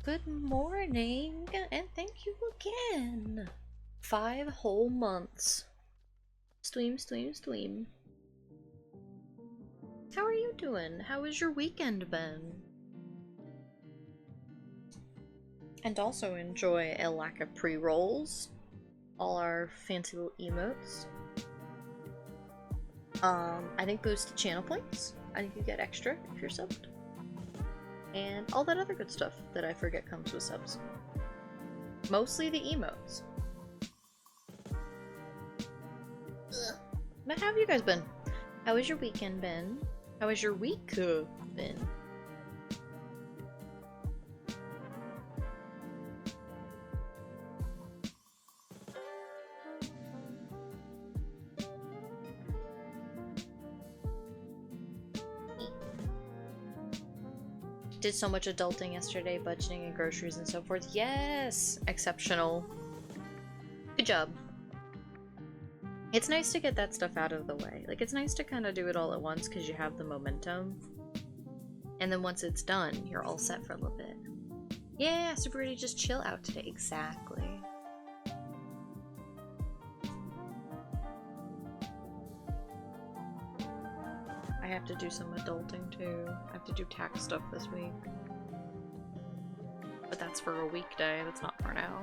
Good morning, and thank you again. 5 whole months. Stream. How are you doing? How has your weekend been? And also enjoy a lack of pre-rolls. All our fancy little emotes. I think boosted channel points. I think you get extra if you're subbed. And all that other good stuff that I forget comes with subs. Mostly the emotes. Ugh. But how have you guys been? How has your weekend been? How has your week been? Did so much adulting yesterday, budgeting and groceries and so forth. Yes! Exceptional. Good job. It's nice to get that stuff out of the way. Like, it's nice to kind of do it all at once because you have the momentum. And then once it's done, you're all set for a little bit. Yeah, super ready to just chill out today. Exactly. I have to do some adulting too. I have to do tax stuff this week. But that's for a weekday, that's not for now.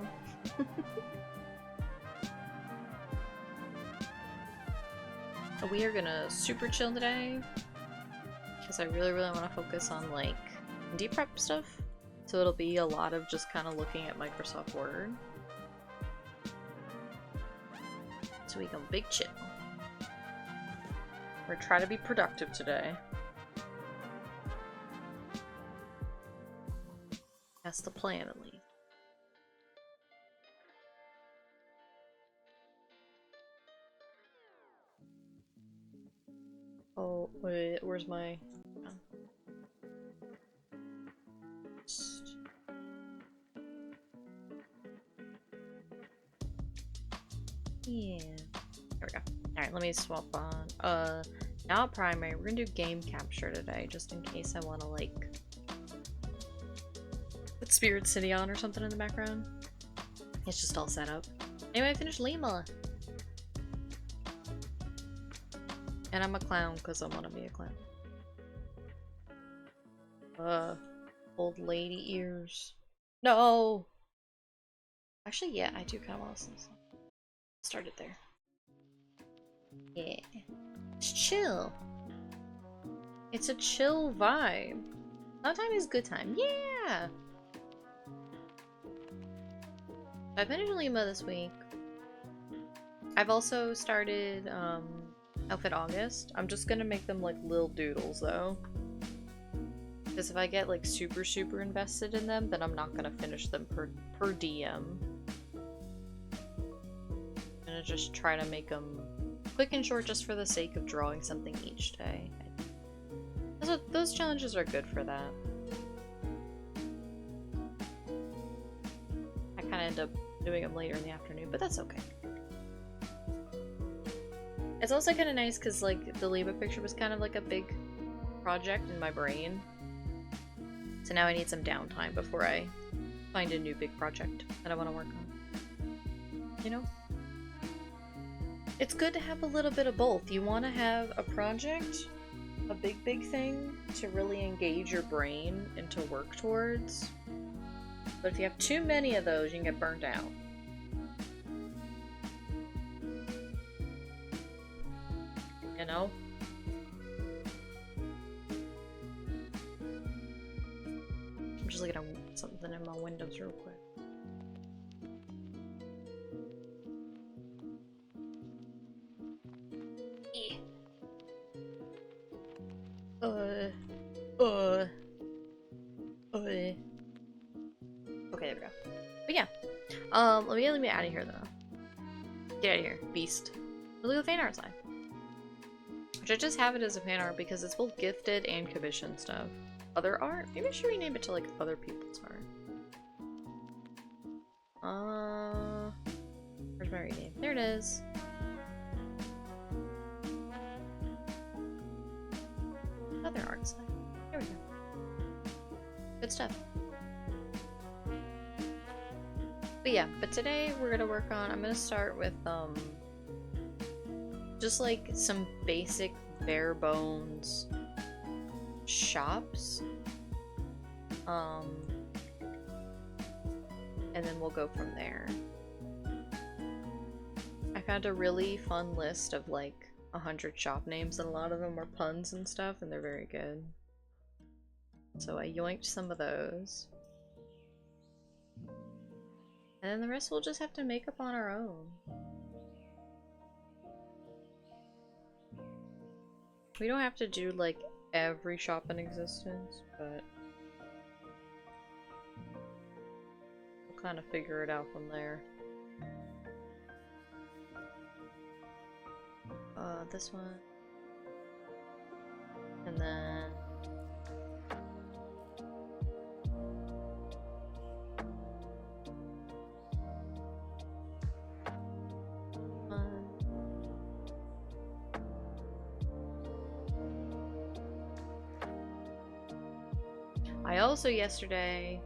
We are gonna super chill today because I really want to focus on like D&D Prep stuff. So it'll be a lot of just kind of looking at Microsoft Word. So we go big chill. We're trying to be productive today. That's the plan, at least. Oh, wait, where's my... Yeah. There we go. Alright, let me swap on. Not primary. We're gonna do game capture today, just in case I want to, like, put Spirit City on or something in the background. It's just all set up. Anyway, I finished Lima. And I'm a clown because I want to be a clown. Old lady ears. No! Actually, yeah, I do kind of want to start it there. Yeah. It's chill. It's a chill vibe. Sometimes is good time. Yeah! I finished Lima this week. I've also started Outfit August. I'm just gonna make them like little doodles though. Because if I get like super invested in them, then I'm not gonna finish them per DM. I'm gonna just try to make them quick and short just for the sake of drawing something each day. Those challenges are good for that. I kind of end up doing them later in the afternoon, but that's okay. It's also kind of nice because like the Lima picture was kind of like a big project in my brain. So now I need some downtime before I find a new big project that I want to work on. You know? It's good to have a little bit of both. You want to have a project, a big thing to really engage your brain and to work towards. But if you have too many of those, you can get burnt out. You know? I'm just looking at something in my windows real quick. Yeah. Okay, there we go. But yeah. Let me out of here though. Get out of here, beast. Look at the fan art side. Which I just have it as a fan art because it's both gifted and commissioned stuff. Other art? Maybe I should rename it to like other people's art. Where's my rename? There it is. Other art side. There we go. Good stuff. But yeah, but today we're gonna work on, I'm gonna start with just like some basic bare bones shops. And then we'll go from there. I found a really fun list of like 100 shop names, and a lot of them are puns and stuff, and they're very good. So I yoinked some of those. And then the rest we'll just have to make up on our own. We don't have to do like every shop in existence, but we'll kind of figure it out from there. This one. And then I also yesterday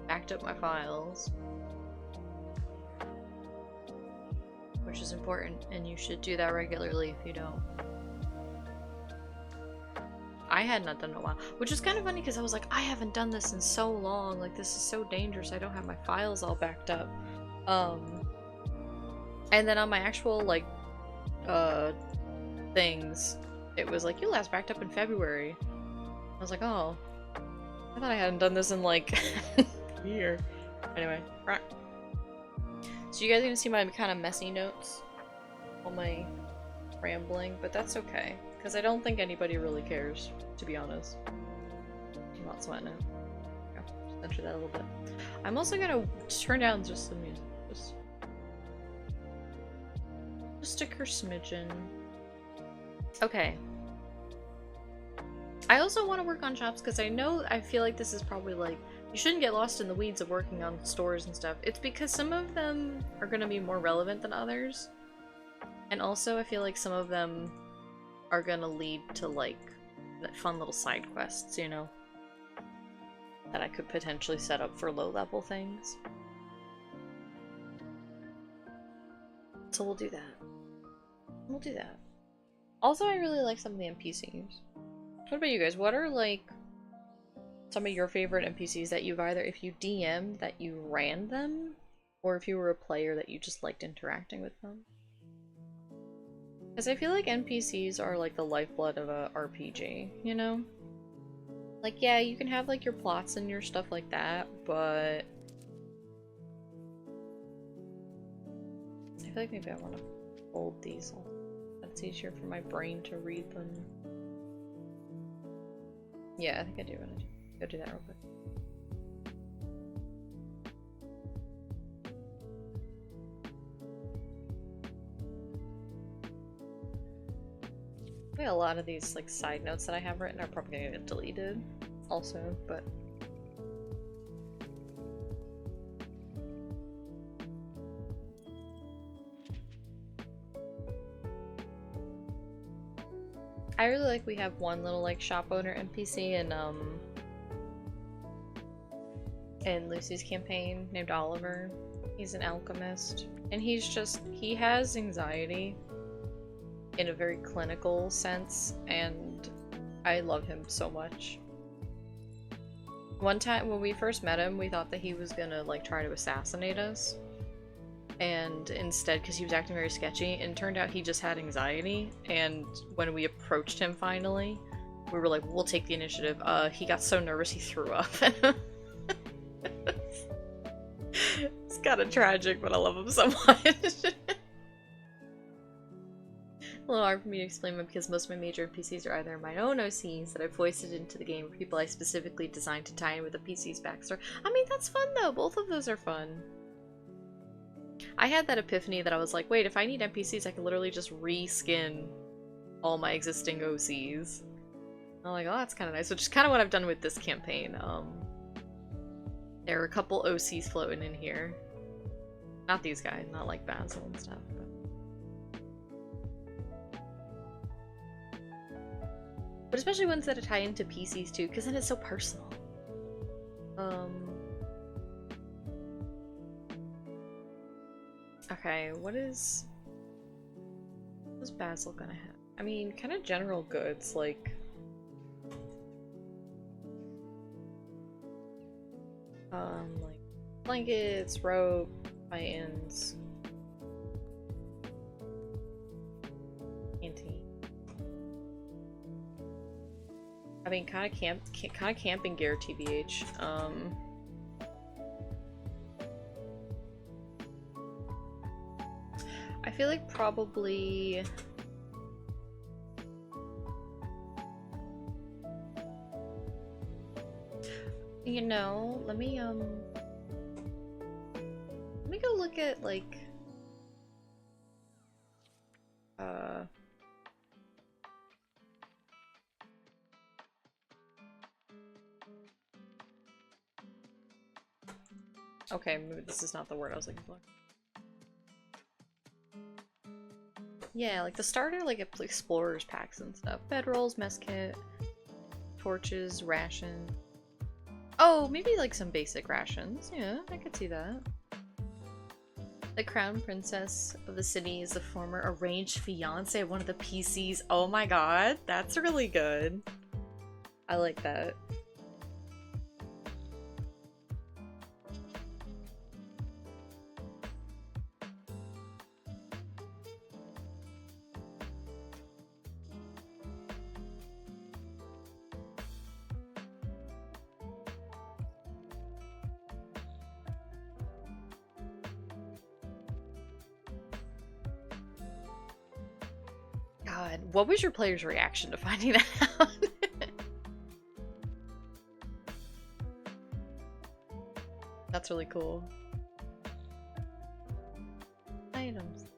backed up my files, which is important, and you should do that regularly if you don't. I had not done it in a while, which is kind of funny because I was like, I haven't done this in so long, like this is so dangerous, I don't have my files all backed up. And then on my actual like things, it was like, you last backed up in February. I was like, oh, I thought I hadn't done this in like a year. Anyway, right. So you guys are gonna see my kind of messy notes, all my rambling, but that's okay, because I don't think anybody really cares, to be honest. I'm not sweating it. Yeah, just censor that a little bit. I'm also gonna turn down just the music, just a smidgen. Okay. I also want to work on shops because I feel like this is probably like, you shouldn't get lost in the weeds of working on stores and stuff. It's because some of them are going to be more relevant than others. And also I feel like some of them are going to lead to like fun little side quests, you know, that I could potentially set up for low level things. So we'll do that. We'll do that. Also, I really like some of the NPCs. What about you guys? What are like some of your favorite NPCs that you've either, if you DM'd, that you ran them, or if you were a player that you just liked interacting with them? Because I feel like NPCs are like the lifeblood of a RPG, you know? Like, yeah, you can have like your plots and your stuff like that, but I feel like maybe I want to fold these. It's easier for my brain to read them. Yeah, I think I do want to go do that real quick. I think a lot of these like side notes that I have written are probably gonna get deleted also, but I really like we have one little like shop owner NPC in Lucy's campaign named Oliver. He's an alchemist, and he has anxiety in a very clinical sense, and I love him so much. One time when we first met him, we thought that he was gonna like try to assassinate us, and instead, because he was acting very sketchy, and it turned out he just had anxiety, and when we approached him finally, we were like, we'll take the initiative. He got so nervous he threw up. It's kind of tragic, but I love him so much. A little hard for me to explain them because most of my major NPCs are either my own OCs that I've foisted into the game, or people I specifically designed to tie in with the PC's backstory. I mean, that's fun though. Both of those are fun. I had that epiphany that I was like, wait, if I need NPCs, I can literally just reskin all my existing OCs. I'm like, oh, that's kind of nice. Which is kind of what I've done with this campaign. There are a couple OCs floating in here. Not these guys, not like Basil and stuff. But especially ones that tie into PCs too, because then it's so personal. Okay, what's Basil gonna have? I mean, kind of general goods, like like blankets, rope, buttons, canteen. I mean, kind of camping gear, TBH. I feel like probably. You know, let me go look at like okay, maybe this is not the word I was looking for. Yeah, like the starter, like explorers packs and stuff. Bedrolls, mess kit, torches, ration. Oh, maybe like some basic rations. Yeah, I could see that. The crown princess of the city is the former arranged fiance of one of the PCs. Oh my god, that's really good. I like that. God, what was your player's reaction to finding that out? That's really cool. Items.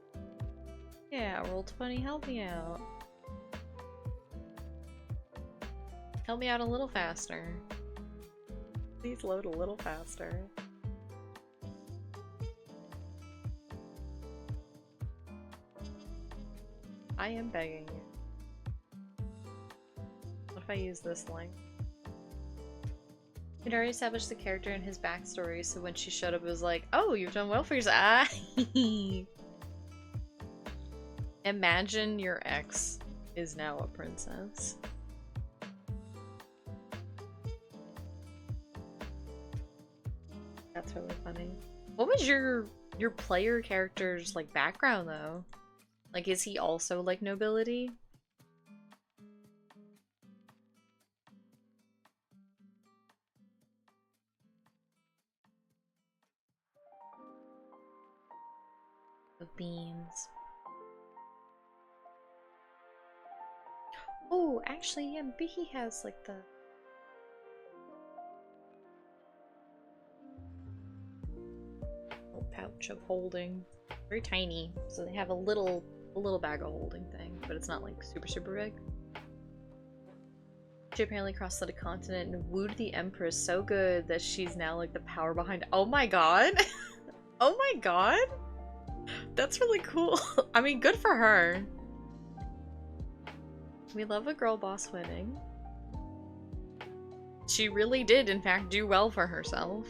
Yeah, roll 20, help me out. Help me out a little faster. Please load a little faster. I am begging you. What if I use this link? You'd already established the character and his backstory, so when she showed up, it was like, oh, you've done well for yourself. Ah! Imagine your ex is now a princess. That's really funny. What was your player character's like background though? Like, is he also like nobility? The beans. Oh, actually, yeah, maybe he has like the little pouch of holding. Very tiny, so they have a little bag of holding thing, but it's not like super big. She apparently crossed the continent and wooed the Empress so good that she's now like the power behind. Oh my god! Oh my god! That's really cool. I mean, good for her. We love a girl boss winning. She really did, in fact, do well for herself.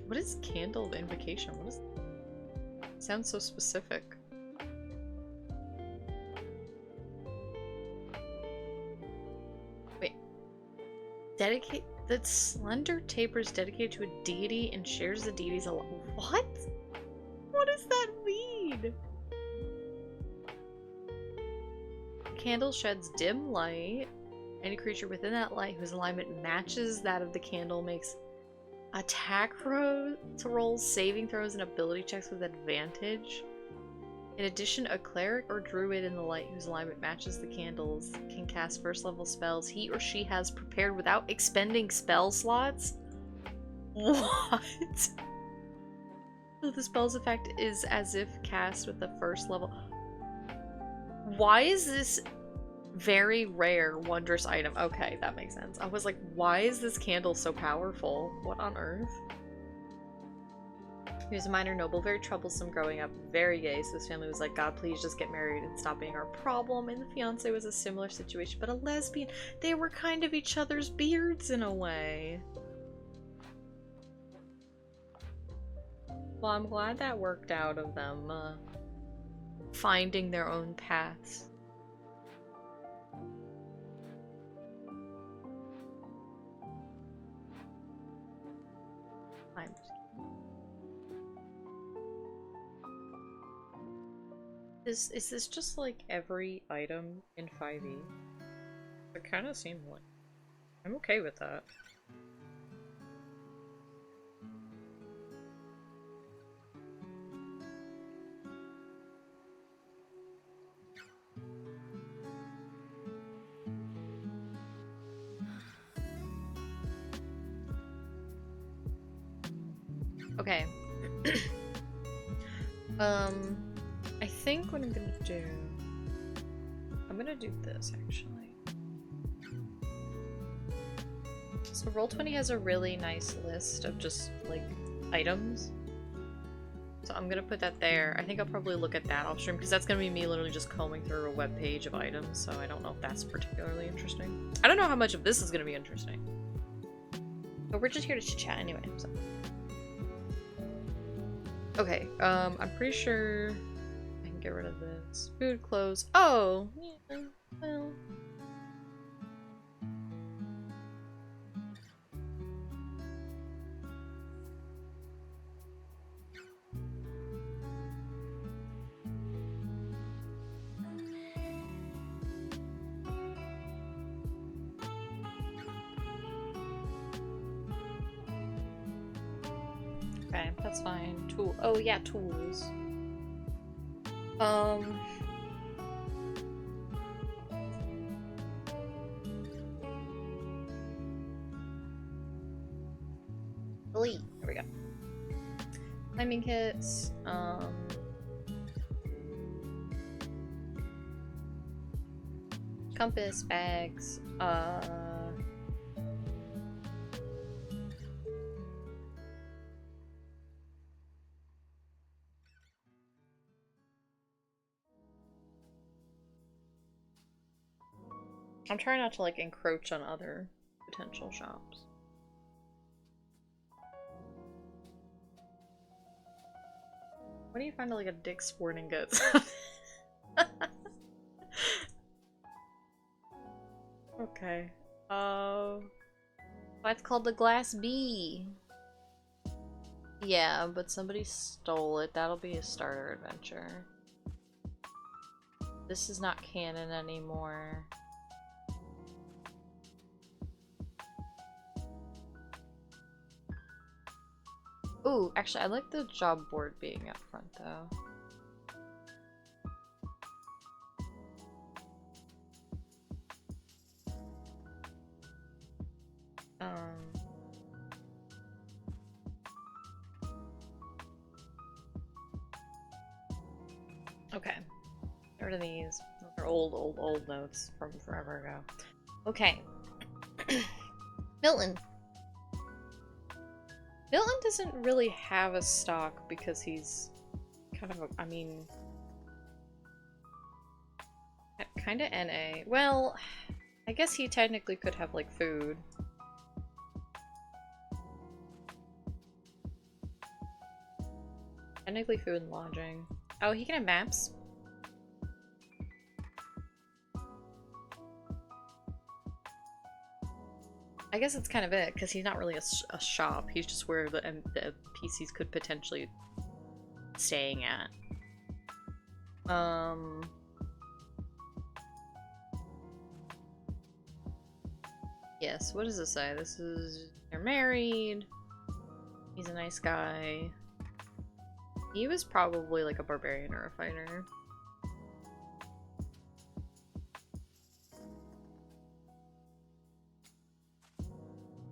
What is candled invocation? What is that? Sounds so specific. Wait. Dedicate the slender taper is dedicated to a deity and shares the deity's what? What does that mean? The candle sheds dim light. Any creature within that light whose alignment matches that of the candle makes attack rolls, saving throws, and ability checks with advantage. In addition, a cleric or druid in the light whose alignment matches the candles can cast first level spells he or she has prepared without expending spell slots? What? So the spell's effect is as if cast with the first level. Why is this very rare, wondrous item? Okay, that makes sense. I was like, why is this candle so powerful? What on earth? He was a minor noble, very troublesome growing up, very gay, so his family was like, God, please just get married and stop being our problem. And the fiance was a similar situation, but a lesbian. They were kind of each other's beards in a way. Well, I'm glad that worked out of them finding their own paths. I'm just Is this just like every item in 5e? It kind of seemed like. I'm okay with that. Okay. I think what I'm gonna do... I'm gonna do this, actually. So Roll20 has a really nice list of just, like, items. So I'm gonna put that there. I think I'll probably look at that off stream, because that's gonna be me literally just combing through a web page of items, so I don't know if that's particularly interesting. I don't know how much of this is gonna be interesting. But we're just here to chit-chat anyway, so... Okay, I'm pretty sure I can get rid of this. Food, clothes. Oh! Yeah, well... Okay, that's fine. Tool. Oh yeah, tools. Delete. There we go. Climbing kits. Compass, bags. I'm trying not to like encroach on other potential shops. When do you find like a Dick's Sporting Goods? Okay. That's called the Glass Bee. Yeah, but somebody stole it. That'll be a starter adventure. This is not canon anymore. Ooh, actually, I like the job board being up front, though. Okay. Get rid of these. Those are old notes from forever ago. Okay. Milton. Milton doesn't really have a stock because he's kind of a, I mean... Kinda NA. Well, I guess he technically could have, like, food. Technically food and lodging. Oh, he can have maps. I guess that's kind of it, because he's not really a shop. He's just where the NPCs could potentially staying at. Yes, what does this say? This is... They're married. He's a nice guy. He was probably like a barbarian or a fighter.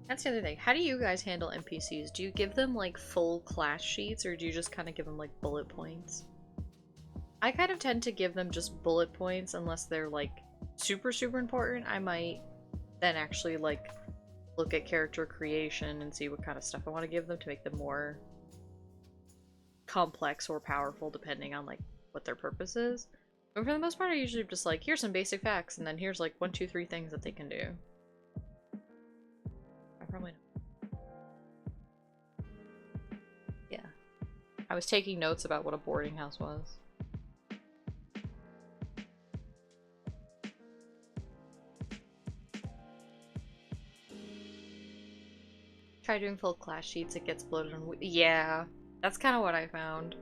That's the other thing. How do you guys handle NPCs? Do you give them like full class sheets or do you just kind of give them like bullet points? I kind of tend to give them just bullet points unless they're like super important. I might then actually like look at character creation and see what kind of stuff I want to give them to make them more complex or powerful depending on like what their purpose is. But for the most part I usually just like, here's some basic facts and then here's like 1, 2, 3 things that they can do. I probably know. Yeah. I was taking notes about what a boarding house was. Try doing full class sheets, it gets bloated and yeah, that's kind of what I found.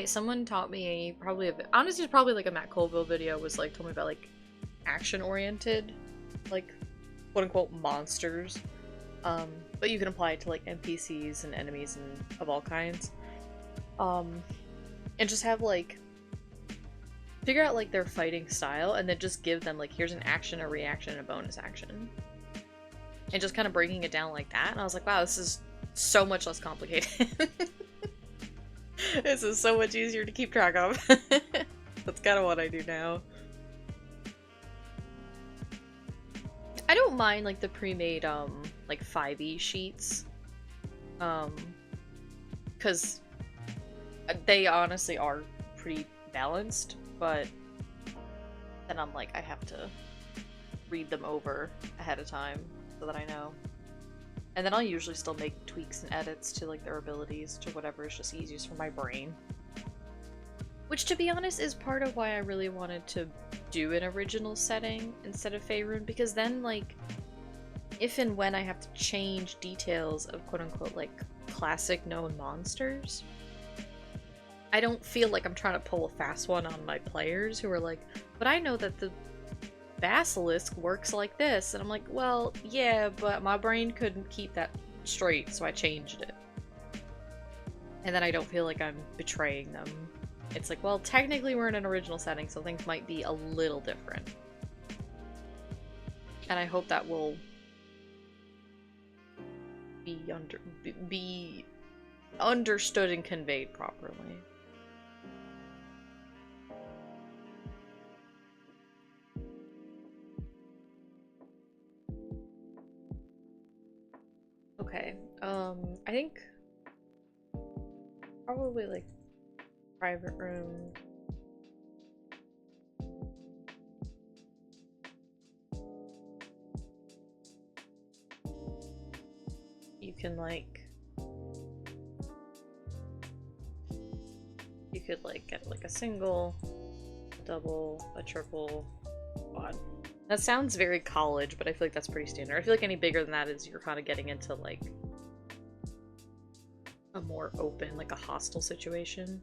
Someone taught me honestly it's probably like a Matt Colville video was like told me about like action oriented like quote unquote monsters. But you can apply it to like NPCs and enemies and of all kinds. And just have like figure out like their fighting style and then just give them like here's an action, a reaction, and a bonus action. And just kind of breaking it down like that. And I was like, wow, this is so much less complicated. This is so much easier to keep track of. That's kind of what I do now. I don't mind like the pre-made like 5e sheets. Cause they honestly are pretty balanced, but then I'm like I have to read them over ahead of time so that I know. And then I'll usually still make tweaks and edits to like their abilities to whatever is just easiest for my brain. Which, to be honest, is part of why I really wanted to do an original setting instead of Faerun, because then, like, if and when I have to change details of quote-unquote, like, classic known monsters, I don't feel like I'm trying to pull a fast one on my players who are like, but I know that the basilisk works like this, and I'm like, well, yeah, but my brain couldn't keep that straight, so I changed it. And then I don't feel like I'm betraying them. It's like, well, technically we're in an original setting, so things might be a little different. And I hope that will be understood and conveyed properly. Okay, I think probably like private room. You can like, you could like get like a single, a double, a triple, quad. That sounds very college, but I feel like that's pretty standard. I feel like any bigger than that is you're kind of getting into like a more open, like a hostile situation.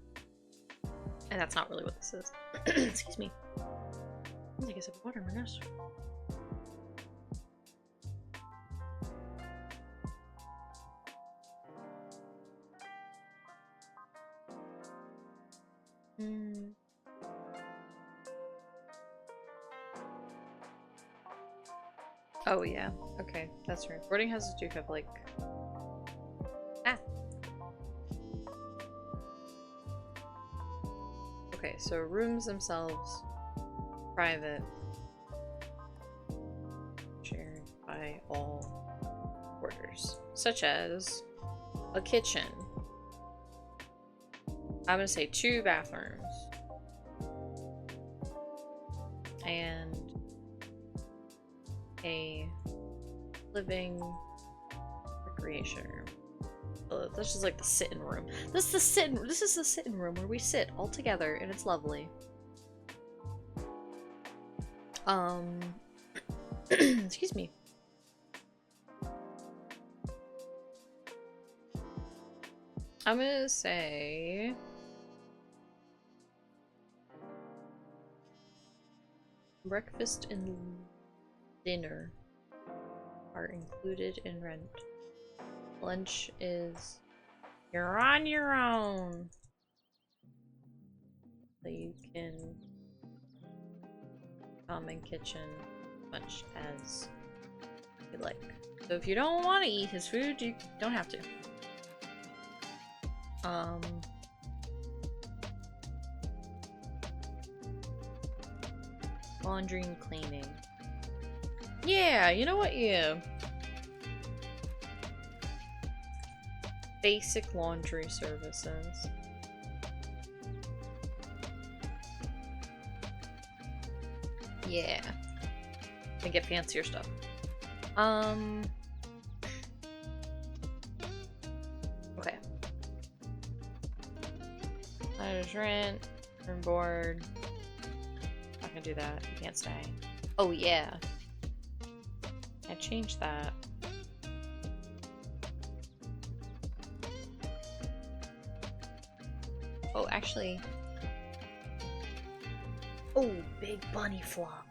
And that's not really what this is. Excuse me. I guess I have water in my nose. Oh yeah, okay, that's right. Boarding houses do have like... Ah! Okay, so rooms themselves, private, shared by all boarders, such as a kitchen. I'm gonna say 2 bathrooms. And a living recreation room. Oh, this is like the sit-in room. This is the sit-in room where we sit all together and it's lovely. Excuse me. I'm gonna say breakfast and dinner are included in rent. Lunch is you're on your own. So you can common kitchen much as you like. So if you don't want to eat his food, you don't have to. Laundry and cleaning. Yeah, you know what? Yeah. Basic laundry services. Yeah. And get fancier stuff. Okay. There's rent, room board. Not gonna do that. You can't stay. Oh yeah. I changed that. Oh, actually. Oh, big bunny flop.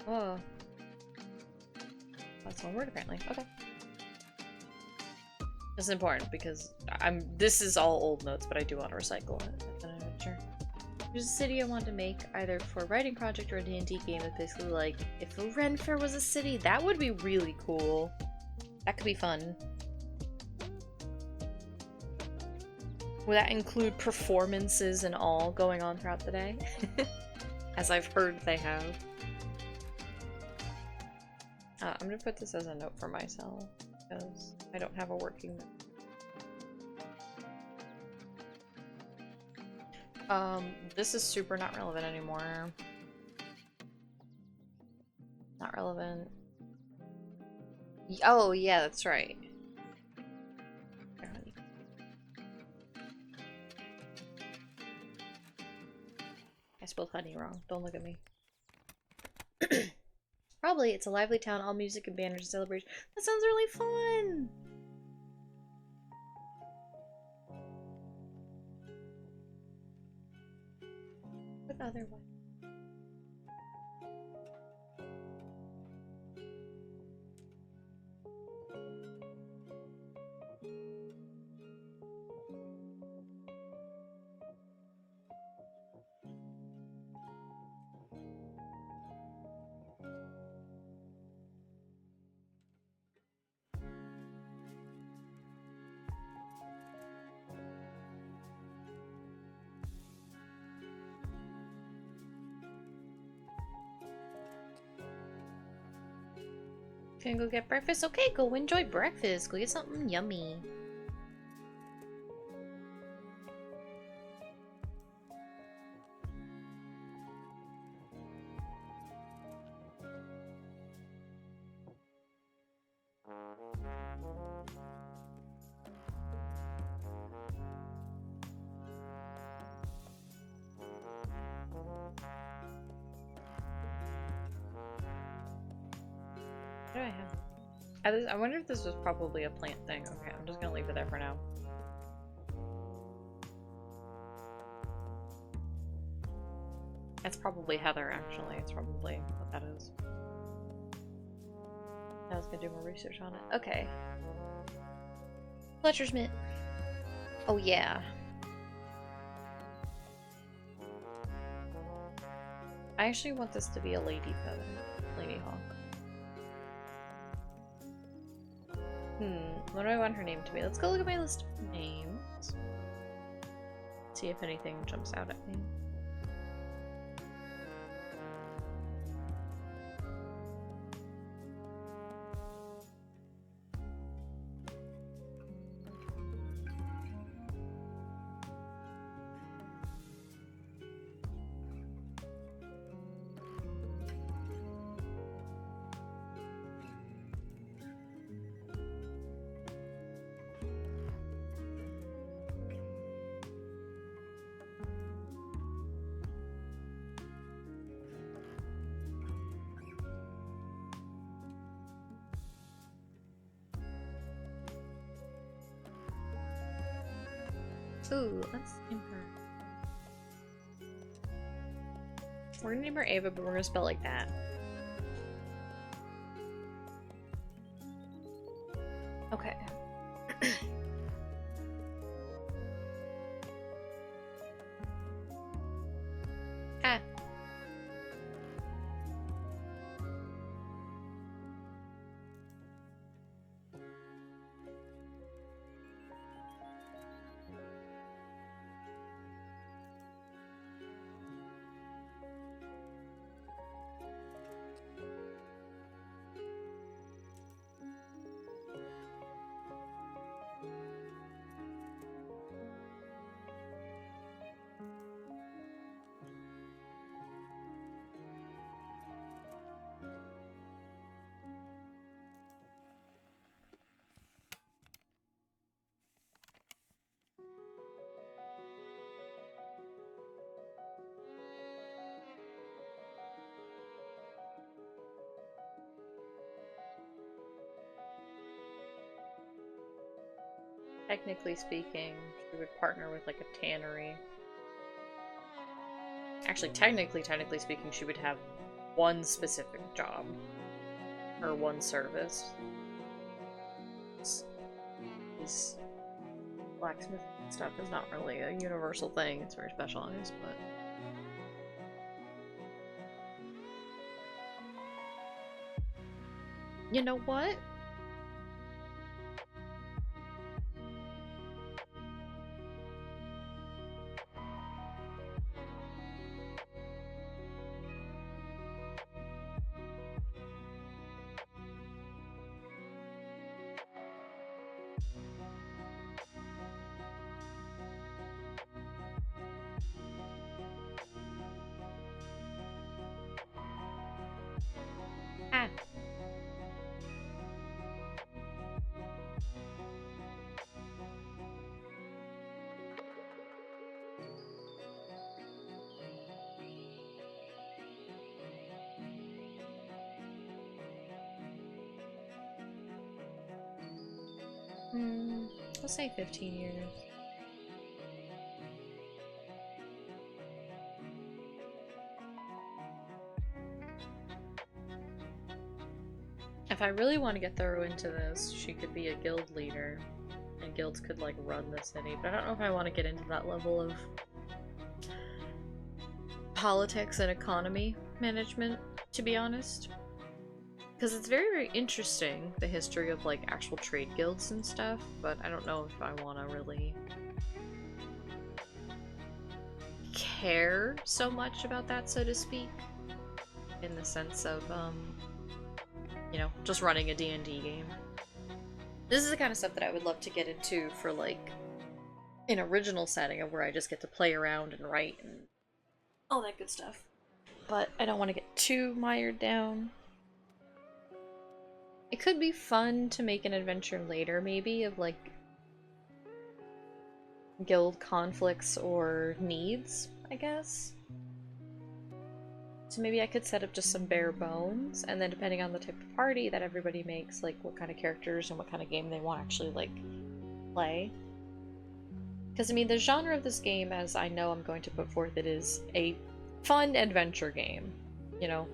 Oh. That's one word apparently. Okay. This is important because this is all old notes, but I do want to recycle it. Sure. There's a city I want to make, either for a writing project or a D&D game. It's basically like, if a Ren Fair was a city, that would be really cool. That could be fun. Would that include performances and all going on throughout the day? As I've heard they have. I'm gonna put this as a note for myself, because I don't have a working note. This is super not relevant anymore. Not relevant. Oh, yeah, that's right. I spelled honey wrong. Don't look at me. Probably. It's a lively town, all music and banners and celebration. That sounds really fun! What other one? Gonna go get breakfast? Okay, go enjoy breakfast. Go get something yummy. What do I have? I wonder if this was probably a plant thing. Okay, I'm just gonna leave it there for now. It's probably heather, actually. It's probably what that is. I was gonna do more research on it. Okay. Fletcher's Mitt. Oh, yeah. I actually want this to be a lady feather. Lady hawk. What do I want her name to be? Let's go look at my list of names. See if anything jumps out at me. Ooh, let's name her. We're gonna name her Ava, but we're gonna spell it like that. Okay. Ah. technically speaking, she would partner with like a tannery. Actually, technically speaking, she would have one specific job. Or one service. This blacksmith stuff is not really a universal thing, it's very specialized, but... You know what? Ah. Let's say 15 years. If I really want to get thorough into this, she could be a guild leader, and guilds could like run the city, but I don't know if I want to get into that level of politics and economy management, to be honest. Because it's very, very interesting, the history of like actual trade guilds and stuff, but I don't know if I want to really care so much about that, so to speak, in the sense of, you know, just running a D&D game. This is the kind of stuff that I would love to get into for, like, an original setting of where I just get to play around and write and all that good stuff. But I don't want to get too mired down. It could be fun to make an adventure later, maybe, of, like, guild conflicts or needs, I guess. So maybe I could set up just some bare bones, and then depending on the type of party that everybody makes, like what kind of characters and what kind of game they want to actually, like, play. Because, I mean, the genre of this game, as I know I'm going to put forth, it is a fun adventure game. You know,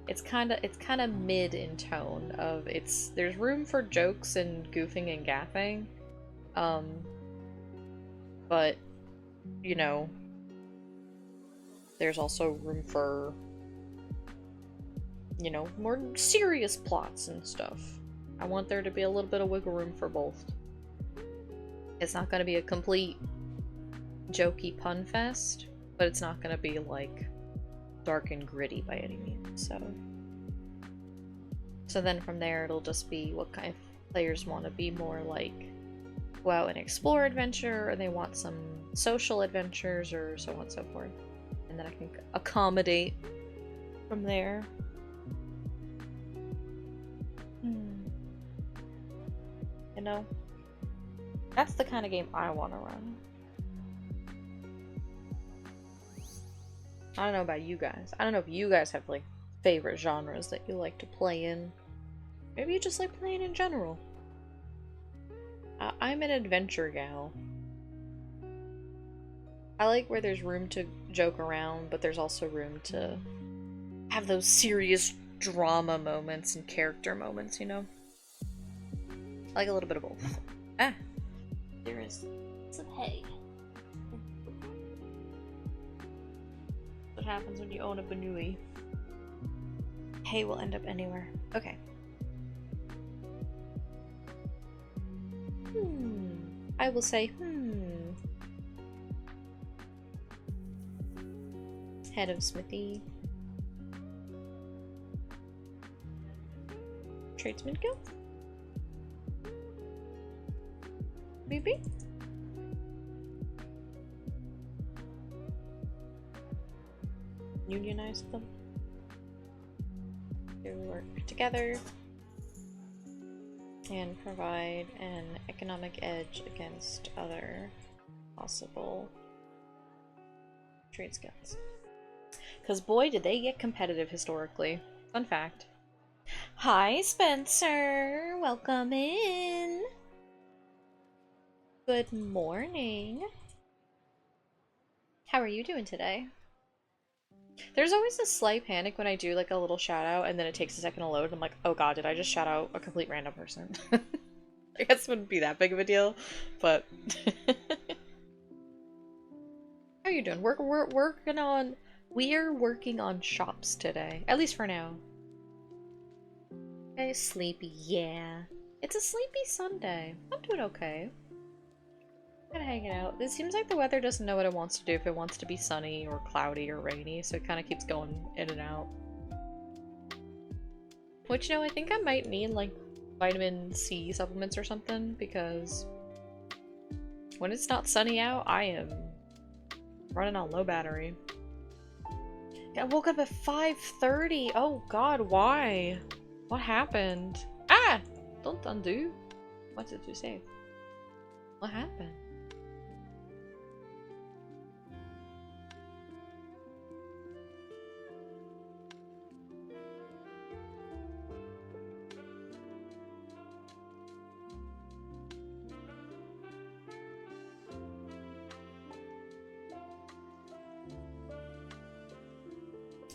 it's kind of mid in tone of there's room for jokes and goofing and gaffing, but you know, there's also room for, you know, more serious plots and stuff. I want there to be a little bit of wiggle room for both. It's not going to be a complete jokey pun fest, but it's not going to be like dark and gritty by any means. So then from there it'll just be what kind of players want to be more like go out and explore adventure, or they want some social adventures, or so on and so forth. And then I can accommodate from there. You know, that's the kind of game I want to run. I don't know about you guys. I don't know if you guys have, like, favorite genres that you like to play in. Maybe you just like playing in general. I'm an adventure gal. I like where there's room to joke around, but there's also room to have those serious drama moments and character moments, you know? I like a little bit of both. Ah! There is some hay. What happens when you own a Banui? Hay will end up anywhere. Okay. I will say, Head of Smithy. Tradesman Guild? Maybe? Unionize them to work together and provide an economic edge against other possible trade skills. Because boy, did they get competitive historically. Fun fact. Hi, Spencer! Welcome in! Good morning. How are you doing today? There's always a slight panic when I do like a little shout out and then it takes a second to load. I'm like, oh god, did I just shout out a complete random person? I guess it wouldn't be that big of a deal, but how are you doing? We're working on shops today, at least for now. Okay, sleepy, yeah. It's a sleepy Sunday. I'm doing okay. Kind of hanging out. It seems like the weather doesn't know what it wants to do, if it wants to be sunny or cloudy or rainy, so it kind of keeps going in and out. Which, you know, I think I might need, like, vitamin C supplements or something, because when it's not sunny out, I am running on low battery. I woke up at 5:30. Oh god, why? What happened? Ah! Don't undo. What did you say? What happened?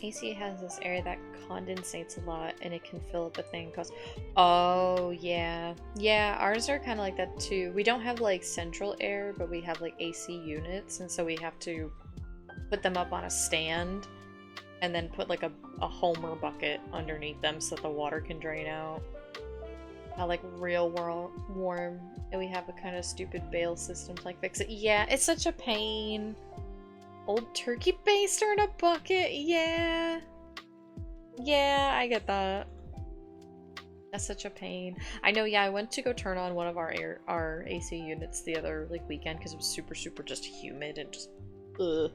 AC has this area that condensates a lot and it can fill up a thing cause oh yeah. Yeah, ours are kinda like that too. We don't have like central air, but we have like AC units, and so we have to put them up on a stand and then put like a Homer bucket underneath them so that the water can drain out. Like real warm, and we have a kind of stupid bale system to like fix it. Yeah, it's such a pain. Old turkey baster in a bucket, yeah. Yeah, I get that. That's such a pain. I know, yeah, I went to go turn on one of our AC units the other like weekend because it was super just humid and just ugh.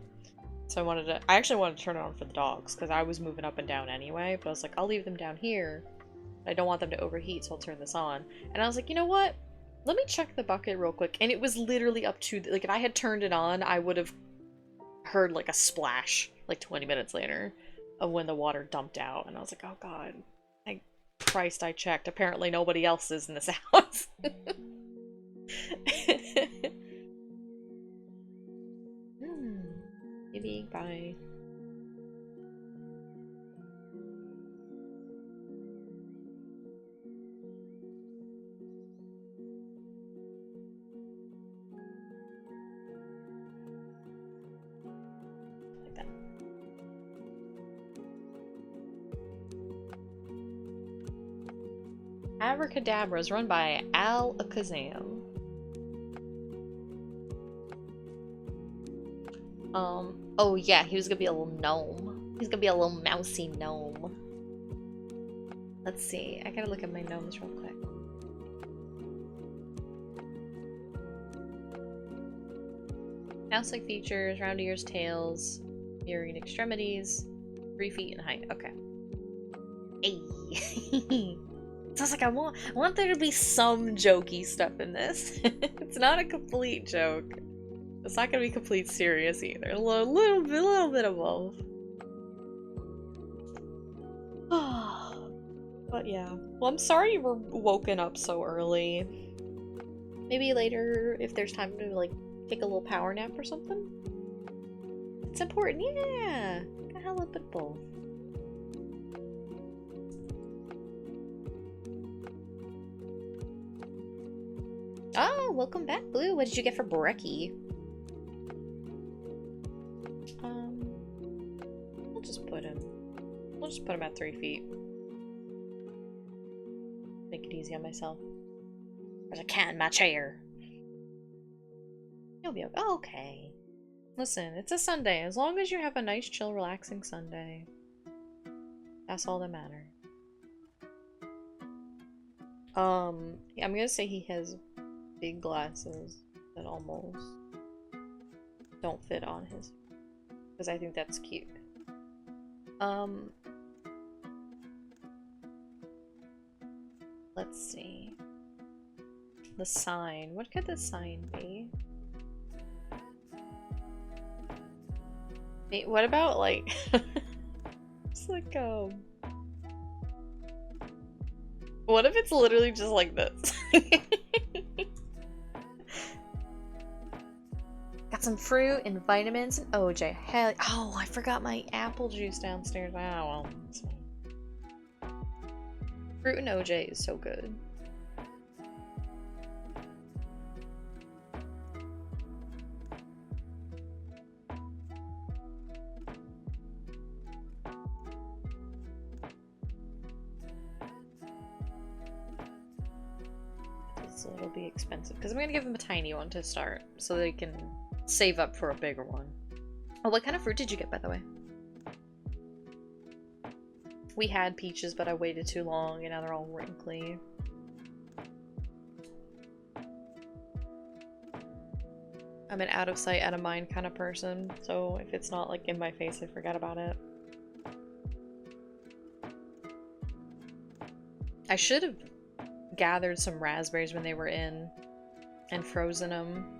So I actually wanted to turn it on for the dogs because I was moving up and down anyway, but I was like, I'll leave them down here. I don't want them to overheat, so I'll turn this on. And I was like, you know what? Let me check the bucket real quick. And it was literally up to, like, if I had turned it on, I would have heard like a splash like 20 minutes later of when the water dumped out, and I was like, oh god, thank Christ I checked. Apparently nobody else is in this house. Maybe bye. Abracadabra is run by Al-Akazam. Oh yeah, he was gonna be a little gnome. He's gonna be a little mousy gnome. Let's see, I gotta look at my gnomes real quick. Mouse-like features, round ears, tails, mirroring extremities, 3 feet in height. Okay. Hey. Sounds like I want there to be some jokey stuff in this. It's not a complete joke. It's not gonna be complete serious either. A little bit of both. But yeah. Well, I'm sorry you were woken up so early. Maybe later, if there's time to like take a little power nap or something. It's important, yeah. Got a little bit of both. Oh, welcome back, Blue. What did you get for brekkie? We'll just put him at 3 feet. Make it easy on myself. There's a cat in my chair. You'll be okay. Oh, okay. Listen, it's a Sunday. As long as you have a nice, chill, relaxing Sunday, that's all that matters. I'm gonna say he has big glasses that almost don't fit on his, because I think that's cute. Let's see. The sign. What could the sign be? Wait, what about like it's like what if it's literally just like this? got some fruit and vitamins and OJ. Hell, oh, I forgot my apple juice downstairs. Oh, well, that's fine. Fruit and OJ is so good. So it'll be expensive because I'm gonna give them a tiny one to start so they can save up for a bigger one. Oh, what kind of fruit did you get, by the way? We had peaches, but I waited too long and now they're all wrinkly. I'm an out of sight, out of mind kind of person, so if it's not like in my face, I forget about it. I should have gathered some raspberries when they were in and frozen them.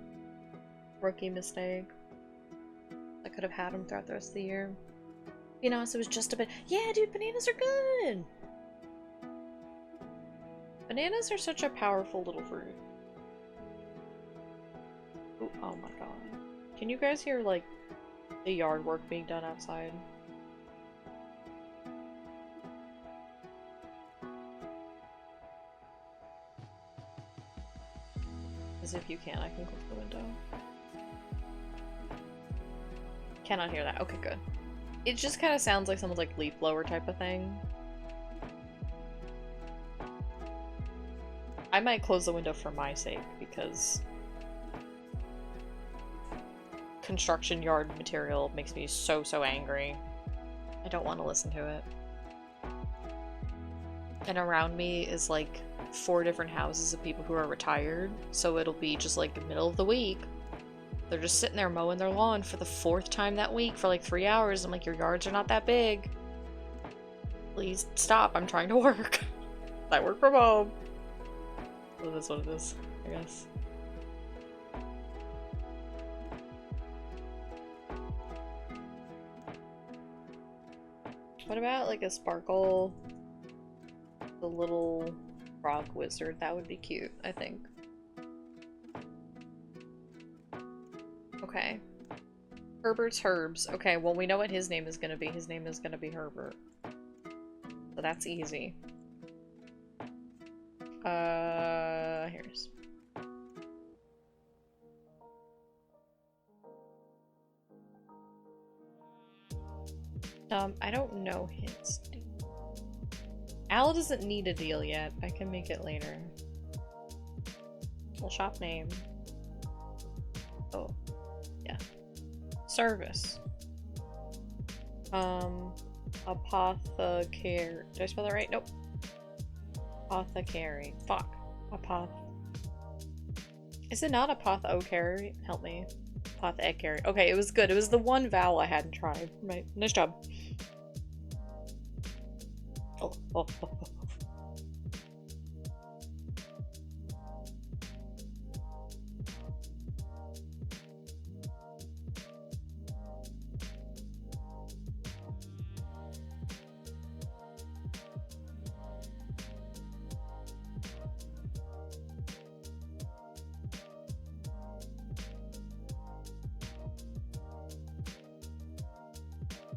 Rookie mistake. I could have had them throughout the rest of the year. You know, so it was just a bit. Yeah, dude, bananas are good! Bananas are such a powerful little fruit. Ooh, oh my god. Can you guys hear, like, the yard work being done outside? As if you can, I can close the window. Cannot hear that. Okay, good. It just kind of sounds like someone's like leaf blower type of thing. I might close the window for my sake because construction yard material makes me so angry. I don't want to listen to it. And around me is like 4 different houses of people who are retired, so it'll be just like the middle of the week. They're just sitting there mowing their lawn for the 4th time that week for like 3 hours. I'm like, your yards are not that big. Please stop, I'm trying to work. I work from home. Well, that's what it is, I guess. What about like a sparkle? The little frog wizard, that would be cute, I think. Okay. Herbert's Herbs. Okay, well we know what his name is gonna be. His name is gonna be Herbert. So that's easy. Here's. I don't know his name. Al doesn't need a deal yet. I can make it later. Well, shop name. Oh. Yeah. Service. Apothecary. Did I spell that right? Nope. Apothecary. Fuck. Is it not apothecary? Help me. Apothecary. Okay, it was good. It was the one vowel I hadn't tried. Right. Nice job. Oh.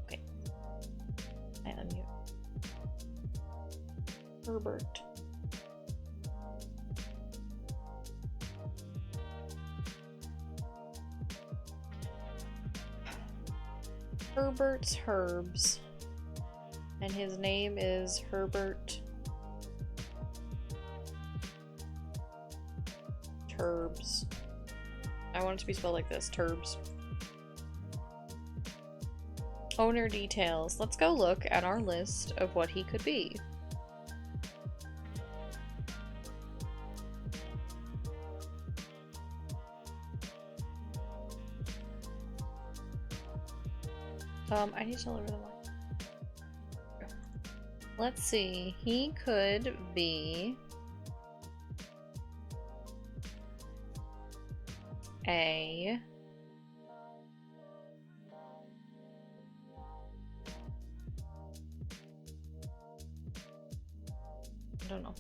Okay. I unmute. Herbert. Herbert's Herbs. And his name is Herbert Turbs. I want it to be spelled like this, Turbs. Owner details. Let's go look at our list of what he could be. I need to lower the line. Let's see. He could be a I don't know.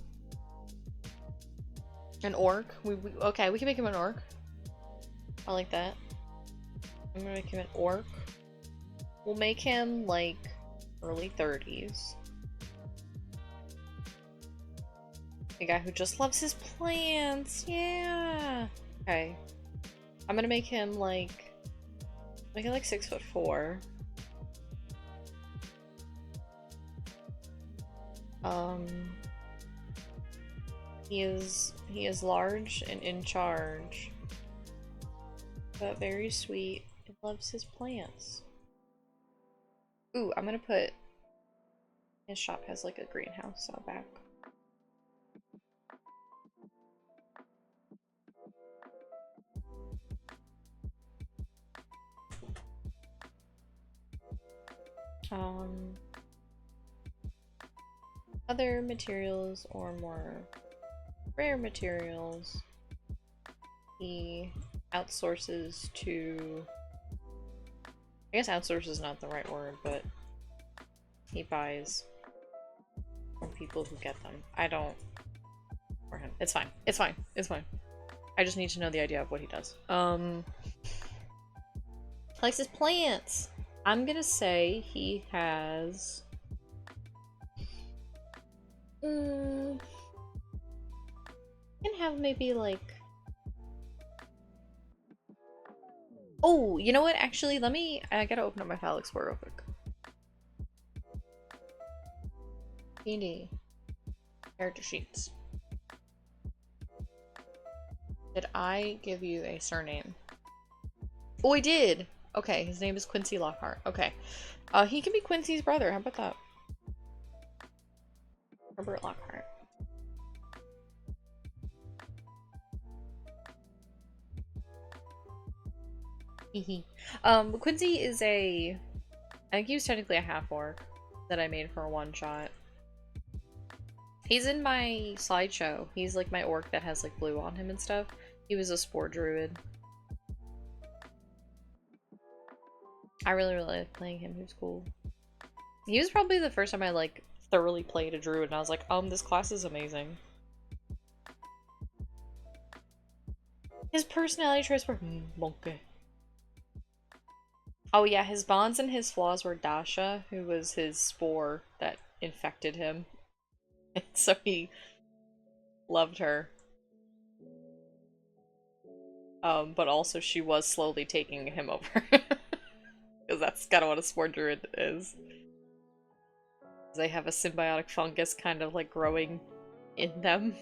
An orc? Okay, we can make him an orc. I like that. I'm gonna make him an orc. We'll make him like early 30s. A guy who just loves his plants. Yeah. Okay. I'm gonna make him like 6'4". He is large and in charge, but very sweet and loves his plants. Ooh, I'm gonna put his shop has like a greenhouse out back. Other materials or more rare materials, he outsources to, I guess outsource is not the right word, but he buys from people who get them. I don't, for him. It's fine. It's fine. It's fine. I just need to know the idea of what he does. Likes his plants. I'm gonna say he has can have maybe like, oh, you know what, actually I gotta open up my file explorer real quick. D&D character sheets. Did I give you a surname? Oh, I did. Okay, his name is Quincy Lockhart. Okay, he can be Quincy's brother. How about that? Herbert Lockhart. Quincy is I think he was technically a half-orc that I made for a one-shot. He's in my slideshow. He's like my orc that has like blue on him and stuff. He was a spore druid. I really liked playing him. He was cool. He was probably the first time I like thoroughly played a druid and I was like, this class is amazing. His personality traits were monkey. Oh yeah, his bonds and his flaws were Dasha, who was his spore that infected him. And so he loved her. But also she was slowly taking him over. Because that's kind of what a spore druid is. They have a symbiotic fungus kind of like growing in them.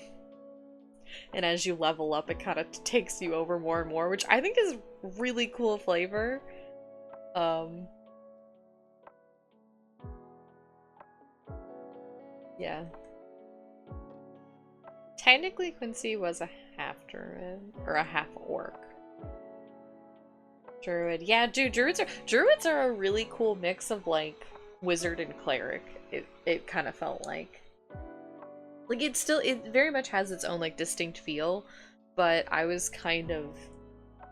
And as you level up, it kind of takes you over more and more, which I think is really cool flavor. Yeah. Technically, Quincy was a half-druid, or a half-orc. Druid. Yeah, dude, druids are a really cool mix of, like, wizard and cleric. It kind of felt like. Like, it very much has its own, like, distinct feel, but I was kind of,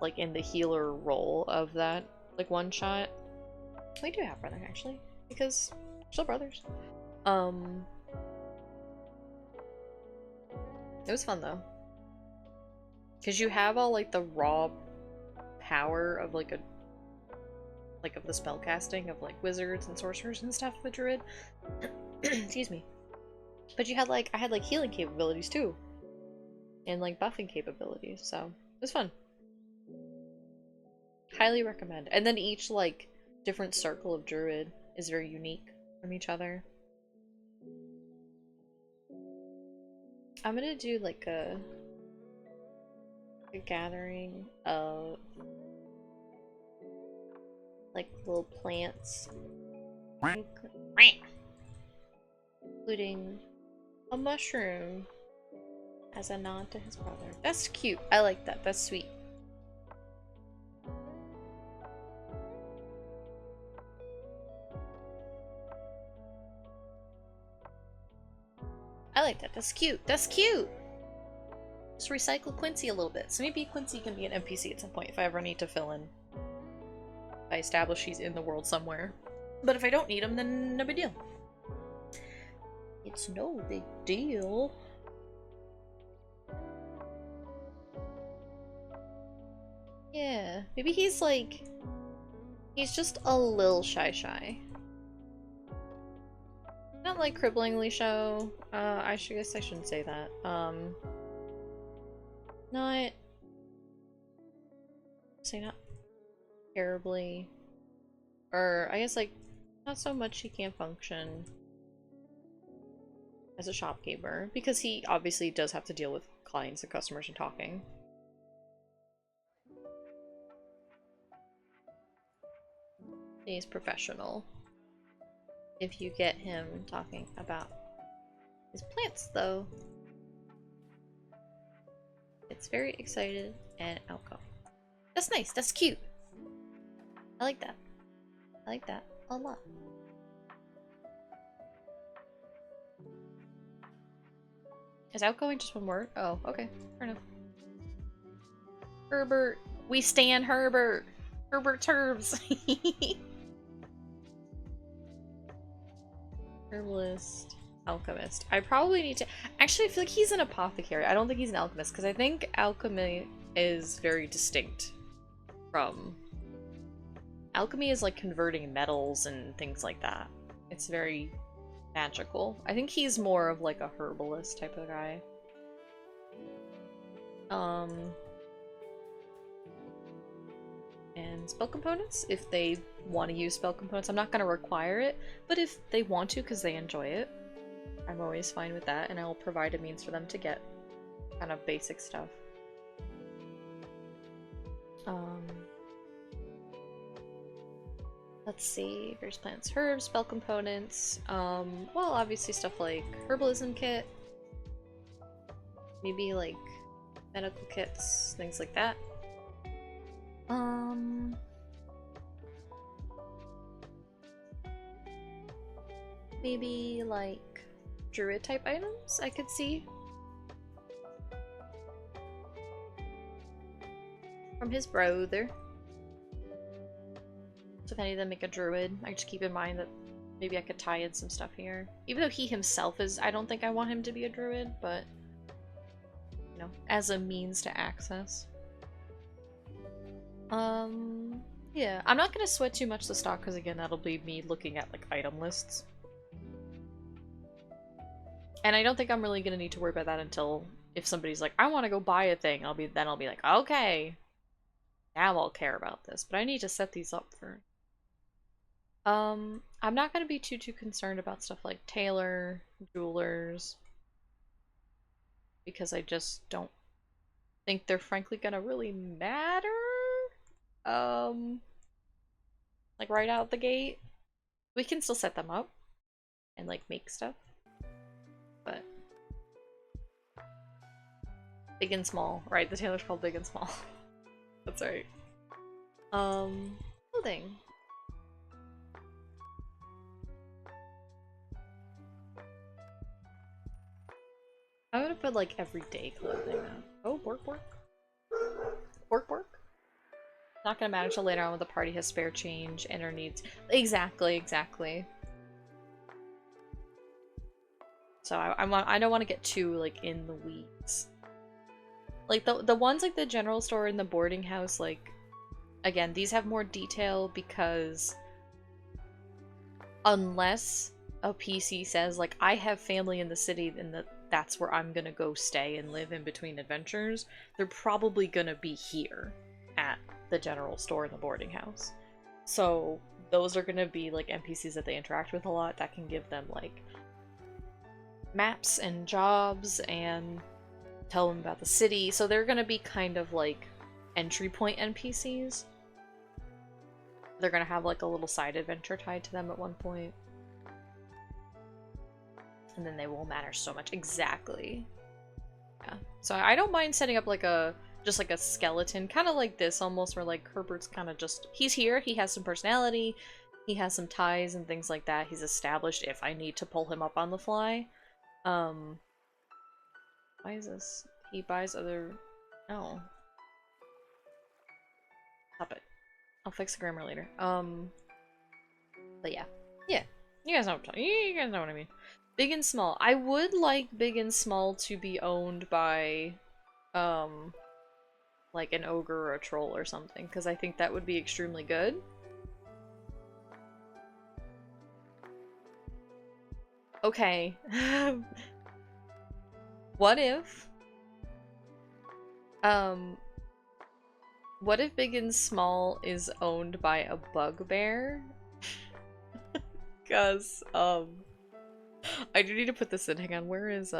like, in the healer role of that, like, one shot. We do have brother, actually, because we're still brothers. It was fun, though. Because you have all, like, the raw power of, like, of the spell casting of, like, wizards and sorcerers and stuff with druid. Excuse me. But you had, like, I had, like, healing capabilities, too. And, like, buffing capabilities, so it was fun. Highly recommend. And then each, like, different circle of druid is very unique from each other. I'm gonna do, like, a gathering of, like, little plants. Including a mushroom as a nod to his brother. That's cute. I like that. That's sweet. I like that. That's cute. That's cute. Just recycle Quincy a little bit. So maybe Quincy can be an NPC at some point if I ever need to fill in. If I establish he's in the world somewhere. But if I don't need him, then no big deal. It's no big deal. Yeah, maybe he's like He's just a little shy. Not like cripplingly show. I guess I shouldn't say that. Not not terribly, or I guess like not so much he can't function as a shopkeeper because he obviously does have to deal with clients and customers and talking. He's professional. If you get him talking about his plants, though, it's very excited and outgoing. That's nice. That's cute. I like that. I like that a lot. Is outgoing just one word? Oh, okay. Fair enough. Herbert. We stan Herbert. Herbert's herbs. Herbalist. Alchemist. I probably need to... Actually, I feel like he's an apothecary. I don't think he's an alchemist, because I think alchemy is very distinct from... Alchemy is like converting metals and things like that. It's very magical. I think he's more of like a herbalist type of guy. And spell components, if they want to use spell components. I'm not going to require it, but if they want to because they enjoy it, I'm always fine with that, and I will provide a means for them to get kind of basic stuff. Let's see, various plants, herbs, spell components, well, obviously stuff like herbalism kit, maybe like medical kits, things like that. Maybe like druid type items I could see from his brother. So if any of them make a druid, I just keep in mind that maybe I could tie in some stuff here. Even though he himself is, I don't think I want him to be a druid, but you know, as a means to access. Yeah, I'm not gonna sweat too much the stock because again, that'll be me looking at like item lists. And I don't think I'm really gonna need to worry about that until if somebody's like, I want to go buy a thing, I'll be like, okay, now I'll care about this. But I need to set these up first. I'm not gonna be too concerned about stuff like tailor, jewelers, because I just don't think they're frankly gonna really matter. Like right out the gate. We can still set them up and like make stuff. But big and small, right? The tailor's called big and small. That's right. Clothing. I'm gonna put like everyday clothing now. Oh, work. Not gonna matter till later on when the party has spare change and her needs. Exactly. So I don't want to get too like in the weeds. Like the ones like the general store and the boarding house, like again, these have more detail because unless a PC says like I have family in the city and that's where I'm gonna go stay and live in between adventures, they're probably gonna be here at the general store and the boarding house. So those are gonna be like NPCs that they interact with a lot that can give them like maps and jobs and tell them about the city. So they're gonna be kind of like entry point NPCs. They're gonna have like a little side adventure tied to them at one point. And then they won't matter so much. Exactly. Yeah. So I don't mind setting up like just like a skeleton, kind of like this almost, where like Herbert's kind of just, he's here, he has some personality, he has some ties and things like that. He's established if I need to pull him up on the fly. Why is this? He buys other... Oh. Stop it. I'll fix the grammar later. But yeah. Yeah. You guys know what I'm talking. You guys know what I mean. Big and small. I would like big and small to be owned by, like an ogre or a troll or something, because I think that would be extremely good. Okay. What if, um, what if Big and Small is owned by a bugbear? Cause, I do need to put this in. Hang on, where is,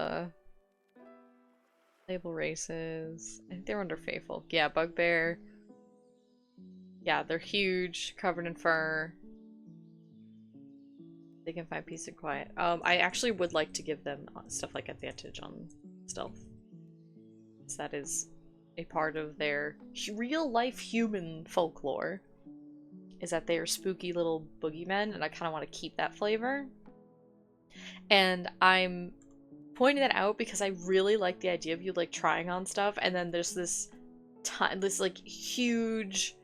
label races? I think they're under Faithful. Yeah, bugbear. Yeah, they're huge, covered in fur. They can find peace and quiet. I actually would like to give them stuff like advantage on stealth. So that is a part of their real-life human folklore. Is that they are spooky little boogeymen, and I kind of want to keep that flavor. And I'm pointing that out because I really like the idea of you like trying on stuff, and then there's this like huge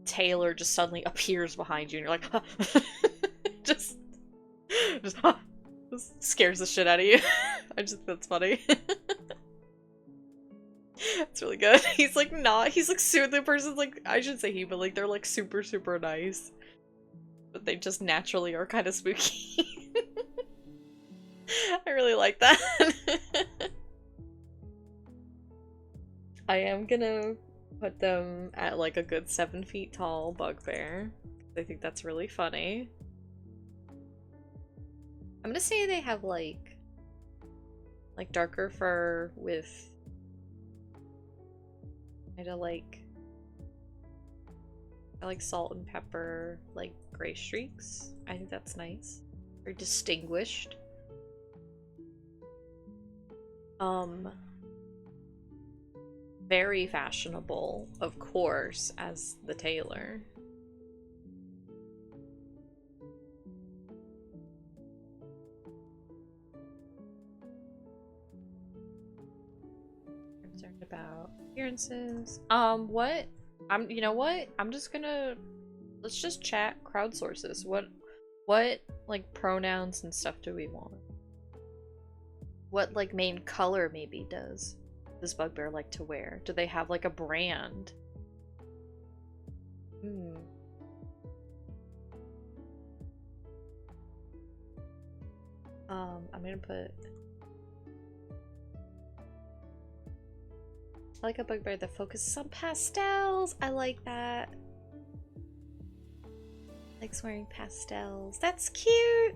tailor just suddenly appears behind you, and you're like, huh. just huh. Just scares the shit out of you. That's funny. It's really good. He's like the person's like, I should say he, but like they're like super, super nice. But they just naturally are kind of spooky. I really like that. I am gonna put them at like a good 7 feet tall bugbear. I think that's really funny. I'm gonna say they have like darker fur with kind of like salt and pepper, like gray streaks. I think that's nice. Very distinguished. Very fashionable, of course, as the tailor. Concerned about appearances. What? You know what? Let's just chat crowdsources. What, like, pronouns and stuff do we want? What, like, main color maybe does this bugbear like to wear? Do they have, like, a brand? I'm gonna put... I like a bugbear that focuses on pastels. I like that. Likes wearing pastels. That's cute!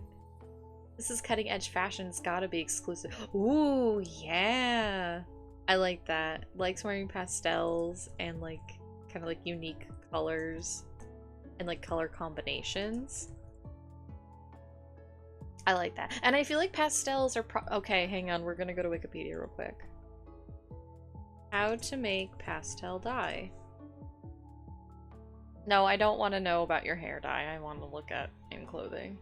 This is cutting edge fashion. It's gotta be exclusive. Ooh, yeah! I like that. Likes wearing pastels and like kind of like unique colors and like color combinations. I like that. And I feel like pastels are okay, hang on. We're gonna go to Wikipedia real quick. How to make pastel dye. No, I don't want to know about your hair dye. I want to look at in clothing.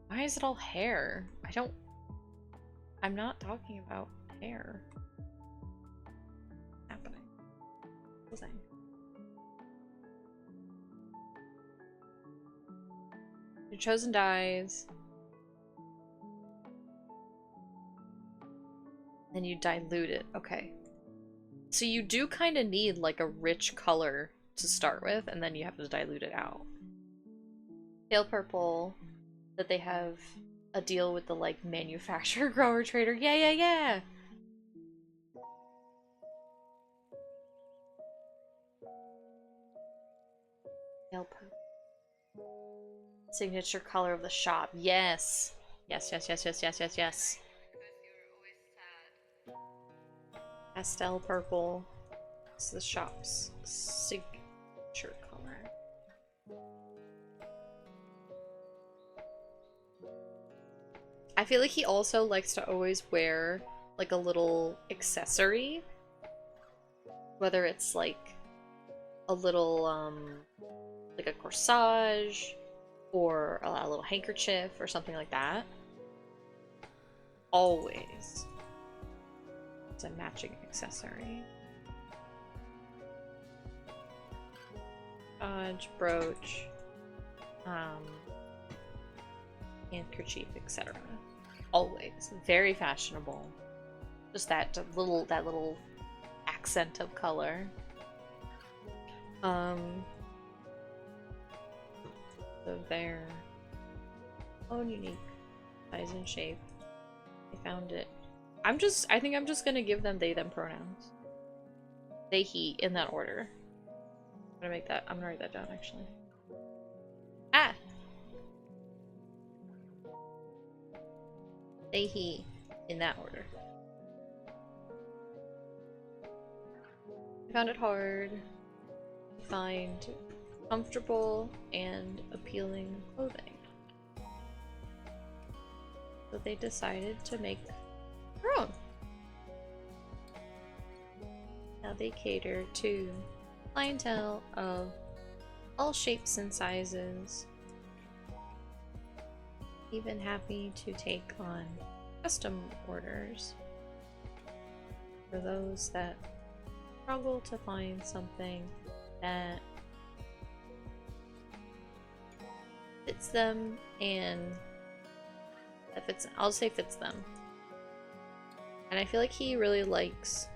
Why is it all hair? I'm not talking about hair. What's happening? What was I? Your chosen dyes. Then you dilute it. Okay. So you do kind of need like a rich color to start with, and then you have to dilute it out. Pale purple, that they have a deal with the like manufacturer, grower, trader. Yeah, yeah, yeah! Pale purple. Signature color of the shop. Yes! Yes, yes, yes, yes, yes, yes, yes. Pastel purple. It's the shop's signature color. I feel like he also likes to always wear like a little accessory. Whether it's like a little like a corsage or a little handkerchief or something like that. Always. It's a matching accessory. Brooch, handkerchief, etc. Always very fashionable. Just that little accent of color. of their own unique size and shape. I found it. I think I'm just gonna give them they, them pronouns. They, he, in that order. I'm gonna write that down actually. Ah! They, he, in that order. I found it hard to find comfortable and appealing clothing. So they decided to make their own. Now they cater to clientele of all shapes and sizes. Even happy to take on custom orders for those that struggle to find something that fits them and that fits, I'll say fits them. And I feel like he really likes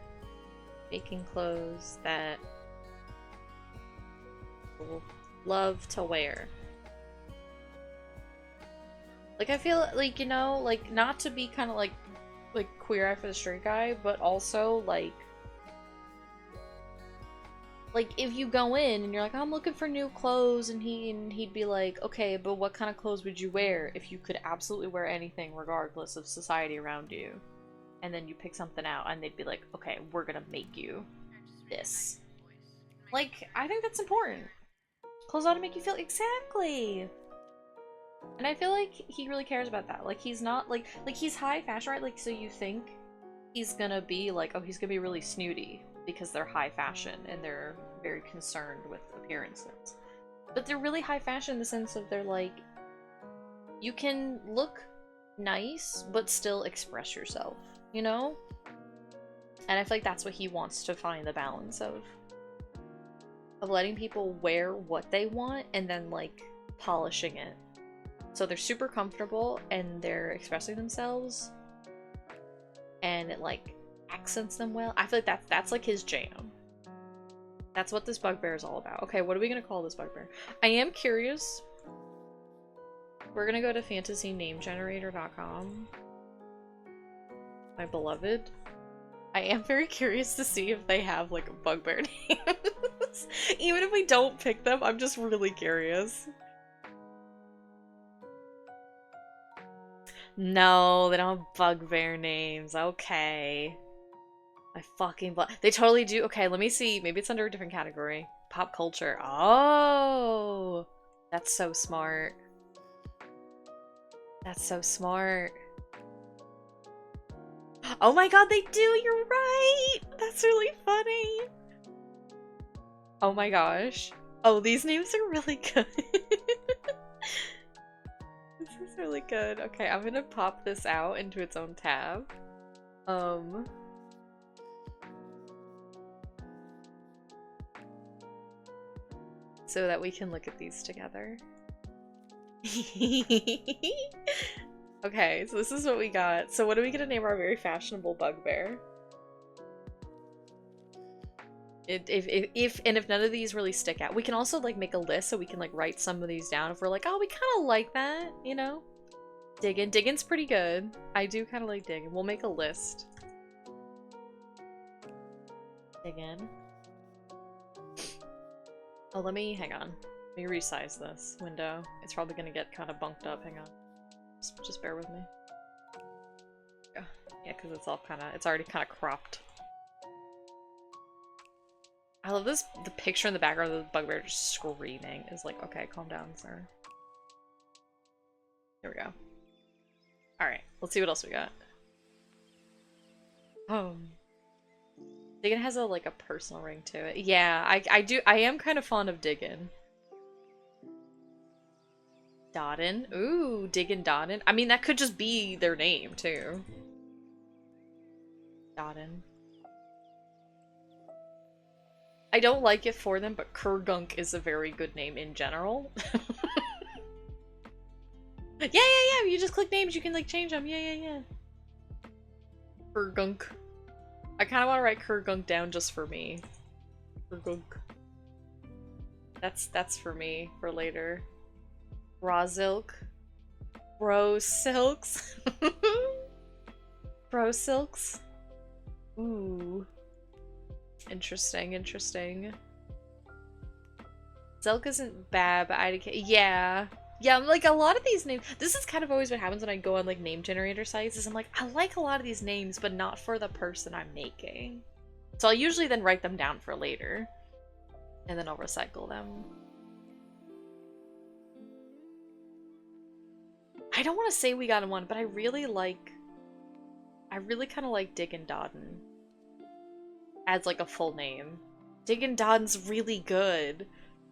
making clothes that people love to wear. Like, I feel like, you know, like, not to be kind of like queer eye for the straight guy, but also like if you go in and you're like, oh, I'm looking for new clothes, and he'd be like, okay, but what kind of clothes would you wear if you could absolutely wear anything regardless of society around you? And then you pick something out and they'd be like, okay, we're gonna make you this. Like, I think that's important. Clothes ought to make you feel exactly. And I feel like he really cares about that. Like, he's not like he's high fashion, right? Like, so you think he's gonna be like, oh, he's gonna be really snooty because they're high fashion and they're very concerned with appearances. But they're really high fashion in the sense of they're like, you can look nice but still express yourself, you know? And I feel like that's what he wants to find the balance of letting people wear what they want and then like polishing it. So they're super comfortable and they're expressing themselves and it like accents them well. I feel like that's like his jam. That's what this bugbear is all about. Okay, what are we gonna call this bugbear? I am curious. We're gonna go to fantasynamegenerator.com. My beloved. I am very curious to see if they have like bugbear names. Even if we don't pick them, I'm just really curious. No, they don't have bugbear names. Okay. I fucking they totally do. Okay, let me see. Maybe it's under a different category. Pop culture. Oh, that's so smart. That's so smart. Oh my god, they do! You're right! That's really funny! Oh my gosh. Oh, these names are really good. This is really good. Okay, I'm gonna pop this out into its own tab. So that we can look at these together. Okay, so this is what we got. So what are we gonna name our very fashionable bugbear? If none of these really stick out, we can also like make a list so we can like write some of these down if we're like, oh, we kind of like that, you know? Diggin's pretty good. I do kind of like Diggin. We'll make a list. Diggin. Oh, hang on. Let me resize this window. It's probably gonna get kind of bunked up. Hang on. Just bear with me. Yeah, because it's already kind of cropped. I love this, the picture in the background of the bugbear just screaming is like, okay, calm down, sir. Here we go. Alright, let's see what else we got. Diggin has like a personal ring to it. Yeah, I am kind of fond of Diggin. Dodden. Ooh, Diggin Dodden. I mean, that could just be their name, too. Dodden. I don't like it for them, but Kurgunk is a very good name in general. Yeah. You just click names, you can like change them. Yeah. Kurgunk. I kind of want to write Kurgunk down just for me. Kurgunk. That's for me for later. Brazilk. Bro silks. Bro silks. Ooh. Interesting, interesting. Zelk isn't bad, but IDK. Yeah. Yeah, like a lot of these names. This is kind of always what happens when I go on like name generator sites. Is I'm like, I like a lot of these names, but not for the person I'm making. So I'll usually then write them down for later, and then I'll recycle them. I don't want to say we got one, but I really kind of like Diggin' Dodden as like a full name. Diggin' Dodden's really good.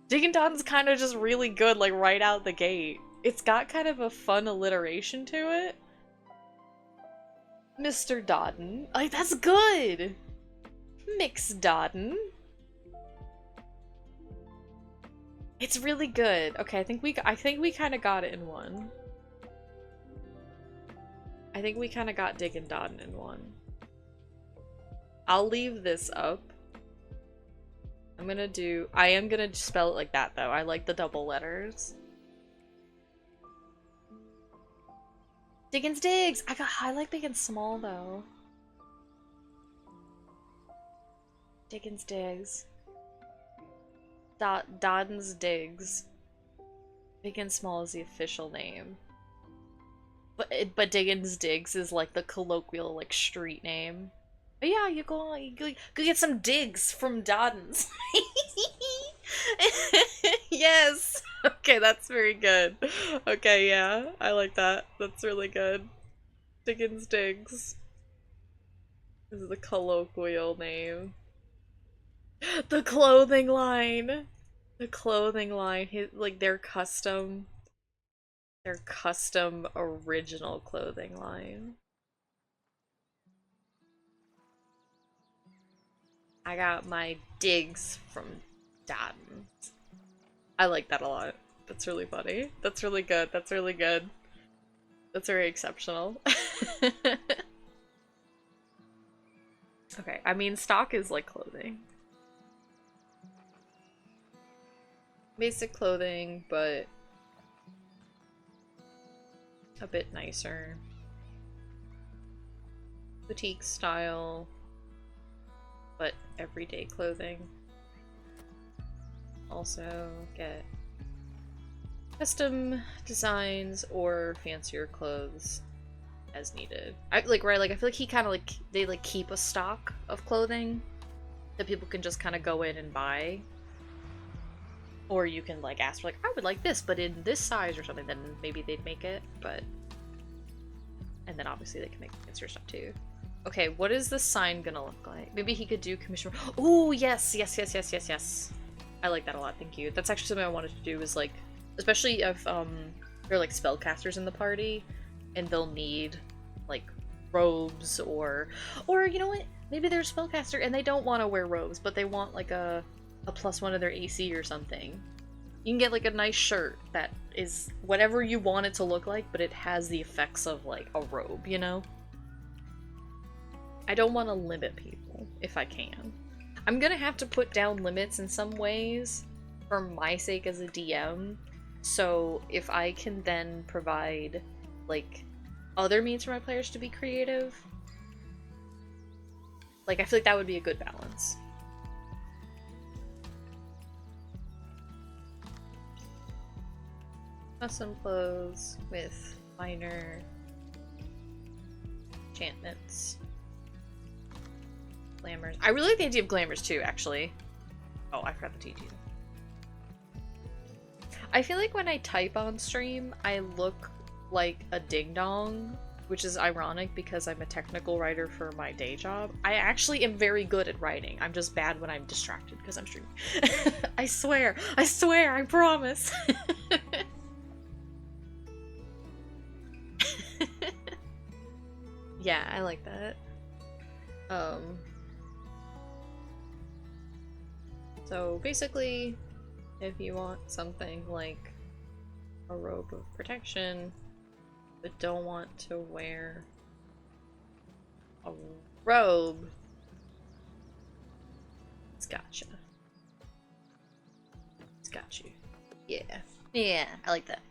Diggin' Dodden's kind of just really good, like right out the gate. It's got kind of a fun alliteration to it. Mr. Dodden. Like, that's good! Mix Dodden. It's really good. Okay, I think we kind of got it in one. I think we kind of got Diggin' Dodden in one. I'll leave this up. I am gonna spell it like that though. I like the double letters. Diggins Digs! I like big and small though. Diggins Digs. Dodden's Digs. Big and small is the official name. But Diggins Digs is like the colloquial like street name. But yeah, you go get some digs from Dodden's. Yes. Okay, that's very good. Okay, yeah, I like that. That's really good. Diggins Digs. This is the colloquial name. The clothing line. The clothing line. Like their custom original clothing line. I got my digs from Dodden. I like that a lot. That's really funny. That's really good. That's really good. That's very exceptional. Okay, I mean, stock is like clothing. Basic clothing, but a bit nicer. Boutique style, but everyday clothing. Also get custom designs or fancier clothes as needed. I feel like he kind of like they like keep a stock of clothing that people can just kind of go in and buy, or you can like ask for like, I would like this but in this size or something, then maybe they'd make it. But and then obviously they can make fancier stuff too. Okay, what is the sign gonna look like? Maybe he could do commission. Oh yes. I like that a lot, thank you. That's actually something I wanted to do, is like, especially if there are like spellcasters in the party and they'll need like robes or you know what, maybe they're a spellcaster and they don't want to wear robes but they want like a +1 of their AC or something. You can get like a nice shirt that is whatever you want it to look like, but it has the effects of like a robe, you know? I don't want to limit people if I can. I'm gonna have to put down limits in some ways for my sake as a DM, so if I can then provide like other means for my players to be creative, like I feel like that would be a good balance. Custom clothes with minor enchantments. Glamours. I really like the idea of glamours too, actually. Oh, I forgot to teach you. I feel like when I type on stream, I look like a ding-dong, which is ironic because I'm a technical writer for my day job. I actually am very good at writing. I'm just bad when I'm distracted because I'm streaming. I swear, I promise. Yeah, I like that. So basically, if you want something like a robe of protection, but don't want to wear a robe, it's gotcha. It's got you. Yeah. Yeah, I like that.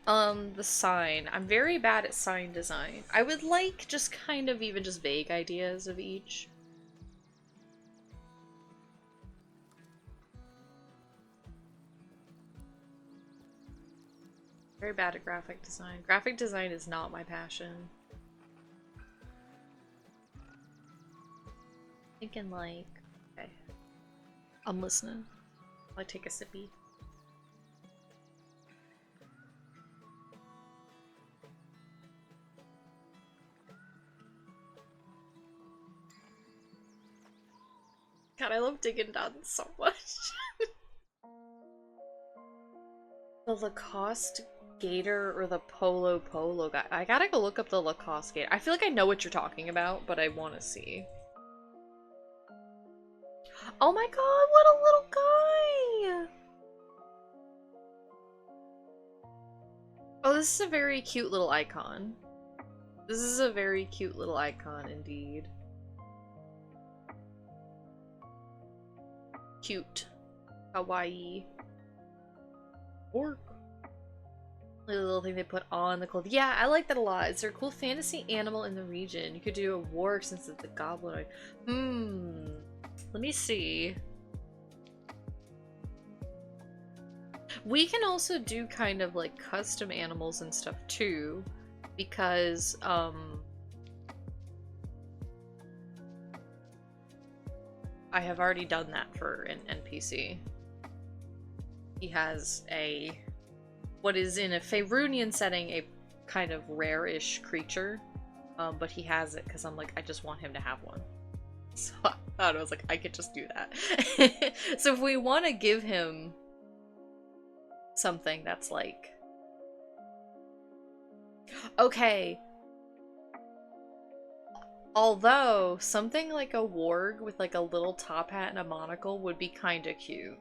The sign. I'm very bad at sign design. I would like just kind of even just vague ideas of each. Very bad at graphic design. Graphic design is not my passion. Thinking like, okay. I'm listening. I take a sippy. God, I love digging down so much. The Lacoste gator or the polo guy. I gotta go look up the Lacoste gator. I feel like I know what you're talking about, but I want to see. Oh my god, what a little guy! Oh, this is a very cute little icon. This is a very cute little icon indeed. Cute. Kawaii. Orc. The little thing they put on the clothing. Yeah, I like that a lot. Is there a cool fantasy animal in the region? You could do a warg since it's a goblinoid. Let me see. We can also do kind of like custom animals and stuff too, because I have already done that for an NPC. He has a, what is in a Faerunian setting, a kind of rare-ish creature, but he has it because I'm like, I just want him to have one. So I thought I was like, I could just do that. So if we want to give him something that's like, okay, although something like a warg with like a little top hat and a monocle would be kind of cute.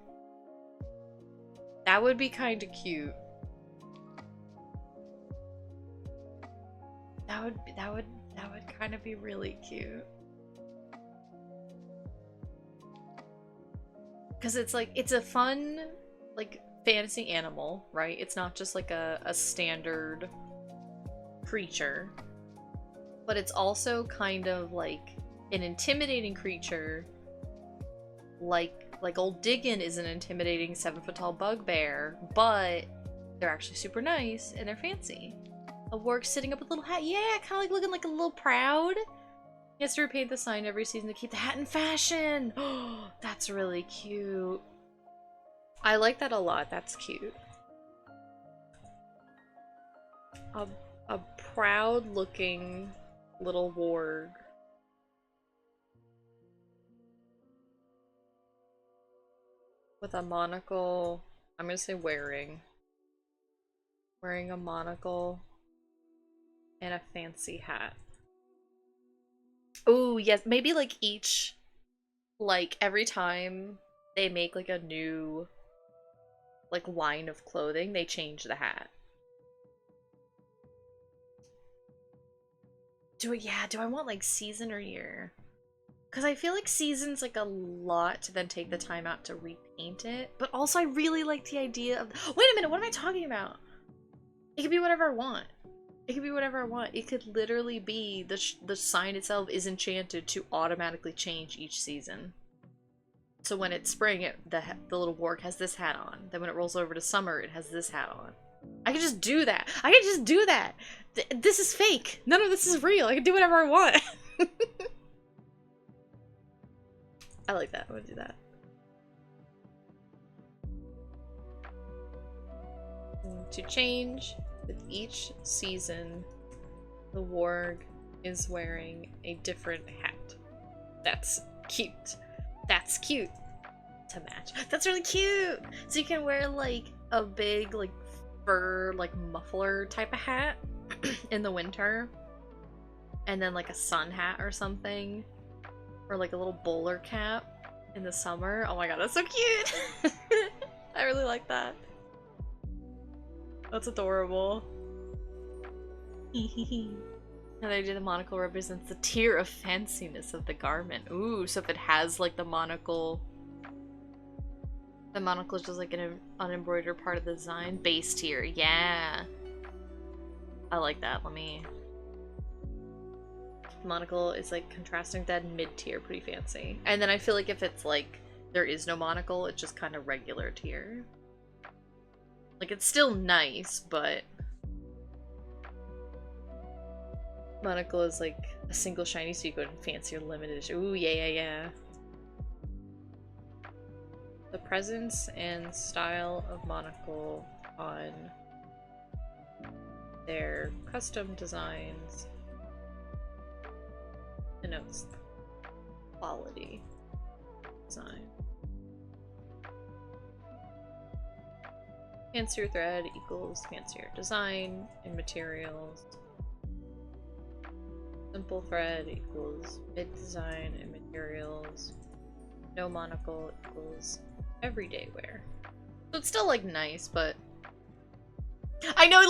That would be kind of cute. That would kind of be really cute. Because it's like, it's a fun, like, fantasy animal, right? It's not just like a standard creature. But it's also kind of like an intimidating creature. Like old Diggin is an intimidating 7-foot-tall bugbear, but they're actually super nice and they're fancy. A warg sitting up with a little hat. Yeah, kind of like looking like a little proud. He has to repaint the sign every season to keep the hat in fashion. Oh, that's really cute. I like that a lot. That's cute. A proud-looking little warg. With a monocle. I'm gonna say wearing. Wearing a monocle and a fancy hat. Oh, yes. Maybe like each, like every time they make like a new like line of clothing, they change the hat. Do I want like season or year? Because I feel like season's like a lot to then take the time out to repaint it. But also I really like the idea of, wait a minute, what am I talking about? It could be whatever I want. It could be whatever I want. It could literally be the sign itself is enchanted to automatically change each season. So when it's spring, the little warg has this hat on. Then when it rolls over to summer, it has this hat on. I can just do that. I can just do that. This is fake. None of this is real. I can do whatever I want. I like that. I'm gonna do that. To change with each season, the warg is wearing a different hat. That's cute. That's cute to match. That's really cute! So you can wear like a big like fur like muffler type of hat in the winter, and then like a sun hat or something, or like a little bowler cap in the summer. Oh my god, that's so cute! I really like that. That's adorable. And I did the monocle represents the tier of fanciness of the garment. Ooh, so if it has like the monocle is just like an unembroidered part of the design. Base tier, yeah. I like that. Let me... Monocle is like contrasting that mid-tier, pretty fancy. And then I feel like if it's like there is no monocle, it's just kind of regular tier. Like it's still nice, but monocle is like a single shiny, so you go to fancy or limited edition. Ooh, yeah. The presence and style of monocle on their custom designs denotes quality design. Fancier thread equals fancier design and materials. Simple thread equals mid design and materials. No monocle equals everyday wear. So it's still like nice, but I know,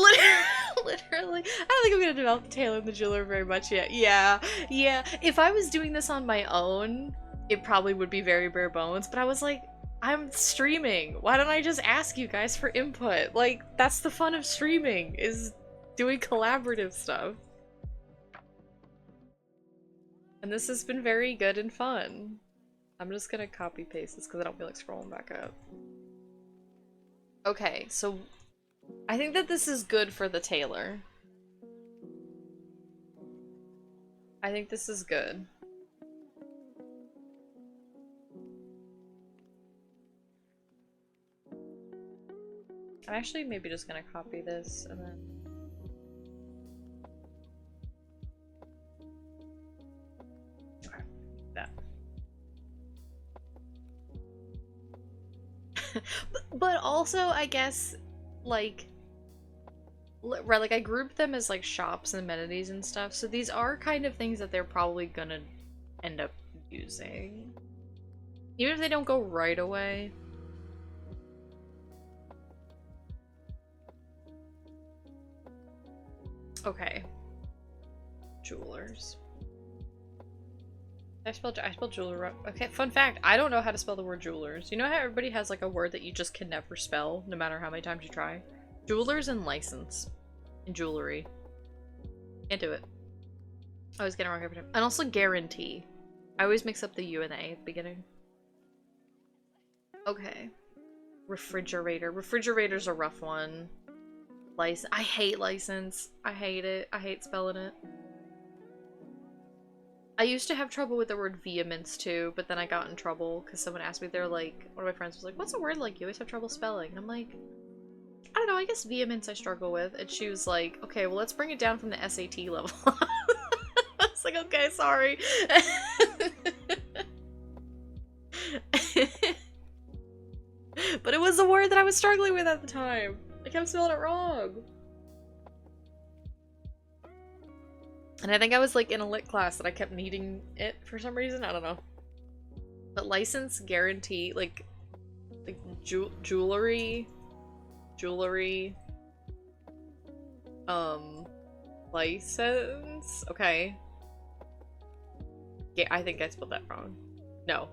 literally. I don't think I'm gonna develop Taylor and the Jeweler very much yet. Yeah. If I was doing this on my own, it probably would be very bare bones, but I was like, I'm streaming. Why don't I just ask you guys for input? Like, that's the fun of streaming, is doing collaborative stuff. And this has been very good and fun. I'm just gonna copy paste this because I don't feel like scrolling back up. Okay, so I think that this is good for the tailor. I think this is good. I'm actually maybe just gonna copy this and then... Okay, that. but also, I guess, like, right, like I grouped them as like shops and amenities and stuff, so these are kind of things that they're probably gonna end up using. Even if they don't go right away. Okay. Jewelers. I spelled jeweler. Okay, fun fact, I don't know how to spell the word jewelers. You know how everybody has like a word that you just can never spell, no matter how many times you try? Jewelers and license. And jewelry. Can't do it. I always get it wrong every time. And also guarantee. I always mix up the U and the A at the beginning. Okay. Refrigerator. Refrigerator's a rough one. License. I hate license. I hate it. I hate spelling it. I used to have trouble with the word vehemence too, but then I got in trouble because someone asked me, they're like, one of my friends was like, what's a word like you always have trouble spelling? And I'm like, I don't know, I guess vehemence I struggle with. And she was like, okay, well let's bring it down from the SAT level. I was like, okay, sorry. But it was a word that I was struggling with at the time. I kept spelling it wrong. And I think I was like in a lit class that I kept needing it for some reason. I don't know. But license, guarantee, like jewelry, license. Okay. Yeah, I think I spelled that wrong. No,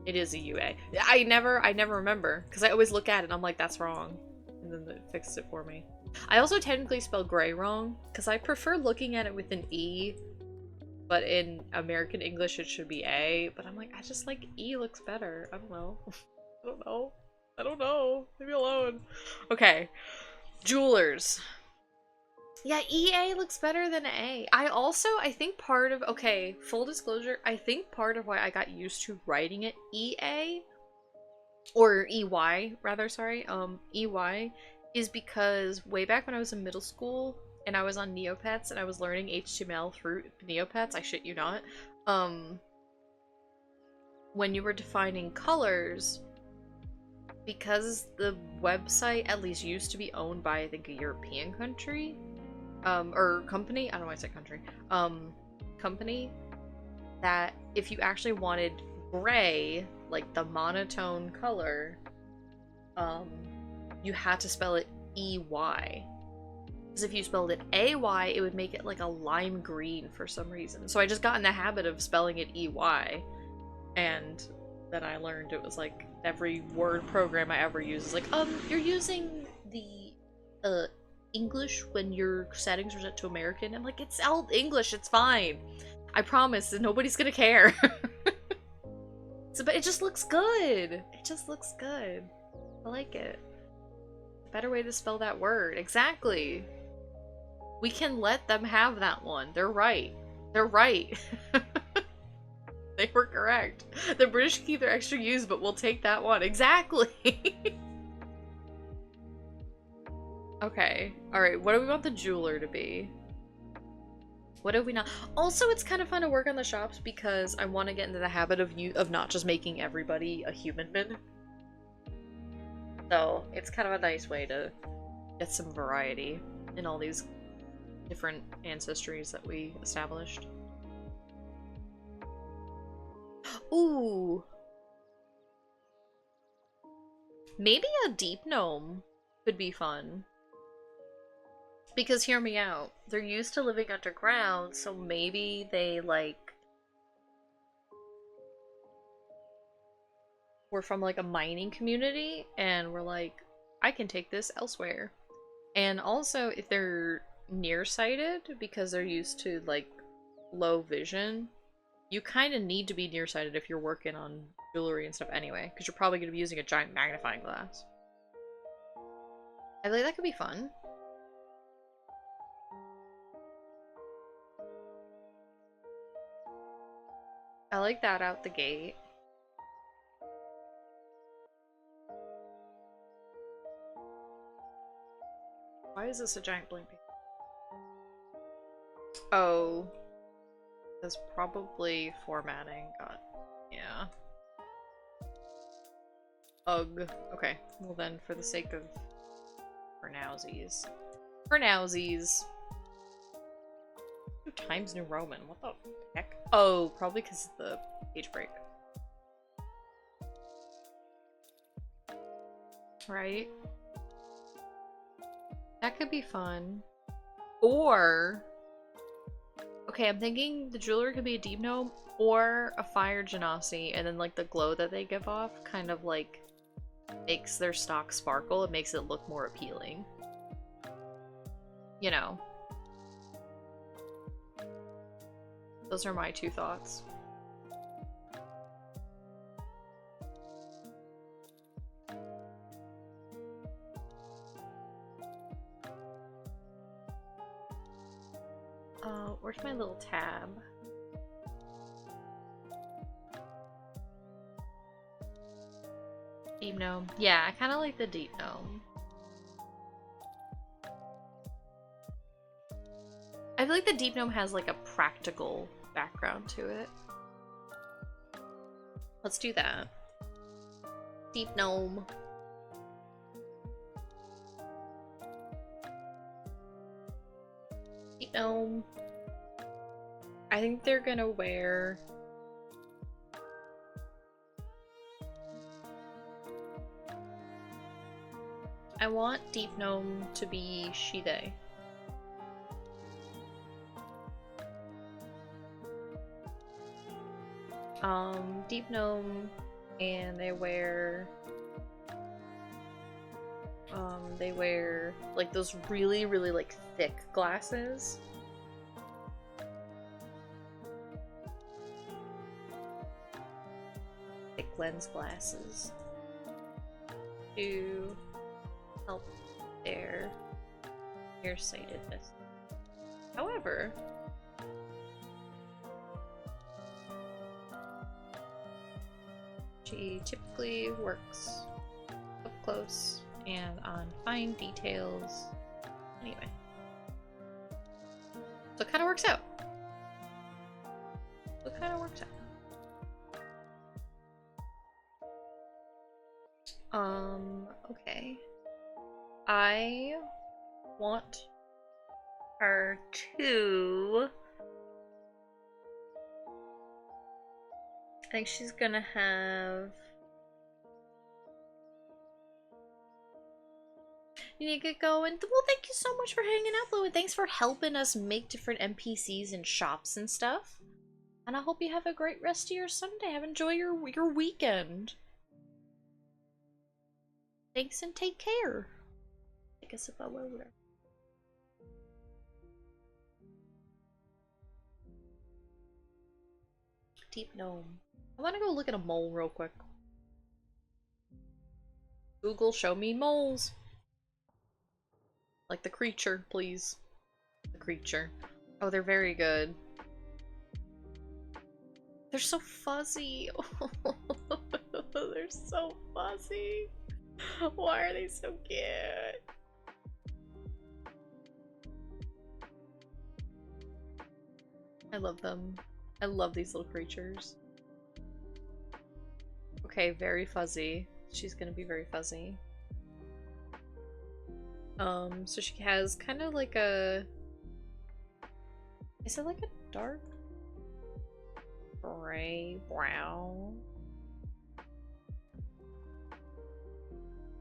it is a UA. I never remember because I always look at it and I'm like, that's wrong, and then it fixed it for me. I also technically spell gray wrong because I prefer looking at it with an E, but in American English it should be A, but I'm like, I just like E looks better. I don't know. I don't know. Leave me alone. Okay. Jewelers. Yeah, EA looks better than A. I think part of, okay, full disclosure, I think part of why I got used to writing it EA, or EY, rather, sorry, EY, is because way back when I was in middle school and I was on Neopets and I was learning HTML through Neopets, I shit you not, when you were defining colors, because the website at least used to be owned by, I think, a European country, or company, I don't know why I said country, company, that if you actually wanted gray, like the monotone color, you had to spell it EY. Because if you spelled it AY, it would make it like a lime green for some reason. So I just got in the habit of spelling it EY. And then I learned it was like every word program I ever use is like, you're using the English when your settings are set to American. I'm like, it's all English, it's fine. I promise, nobody's gonna care. So, but it just looks good. It just looks good. I like it. Better way to spell that word. Exactly. We can let them have that one. They're right. They're right. They were correct. The British keep their extra U's, but we'll take that one. Exactly. Okay. Alright, what do we want the jeweler to be? What have we not? Also, it's kind of fun to work on the shops because I want to get into the habit of not just making everybody a human bin. So, it's kind of a nice way to get some variety in all these different ancestries that we established. Ooh! Maybe a deep gnome could be fun. Because hear me out, they're used to living underground, so maybe they, like, were from, like, a mining community, and we're like, I can take this elsewhere. And also, if they're nearsighted, because they're used to, like, low vision, you kind of need to be nearsighted if you're working on jewelry and stuff anyway, because you're probably going to be using a giant magnifying glass. I think that could be fun. I like that out the gate. Why is this a giant blank page? Oh. That's probably formatting got... yeah. Ugh. Okay. Well then, for the sake of... for nowsies. For nowsies. Times New Roman. What the heck? Oh, probably because of the page break. Right? That could be fun. Or... okay, I'm thinking the jeweler could be a deep gnome or a fire genasi, and then like the glow that they give off kind of like makes their stock sparkle. It makes it look more appealing. You know. Those are my two thoughts. Where's my little tab? Deep gnome. Yeah, I kind of like the deep gnome. I feel like the deep gnome has like a practical background to it. Let's do that. Deep gnome. Deep gnome. I think they're gonna wear... I want deep gnome to be she-they. Deep gnome, and they wear like those really, really like thick glasses. Thick lens glasses to help their nearsightedness. However, she typically works up close and on fine details anyway. So it kind of works out. Okay. I want her to... I think she's gonna have... You need to get going. Well, thank you so much for hanging out, Blue, and thanks for helping us make different NPCs and shops and stuff. And I hope you have a great rest of your Sunday. Enjoy your weekend. Thanks and take care. Take a sip of water. deep gnome. I want to go look at a mole real quick. Google, show me moles. Like the creature, please. The creature. Oh, they're very good. They're so fuzzy. They're so fuzzy. Why are they so cute? I love them. I love these little creatures. Okay, very fuzzy. She's gonna be very fuzzy. So she has kind of like a... Is it like a dark gray brown?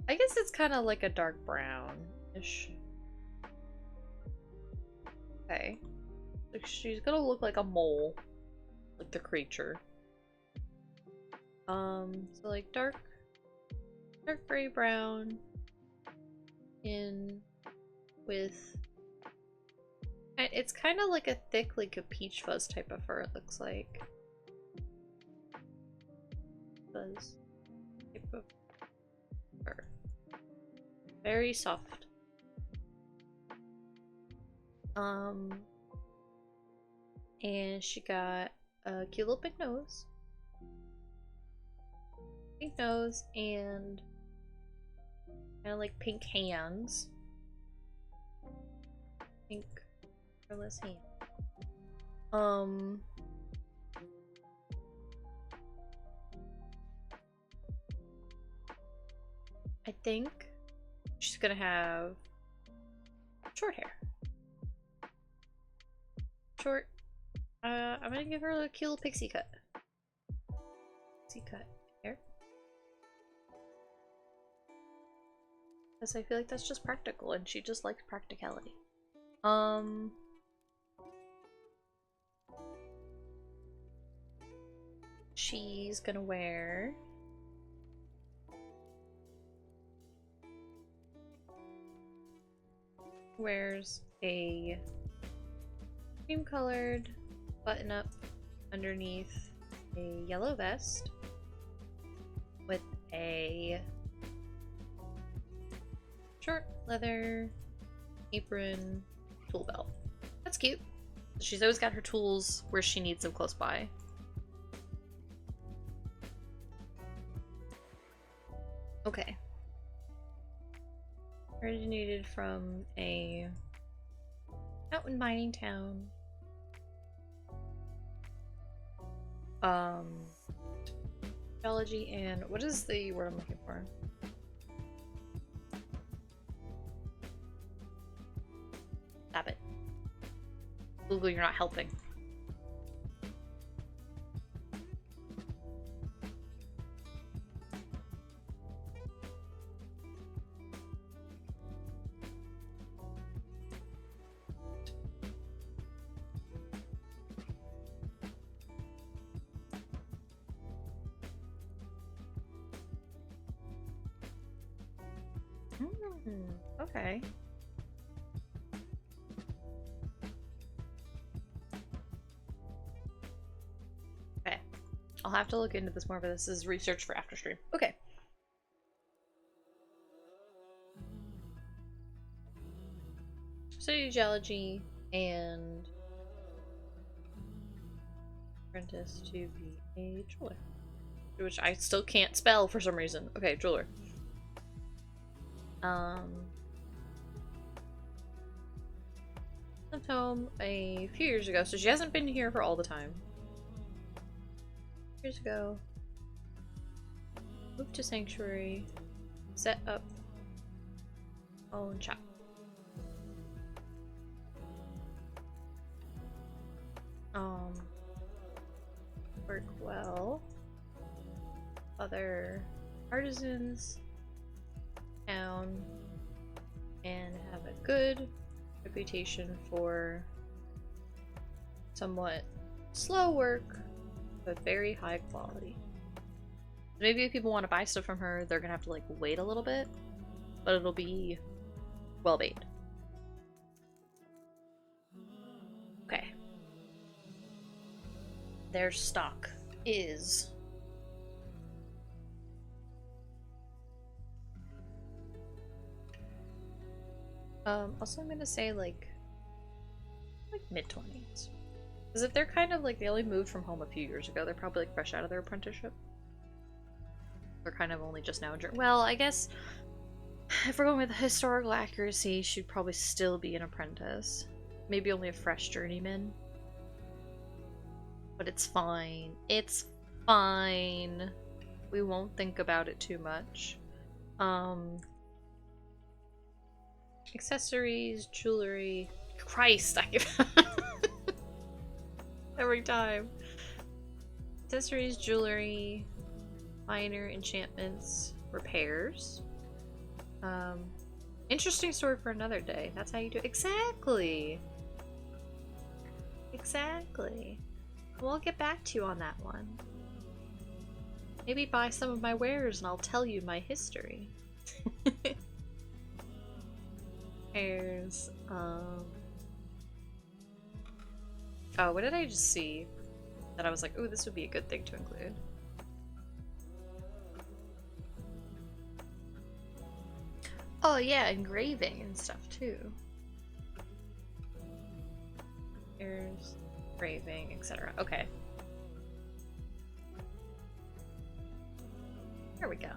I guess it's kind of like a dark brown-ish. Okay. Like she's gonna look like a mole. Like the creature. So like dark gray brown in with... It's kind of like a thick, like a peach fuzz type of fur, it looks like. Fuzz type of fur. Very soft. And she got a cute little big nose. Pink nose and kind of like pink hands. Pink colorless hand. I think she's gonna have short hair. Short. I'm gonna give her a cute little pixie cut. Pixie cut hair. Because I feel like that's just practical and she just likes practicality. She's gonna wears a cream colored button up underneath a yellow vest with a short leather apron tool belt. That's cute. She's always got her tools where she needs them close by. Okay. Originated from a mountain mining town. Geology and what is the word I'm looking for? Stop it. Google, you're not helping. Okay. Okay. I'll have to look into this more, but this is research for after stream. Okay. Study geology and apprentice to be a jeweler. Which I still can't spell for some reason. Okay, jeweler. Left home a few years ago, so she hasn't been here for all the time. Years ago. Moved to Sanctuary. Set up own shop. Work well. Other artisans town and have a good reputation for somewhat slow work but very high quality. Maybe if people want to buy stuff from her, they're gonna have to like wait a little bit, but it'll be well made. Okay. There's stock. is. Also I'm gonna say like mid-20s. Because if they're kind of like, they only moved from home a few years ago, they're probably like fresh out of their apprenticeship. They're kind of only just now. Well, I guess if we're going with historical accuracy, she'd probably still be an apprentice. Maybe only a fresh journeyman. But it's fine. It's fine. We won't think about it too much. Accessories, jewelry. Christ, I every time. Accessories, jewelry, minor enchantments, repairs. Interesting story for another day. That's how you do it. Exactly. Exactly. We'll get back to you on that one. Maybe buy some of my wares and I'll tell you my history. Here's, oh, what did I just see that I was like, ooh, this would be a good thing to include? Oh yeah, engraving and stuff too. Here's engraving, etc. Okay. There we go.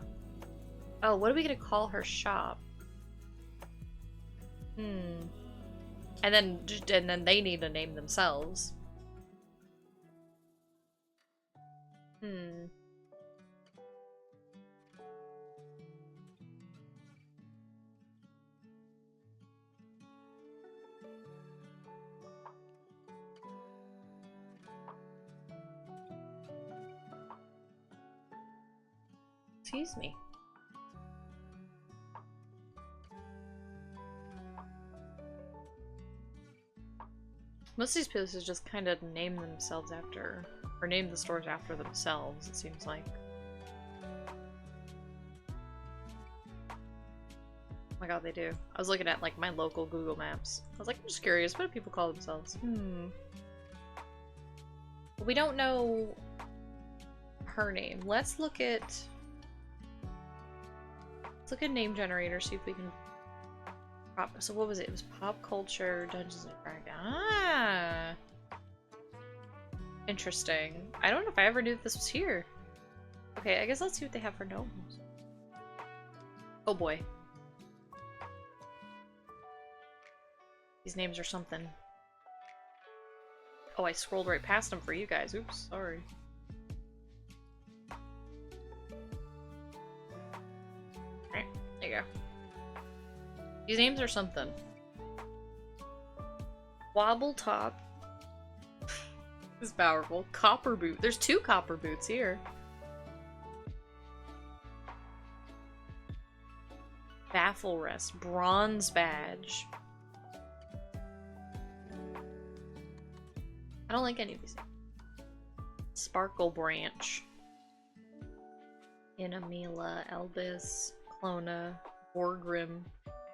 Oh, what are we gonna call her shop? And then they need to name themselves. Excuse me. Most of these places just kind of name themselves after, or name the stores after themselves, it seems like. Oh my god, they do. I was looking at like my local Google Maps. I was like, I'm just curious, what do people call themselves? We don't know her name. Let's look at name generator, see if we can so what was it? It was pop culture, Dungeons and Dragons. Ah, interesting. I don't know if I ever knew this was here. Okay, I guess let's see what they have for gnomes. Oh boy. These names are something. Oh, I scrolled right past them for you guys. Oops, sorry. Alright, there you go. These names are something. Wobble top. This is powerful. Copper boot. There's 2 copper boots here. Baffle rest. Bronze badge. I don't like any of these. Sparkle branch. Inamila, Elvis, Clona, Borgrim.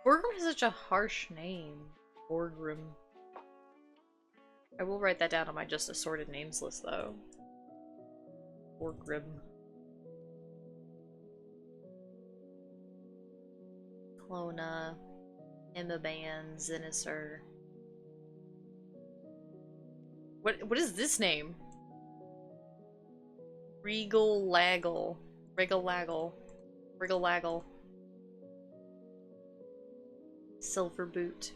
Borgrim is such a harsh name. Borgrim. I will write that down on my just assorted names list though. Borgrim. Clona. Imaban, Zinisser. What is this name? Regal Laggle. Regal Laggle. Regal Laggle. Silver boot.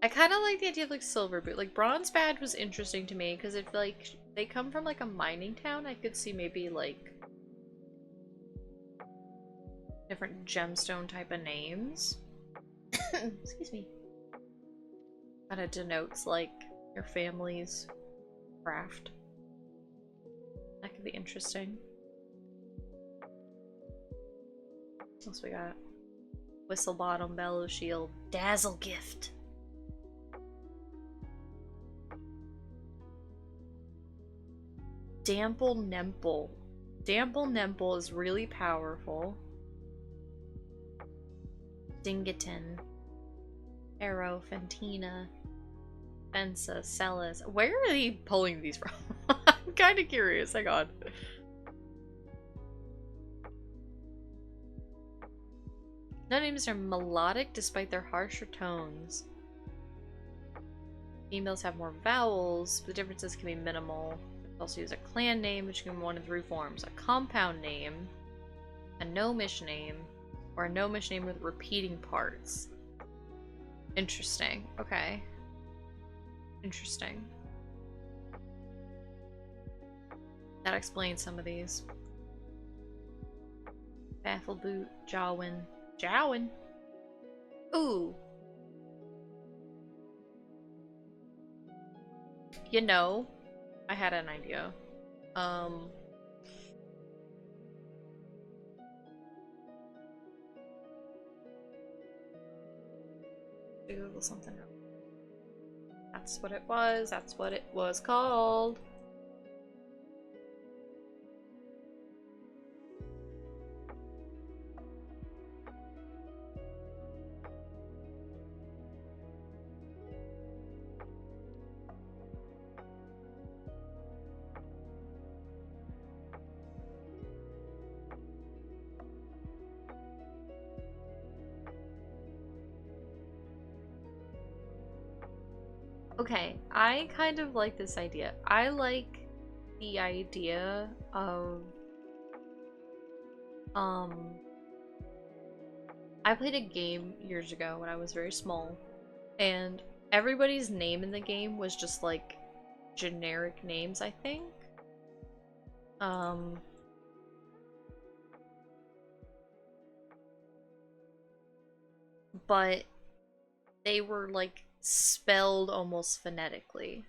I kind of like the idea of like silver boot. Like bronze badge was interesting to me because if like they come from like a mining town, I could see maybe like different gemstone type of names. Excuse me. Kind of denotes like your family's craft. That could be interesting. What else we got? Whistle bottom, bellow shield, dazzle gift. Dample Nemple. Dample Nemple is really powerful. Dingaton. Arrow, Fentina. Fensa, Celis. Where are they pulling these from? I'm kind of curious. Hang on. No names are melodic despite their harsher tones. Females have more vowels, but the differences can be minimal. Also use a clan name, which can be one of 3 forms. A compound name, a gnomish name, or a gnomish name with repeating parts. Interesting. Okay. Interesting. That explains some of these. Baffleboot, Jawin. Jawin? Ooh. You know, I had an idea. Google something. That's what it was. That's what it was called. Okay, I kind of like this idea. I like the idea of I played a game years ago when I was very small, and everybody's name in the game was just like generic names, I think. But they were like spelled almost phonetically.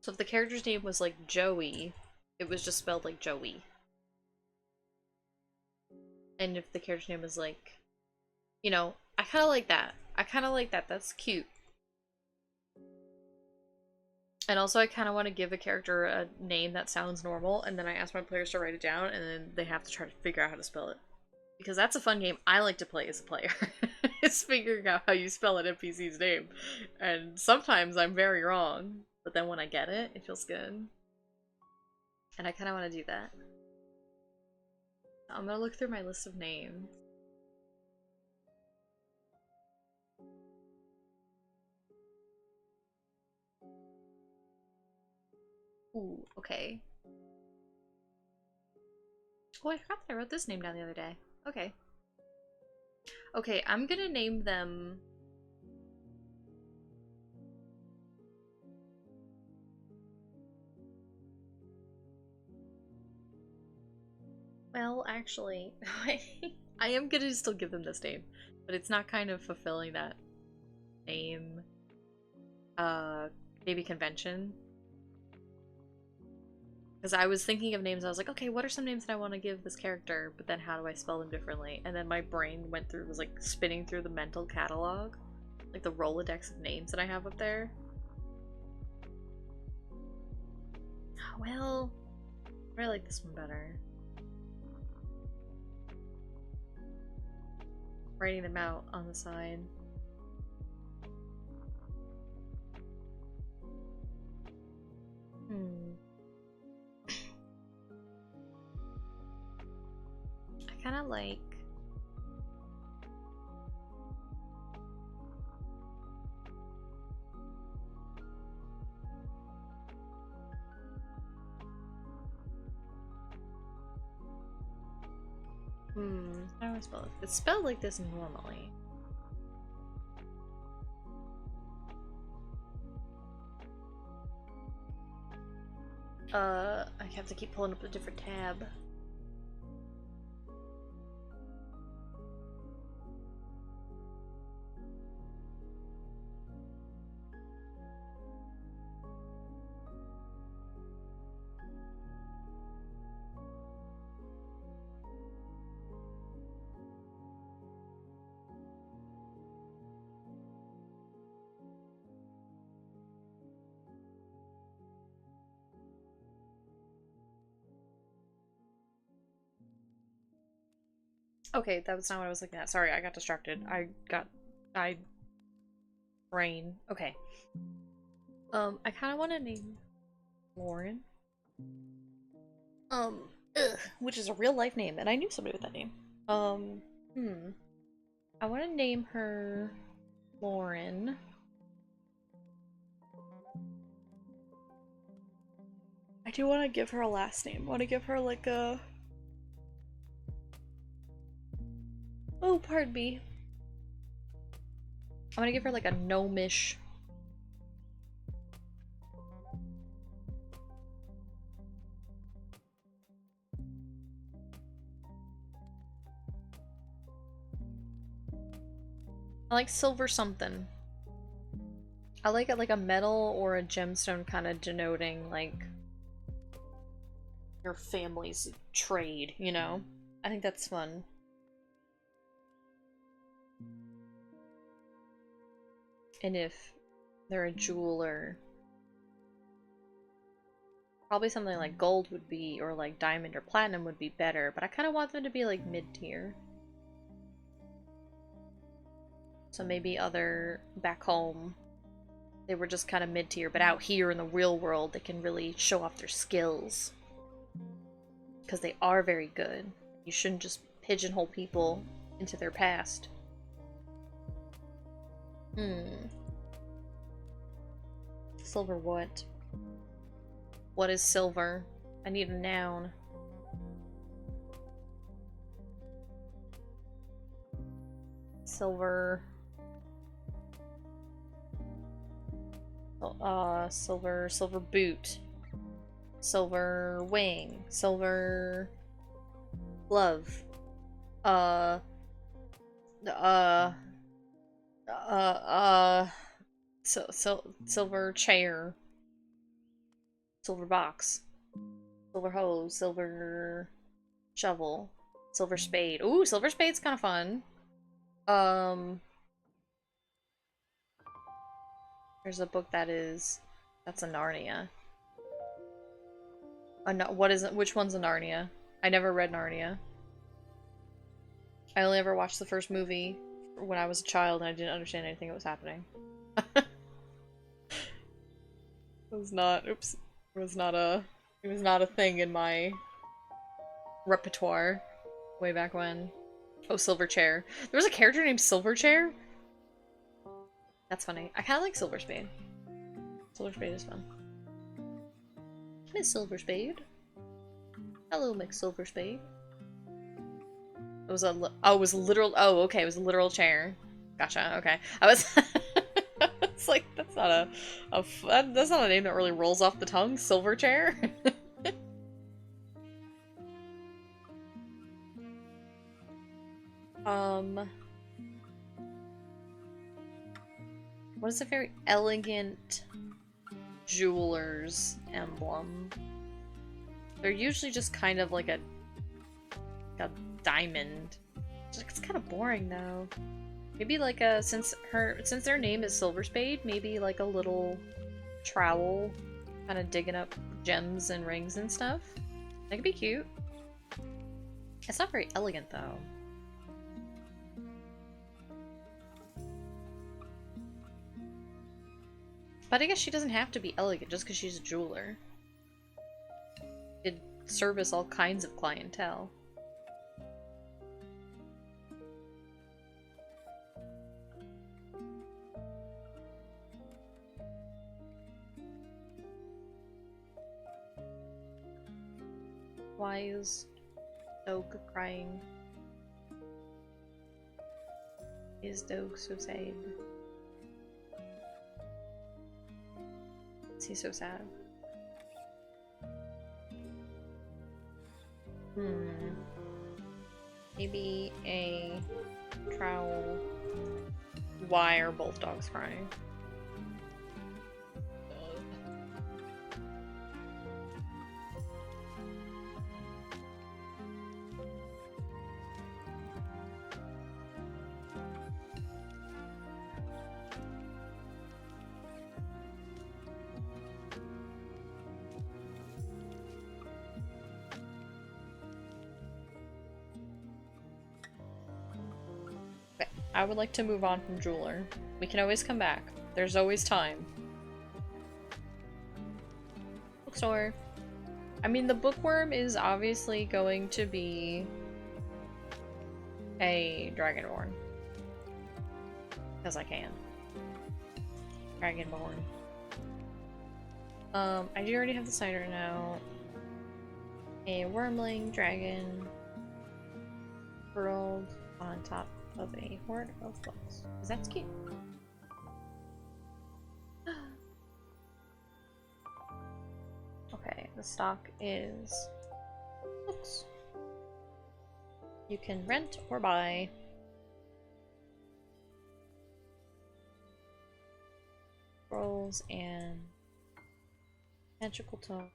So if the character's name was like Joey, it was just spelled like Joey. And if the character's name was like, you know, I kind of like that. I kind of like that. That's cute. And also I kind of want to give a character a name that sounds normal, and then I ask my players to write it down, and then they have to try to figure out how to spell it. Because that's a fun game I like to play as a player. Is figuring out how you spell an NPC's name. And sometimes I'm very wrong, but then when I get it, it feels good. And I kind of want to do that. I'm gonna look through my list of names. Ooh, okay. Oh, I forgot that I wrote this name down the other day. Okay. Okay, I'm gonna name them... Well, actually, I am gonna still give them this name, but it's not kind of fulfilling that name, maybe convention. Because I was thinking of names, I was like, okay, what are some names that I want to give this character, but then how do I spell them differently? And then my brain went through, was like spinning through the mental catalog, like the Rolodex of names that I have up there. Well, I like this one better. Writing them out on the side. I kind of like... How do I spell it? It's spelled like this normally. I have to keep pulling up a different tab. Okay, that was not what I was looking at. Sorry, I got distracted. Brain. Okay. I kind of want to name Lauren. Which is a real life name, and I knew somebody with that name. I want to name her Lauren. I do want to give her a last name. I want to give her like a... Oh, pardon me. I want to give her like a gnomish... I like silver something. I like it like a metal or a gemstone kind of denoting like your family's trade, you know? I think that's fun. And if they're a jeweler, probably something like gold would be, or like diamond or platinum would be better, but I kind of want them to be like mid-tier. So maybe other back home, they were just kind of mid-tier, but out here in the real world, they can really show off their skills. Because they are very good. You shouldn't just pigeonhole people into their past. Silver what? What is silver? I need a noun. Silver... silver boot, silver wing, silver glove, silver chair, silver box, silver hose, silver shovel, silver spade. Ooh, silver spade's kind of fun. There's a book that's a Narnia. What is it? Which one's a Narnia? I never read Narnia. I only ever watched the first movie when I was a child and I didn't understand anything that was happening. It was not, oops. It was not a thing in my repertoire way back when. Oh, Silverchair. There was a character named Silverchair? That's funny. I kind of like Silver Spade. Silver Spade is fun. Miss Silver Spade. Hello, Miss Silver Spade. It was literal. Oh, okay. It was a literal chair. Gotcha. Okay. I was. It's like that's not that's not a name that really rolls off the tongue. Silver chair. What is a very elegant jeweler's emblem? They're usually just kind of like a diamond. It's kind of boring though. Maybe like a since their name is Silver Spade, maybe like a little trowel, kind of digging up gems and rings and stuff. That could be cute. It's not very elegant though. But I guess she doesn't have to be elegant just because she's a jeweler. Could service all kinds of clientele. Why is Doug crying? Is Doug so sad? Is he so sad? Maybe a trowel. Why are both dogs crying? I would like to move on from jeweler. We can always come back. There's always time. bookstore. I mean, the bookworm is obviously going to be a dragonborn. Because I can. Dragonborn. I do already have the cider now. A wormling dragon curled on top of a horde of books. Because that's cute. Okay, the stock is books. You can rent or buy. Scrolls and magical tome.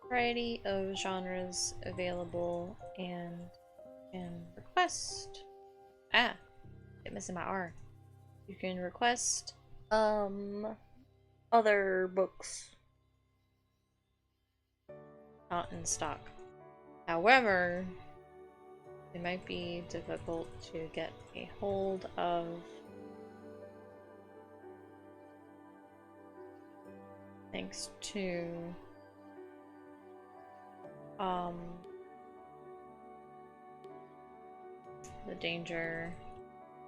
Variety of genres available and can request. Ah, I'm missing my R. You can request other books not in stock. However, it might be difficult to get a hold of thanks to the danger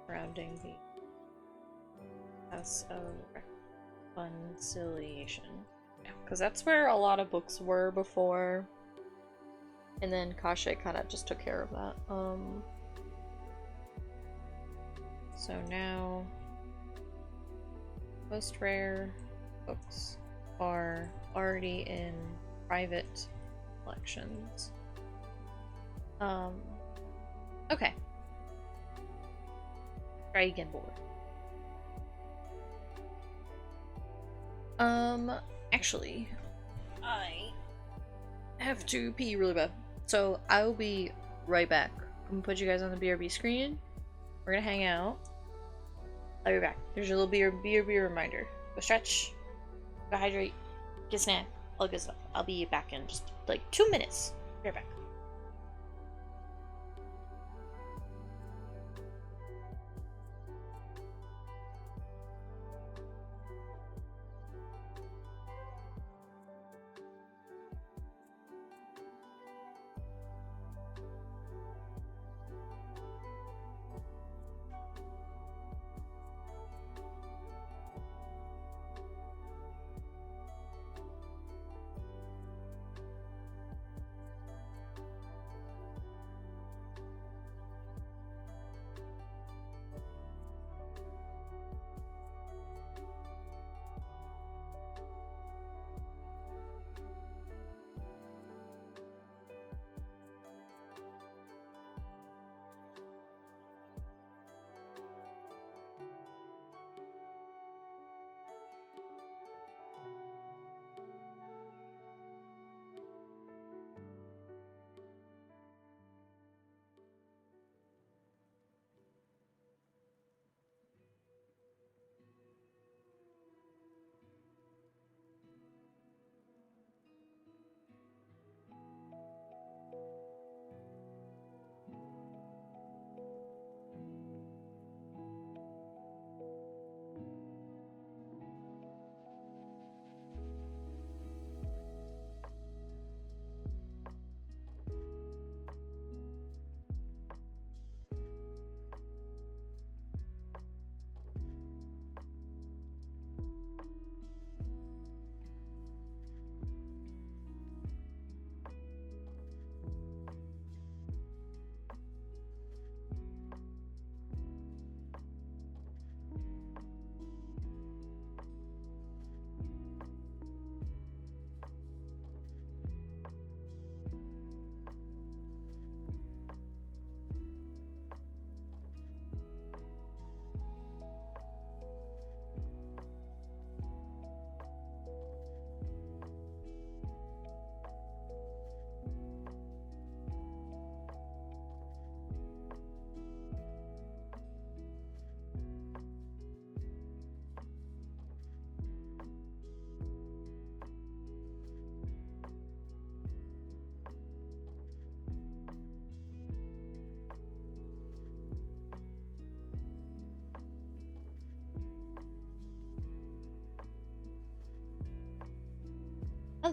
surrounding the House of Reconciliation. Yeah, because that's where a lot of books were before. And then Kasha kind of just took care of that. So now most rare books are already in private collections. Okay. Dragonborn. Actually, I have to pee really bad. So I will be right back. I'm gonna put you guys on the BRB screen. We're gonna hang out. I'll be back. There's your little BRB reminder. Go stretch. Go hydrate. Get a snack. All good stuff. I'll be back in just like 2 minutes. Be right back.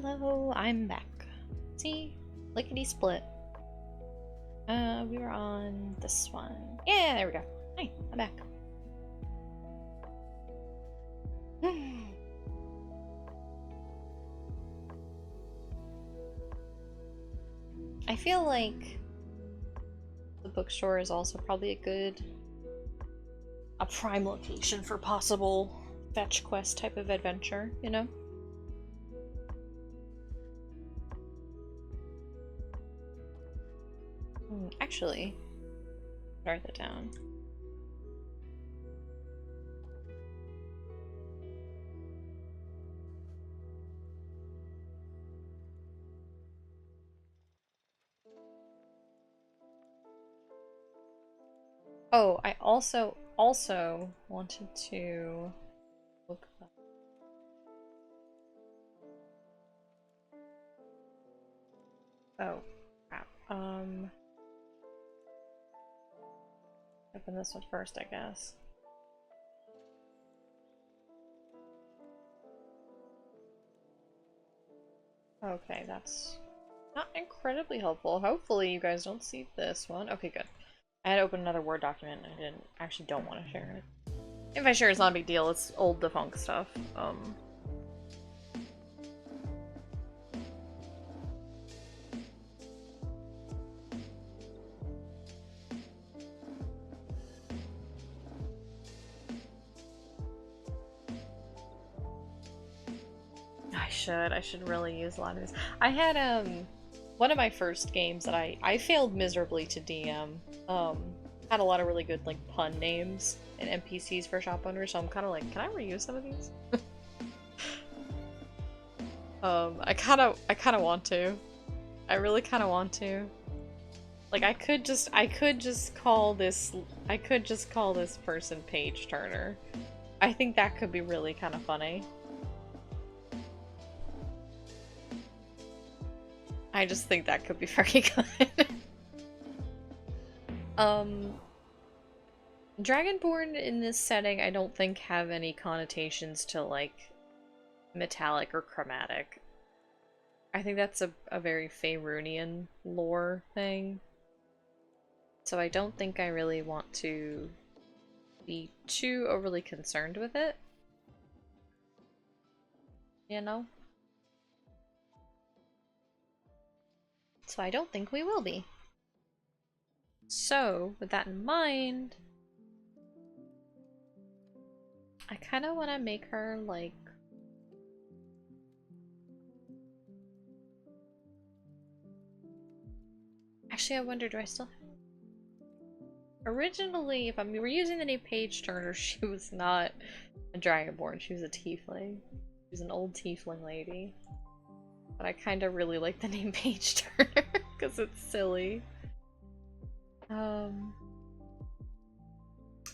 Hello, I'm back. See? Lickety split. We were on this one. Yeah, there we go. Hi, I'm back. I feel like the bookstore is also probably a prime location for possible fetch quest type of adventure, you know? Actually, write that down. Oh, I also wanted to look up. Oh, crap. Open this one first, I guess. Okay, that's not incredibly helpful. Hopefully you guys don't see this one. Okay, good. I had to open another Word document and I actually don't want to share it. If I share it's not a big deal, it's old defunct stuff. I should really use a lot of these. I had one of my first games that I failed miserably to DM. Had a lot of really good like pun names and NPCs for shop owners, so I'm kind of like, can I reuse some of these? I kind of want to. I really kind of want to. Like I could just call this person Page Turner. I think that could be really kind of funny. I just think that could be very good. Dragonborn in this setting I don't think have any connotations to like metallic or chromatic. I think that's a very Faerunian lore thing. So I don't think I really want to be too overly concerned with it. You know? So I don't think we will be. So, with that in mind, I kind of want to make her like... Actually, I wonder, do I still... Originally, if we were using the name Page Turner, she was not a Dragonborn, she was a tiefling. She was an old tiefling lady. But I kind of really like the name Page Turner, because it's silly. Do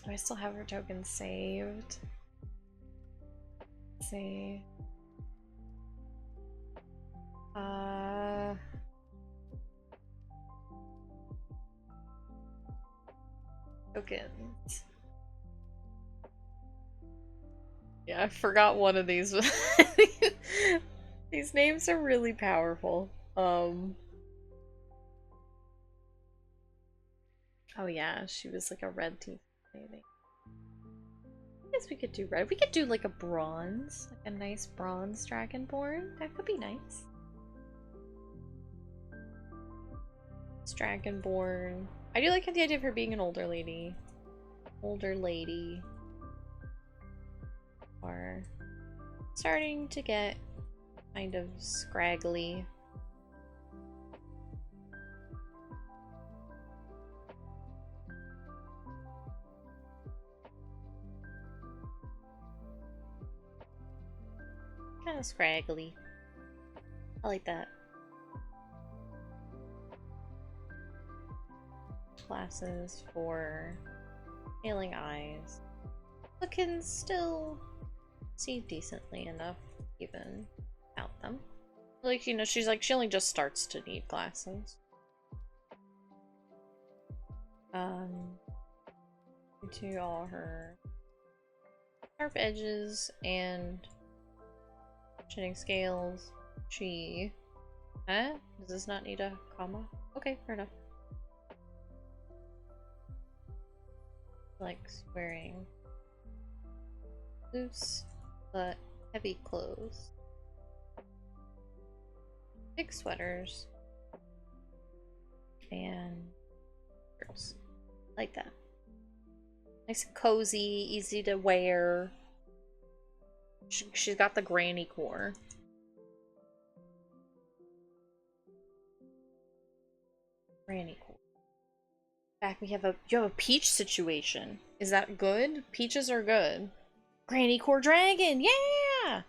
I still have her token saved? Let's see. Tokens. Yeah, I forgot one of these. These names are really powerful. Oh yeah, she was like a red teeth maybe. I guess we could do red. We could do like a bronze, like a nice bronze dragonborn. That could be nice. It's dragonborn. I do like the idea of her being an older lady. Older lady. Or starting to get kind of scraggly. Kind of scraggly. I like that. Glasses for ailing eyes. But can still see decently enough even without them. Like, you know, she's like, she only just starts to need glasses. To all her sharp edges and shitting scales. She. Huh? Does this not need a comma? Okay, fair enough. Likes wearing loose but heavy clothes. Big sweaters. And shirts. Like that. Nice and cozy, easy to wear. She's got the granny core. Granny core. Back we have you have a peach situation. Is that good? Peaches are good. Granny core dragon, yeah!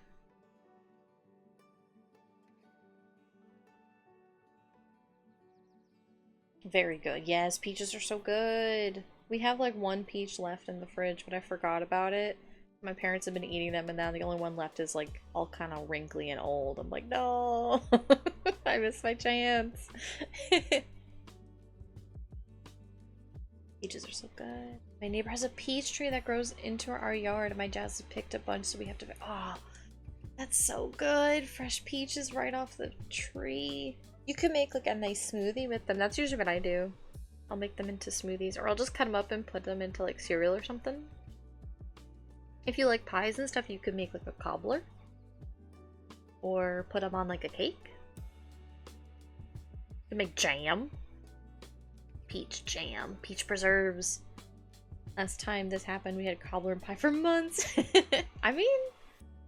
Very good. Yes, peaches are so good. We have like one peach left in the fridge, but I forgot about it. My parents have been eating them, and now the only one left is like all kind of wrinkly and old. I'm like, no, I missed my chance. Peaches are so good. My neighbor has a peach tree that grows into our yard, and my dad has picked a bunch, so we have to. Oh, that's so good. Fresh peaches right off the tree. You could make like a nice smoothie with them. That's usually what I do. I'll make them into smoothies, or I'll just cut them up and put them into like cereal or something. If you like pies and stuff, you could make like a cobbler. Or put them on like a cake. You can make jam. Peach jam. Peach preserves. Last time this happened, we had cobbler and pie for months. I mean,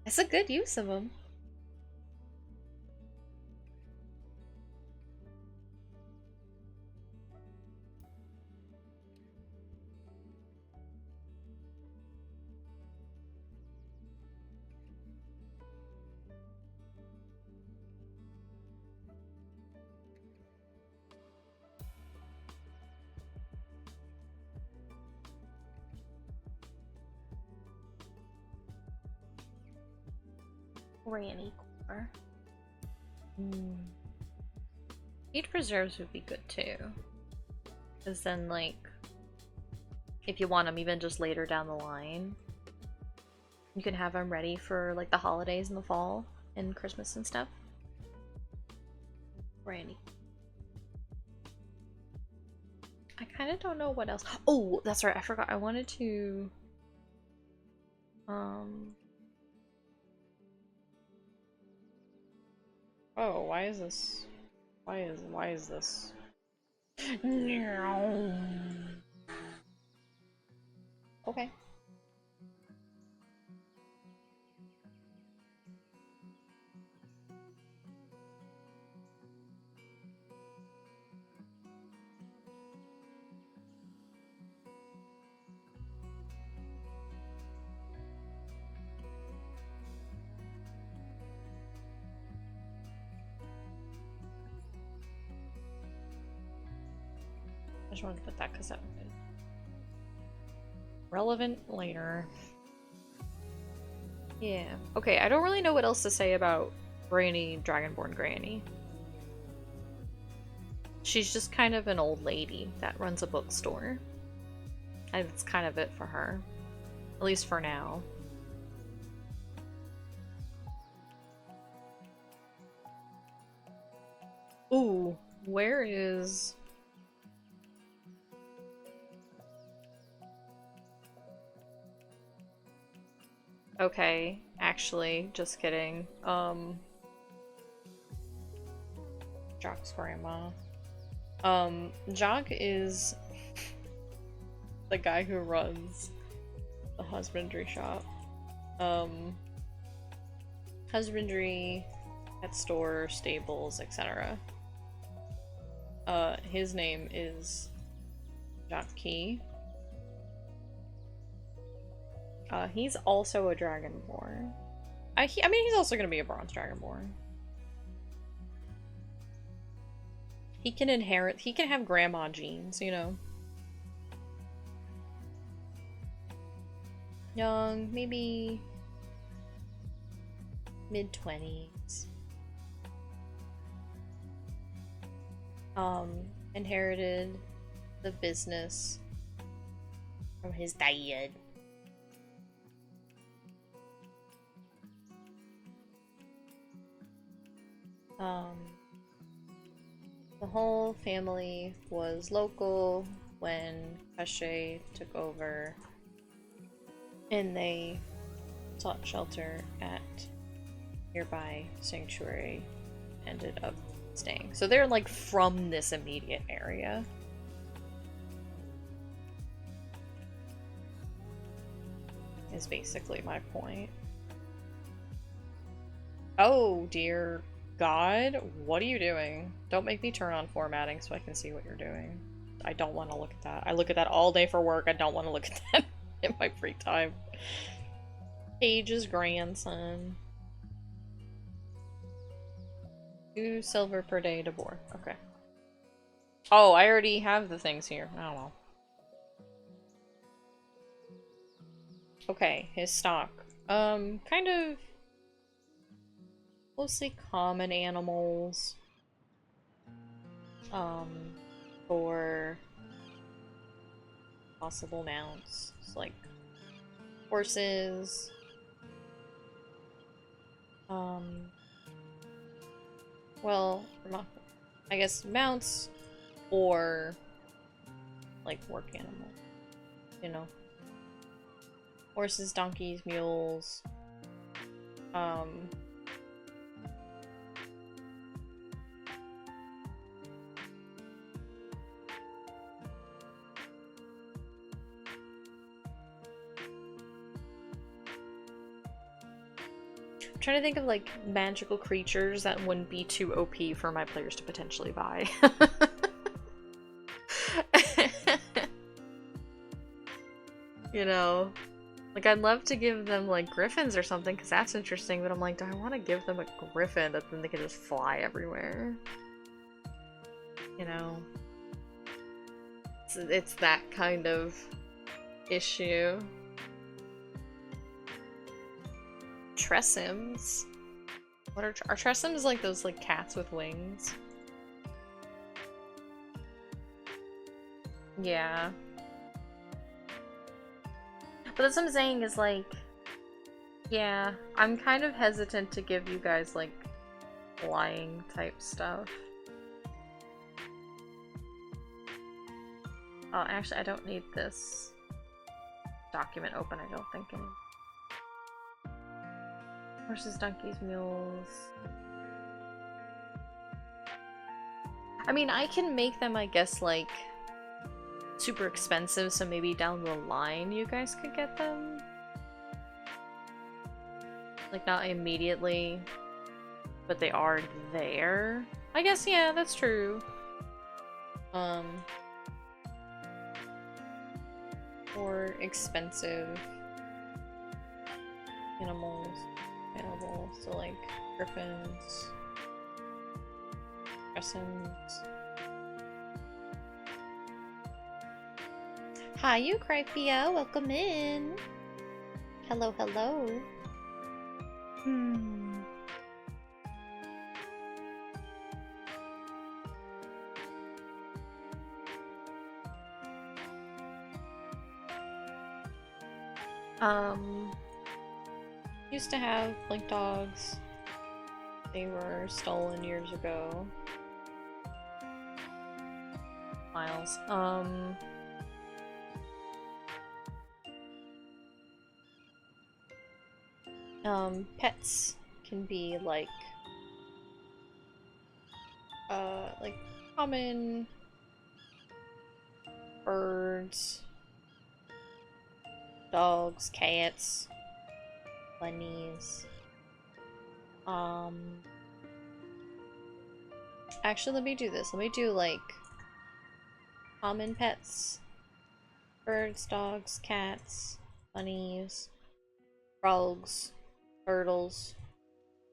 it's a good use of them. Granny core. Peach preserves would be good too. Because then, like, if you want them even just later down the line, you can have them ready for like the holidays in the fall and Christmas and stuff. Granny. I kind of don't know what else. Oh, that's right. I forgot. I wanted to. Oh, why is this? Why is this? Okay. I just wanted to put that because that would be relevant later. Yeah. Okay, I don't really know what else to say about Granny, Dragonborn Granny. She's just kind of an old lady that runs a bookstore. And that's kind of it for her. At least for now. Ooh, where is... Okay, actually, just kidding. Jock's grandma. Jock is the guy who runs the husbandry shop. Husbandry, pet store, stables, etc. His name is Jock Key. He's also a Dragonborn. I mean, he's also gonna be a Bronze Dragonborn. He can inherit- he can have grandma genes, you know. Young, maybe... mid-20s. Inherited the business from his dad. Um, the whole family was local when Pesce took over, and they sought shelter at nearby sanctuary, ended up staying. So they're like from this immediate area. Is basically my point. Oh dear God, what are you doing? Don't make me turn on formatting so I can see what you're doing. I don't want to look at that. I look at that all day for work. I don't want to look at that in my free time. Paige's grandson. 2 silver per day to bore. Okay. Oh, I already have the things here. I don't know. Okay, his stock. Kind of mostly common animals. For possible mounts. It's like horses. Well, I guess mounts or like work animals, you know. Horses, donkeys, mules. I'm trying to think of like magical creatures that wouldn't be too OP for my players to potentially buy. You know, like I'd love to give them like griffins or something because that's interesting, but I'm like, do I want to give them a griffin that then they can just fly everywhere? You know, it's that kind of issue. Tressims. What are tressims? Like those like cats with wings? Yeah. But that's what I'm saying is like, yeah, I'm kind of hesitant to give you guys like flying type stuff. Oh, actually, I don't need this document open, I don't think anymore. Horses, donkeys, mules. I mean, I can make them, I guess, like, super expensive, so maybe down the line you guys could get them. Like, not immediately, but they are there. I guess, yeah, that's true. Or expensive animals available, so like griffins, crescents. Hi, you Cryphia, welcome in. Hello, hello. Used to have like dogs. They were stolen years ago. Miles. Pets can be like common birds, dogs, cats, bunnies. Actually, let me do this. Let me do like common pets, birds, dogs, cats, bunnies, frogs, turtles.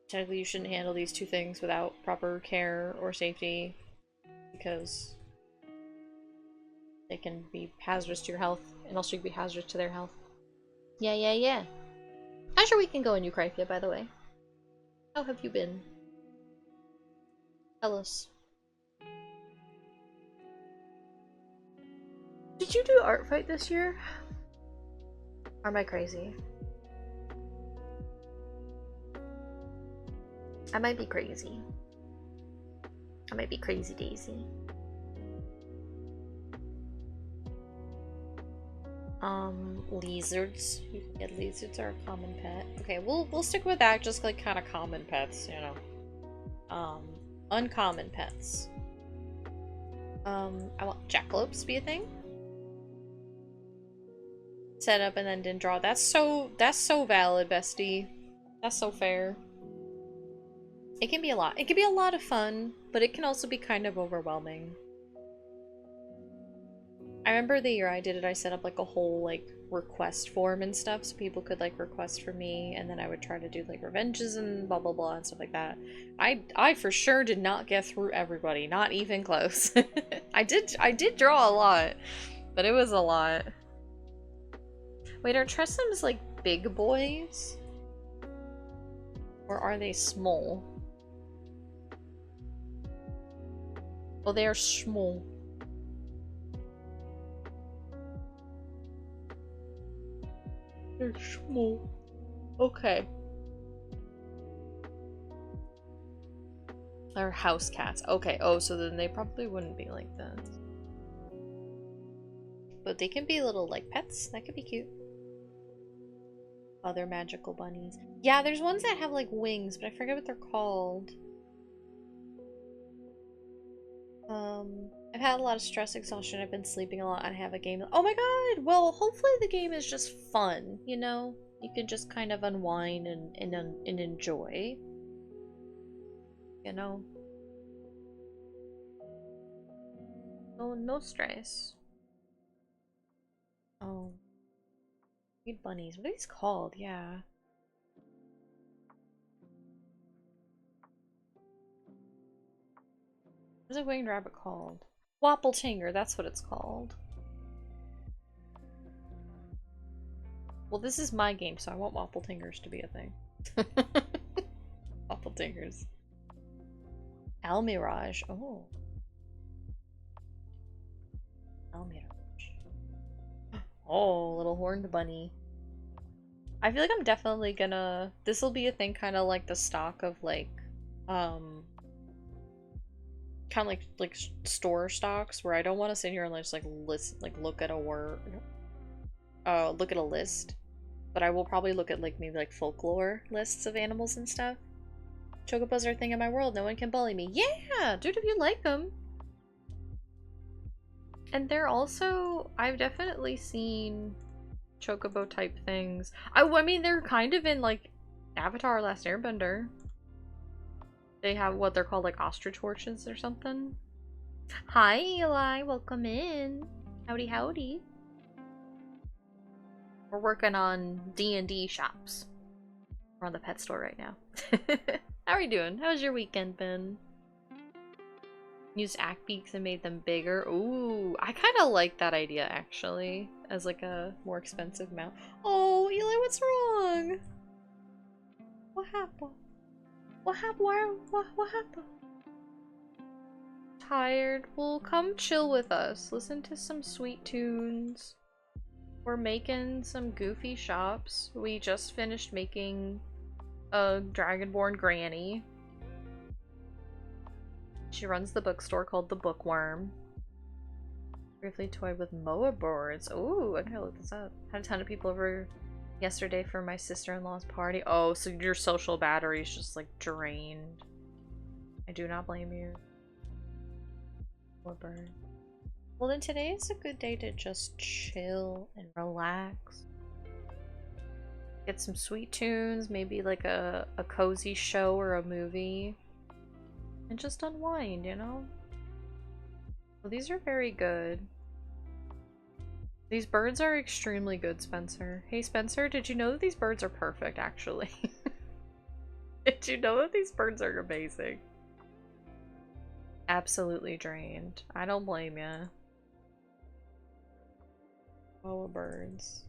Technically, you shouldn't handle these 2 things without proper care or safety because they can be hazardous to your health, and also you can be hazardous to their health. Yeah, yeah, yeah. How's your weekend going, Eucryphia, by the way? How have you been? Tell us. Did you do art fight this year? Or am I crazy? I might be crazy. I might be crazy Daisy. Lizards. You can get lizards are a common pet. Okay, we'll stick with that, just like kind of common pets, you know. Uncommon pets. I want jackalopes to be a thing. Set up and then didn't draw. That's so valid, bestie. That's so fair. It can be a lot. It can be a lot of fun, but it can also be kind of overwhelming. I remember the year I did it, I set up like a whole like request form and stuff so people could like request for me, and then I would try to do like revenges and blah blah blah and stuff like that. I for sure did not get through everybody, not even close. I did draw a lot, but it was a lot. Wait, are Tressums like big boys? Or are they small? Oh, they are small. They're small. Okay. They're house cats. Okay, oh, so then they probably wouldn't be like this. But they can be little, like, pets. That could be cute. Other magical bunnies. Yeah, there's ones that have, like, wings, but I forget what they're called. I've had a lot of stress, exhaustion, I've been sleeping a lot, and I have a game. Oh my god! Well, hopefully the game is just fun, you know? You can just kind of unwind and enjoy. You know? No stress. Oh. Need bunnies. What are these called? Yeah. What's a winged rabbit called? Wappletinger, that's what it's called. Well, this is my game, so I want Wappletingers to be a thing. Wappletingers. Almirage. Oh. Almirage. Oh, little horned bunny. I feel like I'm definitely gonna... This will be a thing kind of like the stock of, like, kind of like store stocks, where I don't want to sit here and just, like, list, like, look at a word... look at a list. But I will probably look at, like, maybe, like, folklore lists of animals and stuff. Chocobos are a thing in my world. No one can bully me. Yeah! Dude, if you like them. And they're also... I've definitely seen chocobo type things. I mean, they're kind of in, like, Avatar Last Airbender. They have what they're called, like, ostrich horses or something. Hi, Eli. Welcome in. Howdy, howdy. We're working on D&D shops. We're on the pet store right now. How are you doing? How's your weekend been? Used act beaks and made them bigger. Ooh, I kind of like that idea, actually, as like a more expensive mount. Oh, Eli, what's wrong? What happened? What happened? What happened? Tired? Well, come chill with us. Listen to some sweet tunes. We're making some goofy shops. We just finished making a Dragonborn Granny. She runs the bookstore called The Bookworm. Briefly toyed with Moa boards. Ooh, I gotta look this up. Had a ton of people over yesterday for my sister-in-law's party. Oh, so your social battery's just like drained. I do not blame you. Poor bird. Well, then today is a good day to just chill and relax. Get some sweet tunes, maybe like a cozy show or a movie. And just unwind, you know? Well, these are very good. These birds are extremely good, Spencer. Hey, Spencer, did you know that these birds are perfect, actually? Did you know that these birds are amazing? Absolutely drained. I don't blame ya. Oh, birds.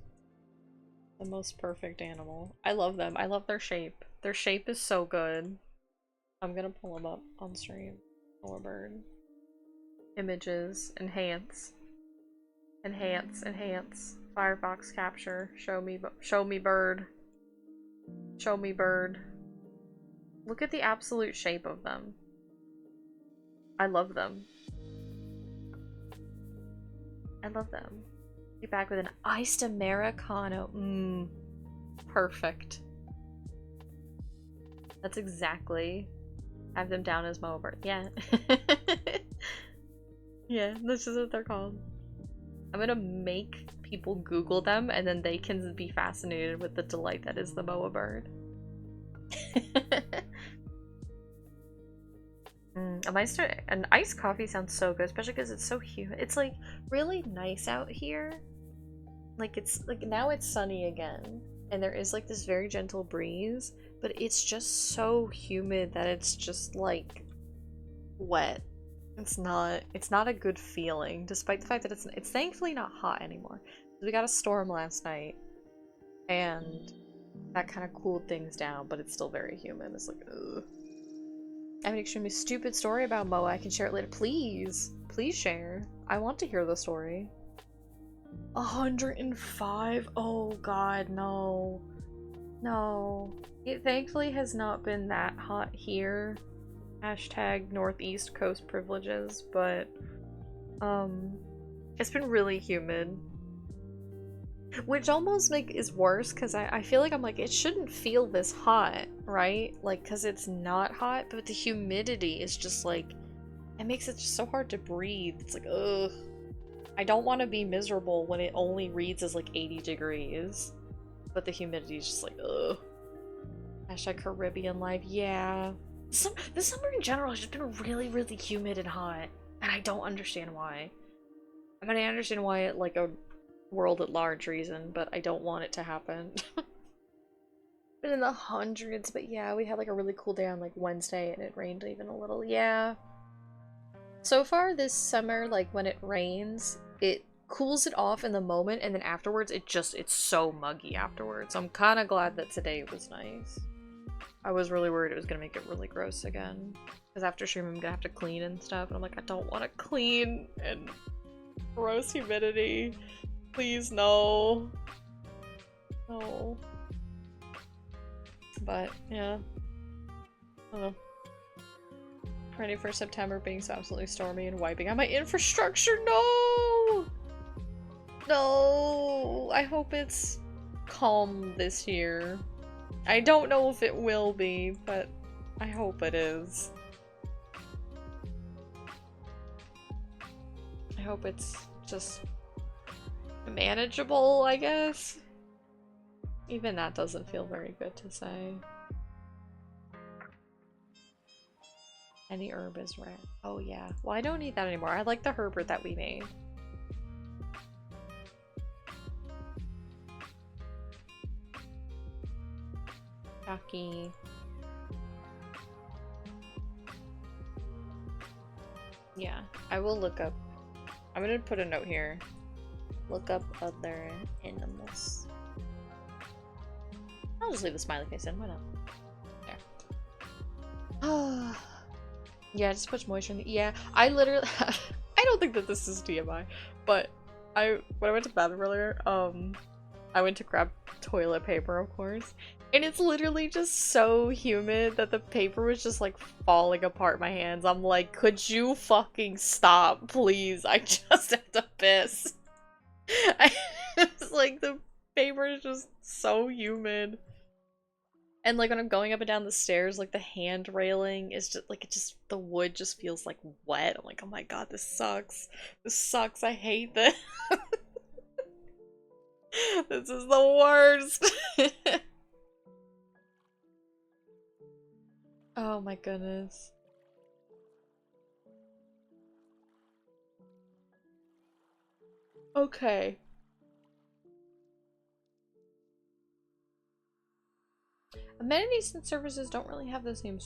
The most perfect animal. I love them. I love their shape. Their shape is so good. I'm gonna pull them up on stream. Polar bird. Images. Enhance. Enhance. Enhance. Firefox capture. Show me bird. Show me bird. Look at the absolute shape of them. I love them. I love them. Be back with an iced Americano. Mmm. Perfect. That's exactly. Have them down as Moa Bird. Yeah. Yeah, that's just what they're called. I'm gonna make people Google them and then they can be fascinated with the delight that is the Moa Bird. An iced coffee sounds so good, especially because it's so humid. It's like really nice out here. Like it's like now it's sunny again, and there is like this very gentle breeze, but it's just so humid that it's just like wet. It's not a good feeling, despite the fact that it's thankfully not hot anymore. We got a storm last night, and that kind of cooled things down, but it's still very humid. It's like, ugh. I have an extremely stupid story about Moa. I can share it later. Please. Please share. I want to hear the story. 105? Oh god, no. No. It thankfully has not been that hot here. Hashtag Northeast Coast privileges, but it's been really humid. Which almost is worse because I feel like I'm like, it shouldn't feel this hot, right? Like, because it's not hot, but the humidity is just like, it makes it just so hard to breathe. It's like, ugh. I don't want to be miserable when it only reads as like 80 degrees, but the humidity is just like, ugh. Hashtag Caribbean life, yeah. The summer in general has just been really, really humid and hot, and I don't understand why. I mean, I understand why it like a world at large reason, but I don't want it to happen. Been in the hundreds, but yeah, we had like a really cool day on like Wednesday and it rained even a little. Yeah. So far this summer, like when it rains, it cools it off in the moment and then afterwards it's so muggy afterwards. So I'm kind of glad that today was nice. I was really worried it was gonna make it really gross again. Because after stream I'm gonna have to clean and stuff and I'm like, I don't want to clean and gross humidity. Please, no. No. But, yeah. I don't know. Ready for September being so absolutely stormy and wiping out my infrastructure. No! No! I hope it's calm this year. I don't know if it will be, but I hope it is. I hope it's just manageable, I guess. Even that doesn't feel very good to say. Any herb is rare. Oh yeah. Well, I don't need that anymore. I like the Herbert that we made. Taki. Yeah, I will look up. I'm gonna put a note here. Look up other animals. I'll just leave the smiley face in. Why not? There. Yeah, just put moisture in the— yeah, I literally— I don't think that this is TMI, but when I went to the bathroom earlier, I went to grab toilet paper, of course, and it's literally just so humid that the paper was just like falling apart in my hands. I'm like, could you fucking stop, please? I just have to piss. It's like the paper is just so humid. And like when I'm going up and down the stairs, like the hand railing is just like, the wood just feels like wet. I'm like, oh my god, this sucks. This sucks. I hate this. This is the worst. Oh my goodness. Okay. Amenities and services don't really have the same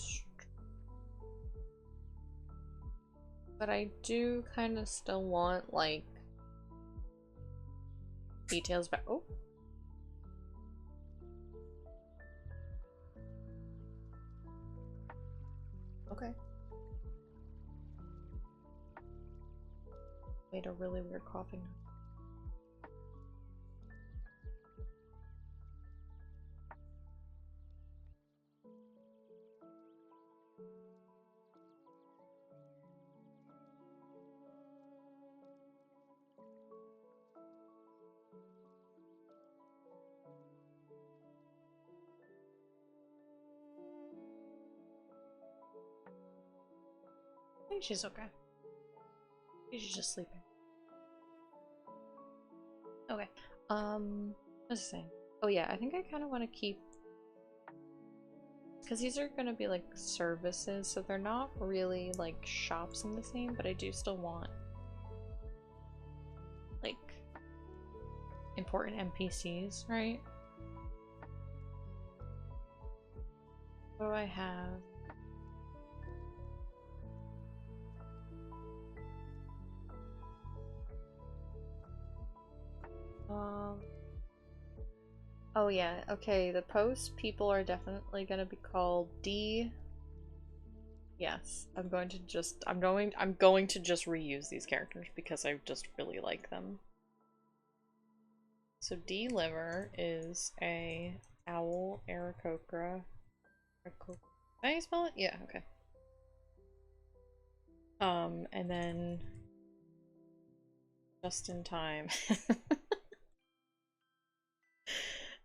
but I do kind of still want like details about— oh. Okay. Made a really weird coughing. think she's okay. She's just sleeping. Okay. What's I saying? Oh yeah, I think I kind of want to keep, because these are going to be like services, so they're not really like shops in the same, but I do still want like important NPCs, right? What do I have? Oh yeah, okay, the post people are definitely gonna be called D. Yes, I'm going to just reuse these characters because I just really like them. So D Liver is a owl Aarakocra. Can I spell it? Yeah, okay. And then just in time.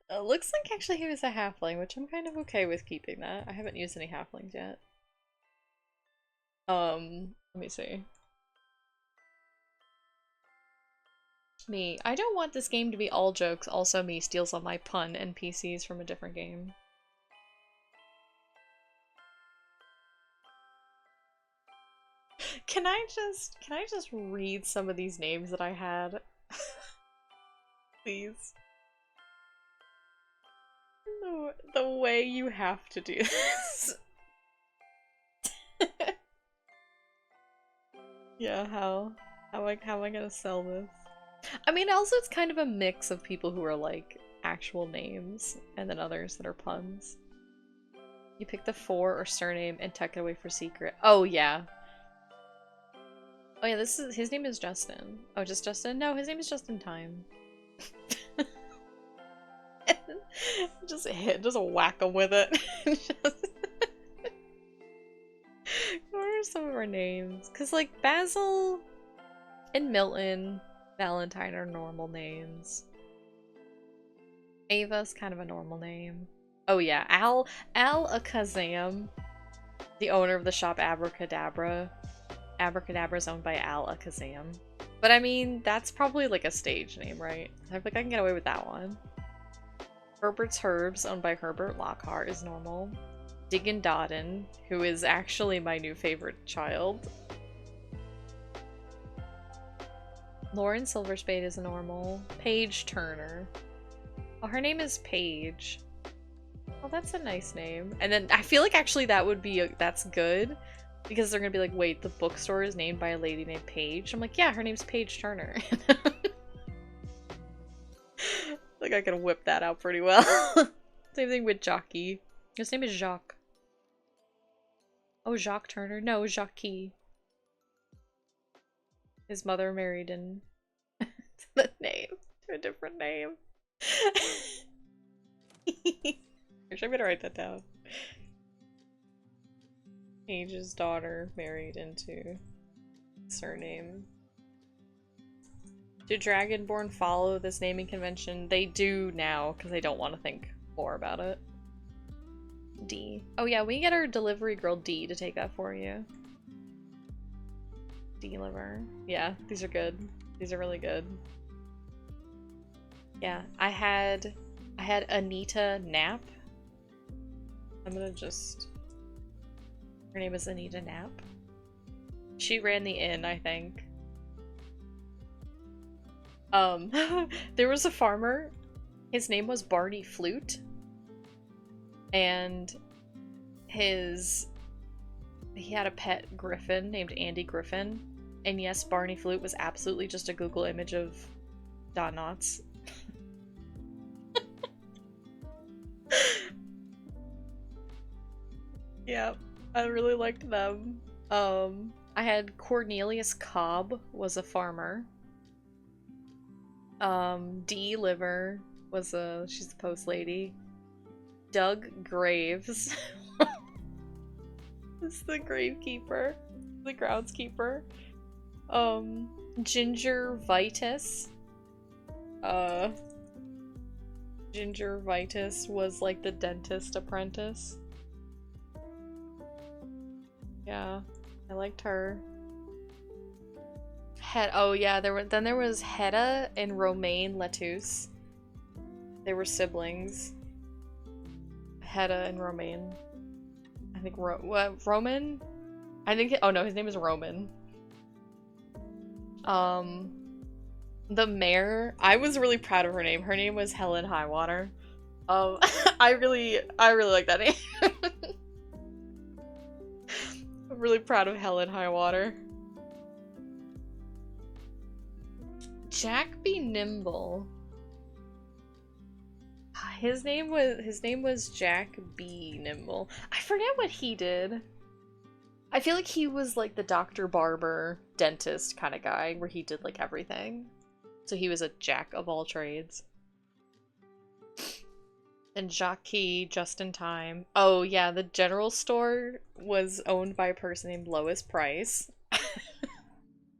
Looks like actually he was a halfling, which I'm kind of okay with keeping that. I haven't used any halflings yet. Let me see. Me. I don't want this game to be all jokes. Also, me steals all my pun NPCs from a different game. Can I just read some of these names that I had? Please. The way you have to do this. Yeah, how am I gonna sell this? I mean, also it's kind of a mix of people who are like actual names and then others that are puns. You pick the for or surname and tuck it away for secret. Oh yeah. Oh yeah, his name is Justin. Oh, just Justin? No, his name is Just in Time. just whack him with it. What are some of our names? Because like Basil and Milton, Valentine are normal names. Ava's kind of a normal name. Oh yeah, Al Akazam, the owner of the shop Abracadabra. Abracadabra is owned by Al Akazam. But I mean, that's probably like a stage name, right? I feel like I can get away with that one. Herbert's Herbs, owned by Herbert Lockhart, is normal. Diggin' Dodden, who is actually my new favorite child. Lauren Silverspade is normal. Paige Turner. Oh, her name is Paige. Oh, that's a nice name. And then I feel like actually that would be that's good. Because they're gonna be like, wait, the bookstore is named by a lady named Paige? I'm like, yeah, her name's Paige Turner. Like I can whip that out pretty well. Same thing with Jockey. His name is Jacques. Oh, Jacques Turner? No, Jacques. His mother married in the name to a different name. Actually, I'm gonna write that down. Paige's daughter married into surname. Do Dragonborn follow this naming convention? They do now, because they don't want to think more about it. D. Oh yeah, we can get our delivery girl D to take that for you. Deliver. Yeah, these are good. These are really good. Yeah, I had Anita Knapp. I'm gonna just... Her name is Anita Knapp. She ran the inn, I think. There was a farmer. His name was Barney Flute. And he had a pet griffin named Andy Griffin. And yes, Barney Flute was absolutely just a Google image of Don Knotts. Yeah, I really liked them. I had Cornelius Cobb was a farmer. D Liver was she's the post lady. Doug Graves is the gravekeeper, the groundskeeper. Ginger Vitus. Ginger Vitus was like the dentist apprentice. Yeah. I liked her. Oh yeah, there was Hedda and Romaine Lettuce. They were siblings. Hedda and Romaine. I think Roman? I think oh no, his name is Roman. The mayor, I was really proud of her name. Her name was Helen Highwater. I really like that name. I'm really proud of Helen Highwater. Jack Be Nimble. His name was Jack B. Nimble. I forget what he did. I feel like he was like the doctor, barber, dentist kind of guy where he did like everything. So he was a jack of all trades. And Jacques, just in time. Oh yeah, the general store was owned by a person named Lois Price.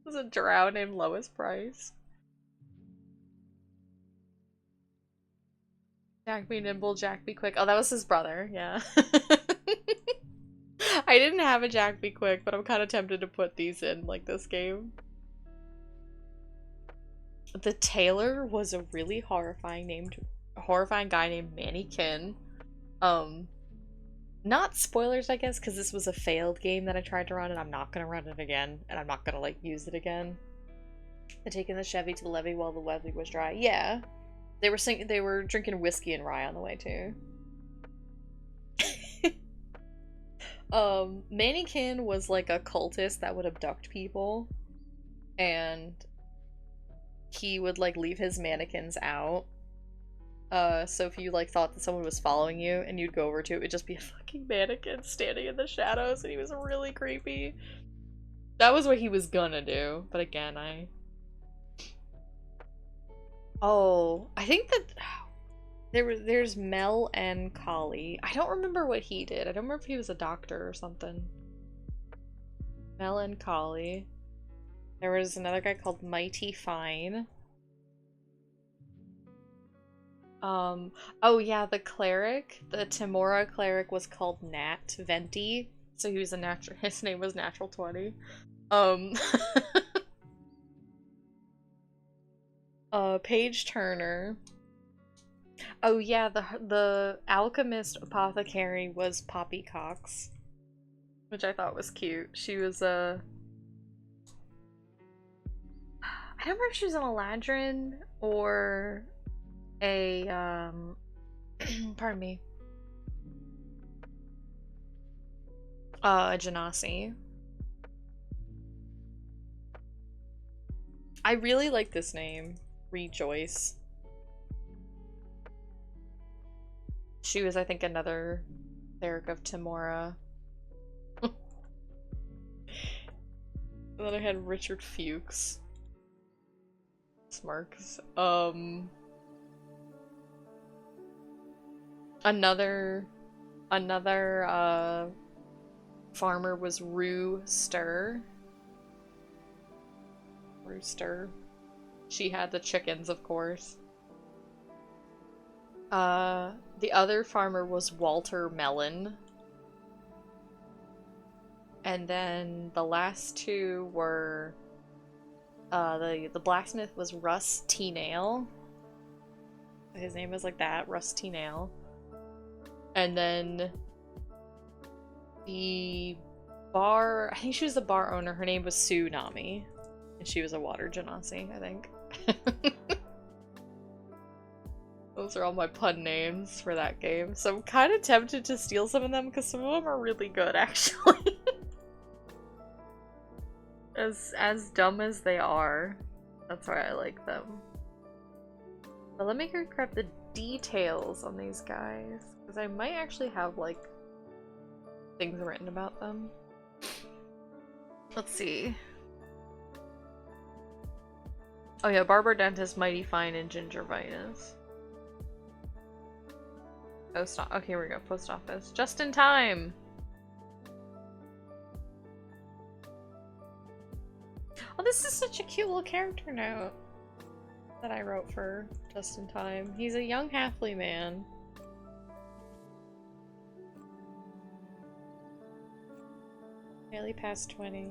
There's a drow named Lois Price. Jack Be Nimble, Jack Be Quick. Oh, that was his brother, yeah. I didn't have a Jack Be Quick, but I'm kind of tempted to put these in, like, this game. The tailor was a really horrifying guy named Mannequin. Not spoilers, I guess, because this was a failed game that I tried to run, and I'm not gonna run it again, and I'm not gonna, like, use it again. And taking the Chevy to the levee while the levee was dry. Yeah. They were drinking whiskey and rye on the way, too. Mannequin was like a cultist that would abduct people, and he would like leave his mannequins out. So if you like thought that someone was following you and you'd go over to it, it'd just be a fucking mannequin standing in the shadows, and he was really creepy. That was what he was gonna do, but again, oh, I think that there's Mel and Collie. I don't remember what he did. I don't remember if he was a doctor or something. Mel and Collie. There was another guy called Mighty Fine. Oh yeah, the cleric, the Timora cleric was called Nat Venti, so he was a natural. His name was Natural 20. Paige Turner. Oh yeah, the alchemist apothecary was Poppy Cox, which I thought was cute. She was a I don't remember if she was an Eladrin or a pardon me. A Genasi. I really like this name, Rejoice. She was, I think, another cleric of Timora. And then I had Richard Fuchs. Smarks. Another farmer was Rooster. Rooster. She had the chickens, of course. The other farmer was Walter Mellon. And then the last two were the blacksmith was Russ T. Nail. His name was like that, Russ T. Nail. And then the bar, I think she was the bar owner, her name was Sue Nami. And she was a water genasi, I think. Those are all my pun names for that game. So I'm kind of tempted to steal some of them because some of them are really good, actually. As dumb as they are, that's why I like them. But let me grab the details on these guys, because I might actually have, like, things written about them. Let's see. Oh yeah, Barber Dentist, Mighty Fine, and Gingivitis. Post office. Okay, here we go. Post office. Just in time! Oh, this is such a cute little character note that I wrote for Just in Time. He's a young halfling man. barely past 20.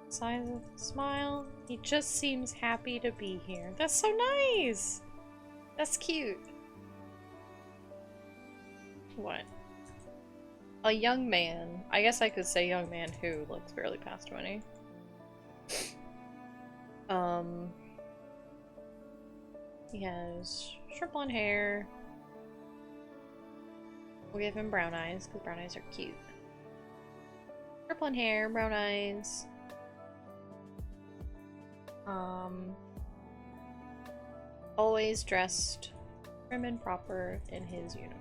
Signs of a smile. He just seems happy to be here. That's so nice! That's cute. What? A young man. I guess I could say young man who looks barely past 20. He has short blonde hair. We'll give him brown eyes, because brown eyes are cute. Short blonde hair, brown eyes. Always dressed prim and proper in his uniform.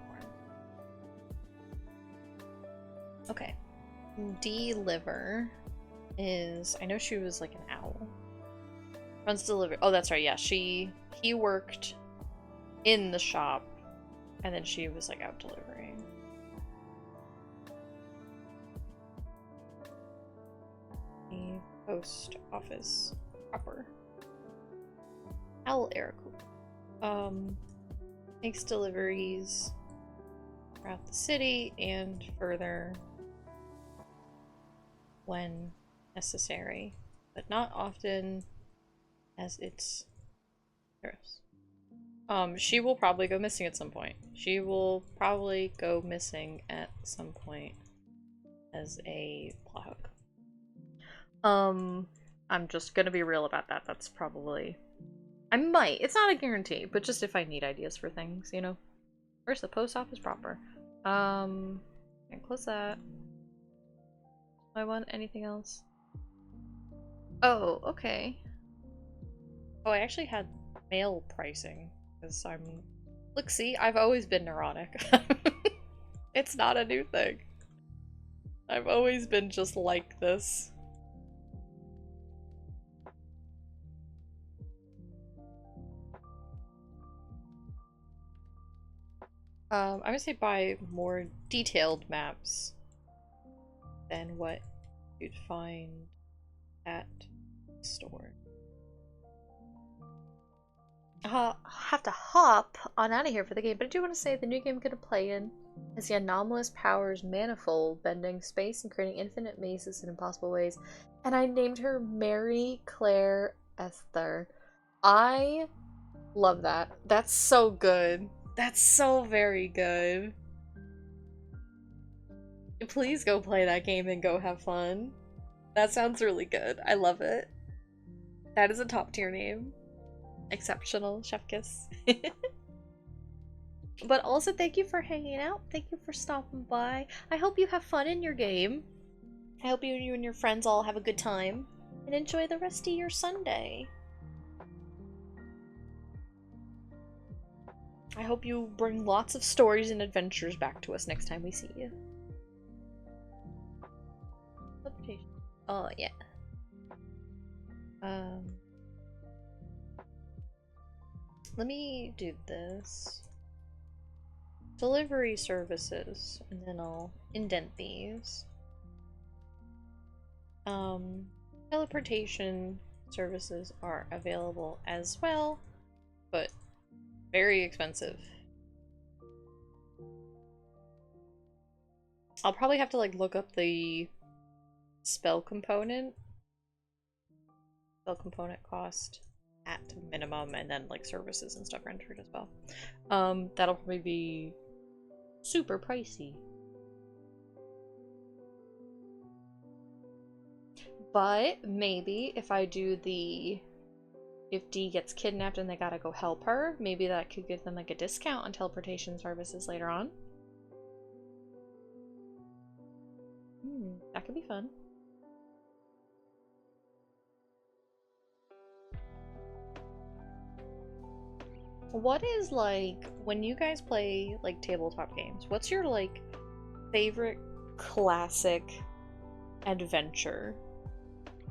Okay. Deliver is, I know she was like an owl. Runs delivery. Oh, that's right. Yeah, he worked in the shop, and then she was like out delivering. The post office proper. Owl Eric. Makes deliveries throughout the city and further when necessary, but not often as it's gross. She will probably go missing at some point. She will probably go missing at some point as a plot hook. I'm just gonna be real about that. That's probably... I might. It's not a guarantee, but just if I need ideas for things, you know? Where's the post office proper? Can close that. Do I want anything else? Oh, okay. Oh, I actually had mail pricing, because I'm... Look, see? I've always been neurotic. It's not a new thing. I've always been just like this. I would say buy more detailed maps than what you'd find at the store. I'll have to hop on out of here for the game, but I do want to say the new game I'm going to play in is the anomalous powers manifold, bending space and creating infinite mazes in impossible ways. And I named her Mary Claire Esther. I love that. That's so good. That's so very good. Please go play that game and go have fun. That sounds really good. I love it. That is a top tier name. Exceptional, chef kiss. But also thank you for hanging out. Thank you for stopping by. I hope you have fun in your game. I hope you and your friends all have a good time. And enjoy the rest of your Sunday. I hope you bring lots of stories and adventures back to us next time we see you. Oh, yeah. Let me do this. Delivery services, and then I'll indent these. Teleportation services are available as well, but very expensive. I'll probably have to like look up the spell component. Spell component cost at minimum, and then like services and stuff rendered as well. That'll probably be super pricey. But maybe if I do the... If Dee gets kidnapped and they gotta go help her, maybe that could give them like a discount on teleportation services later on. That could be fun. What is like, when you guys play like tabletop games, what's your like favorite classic adventure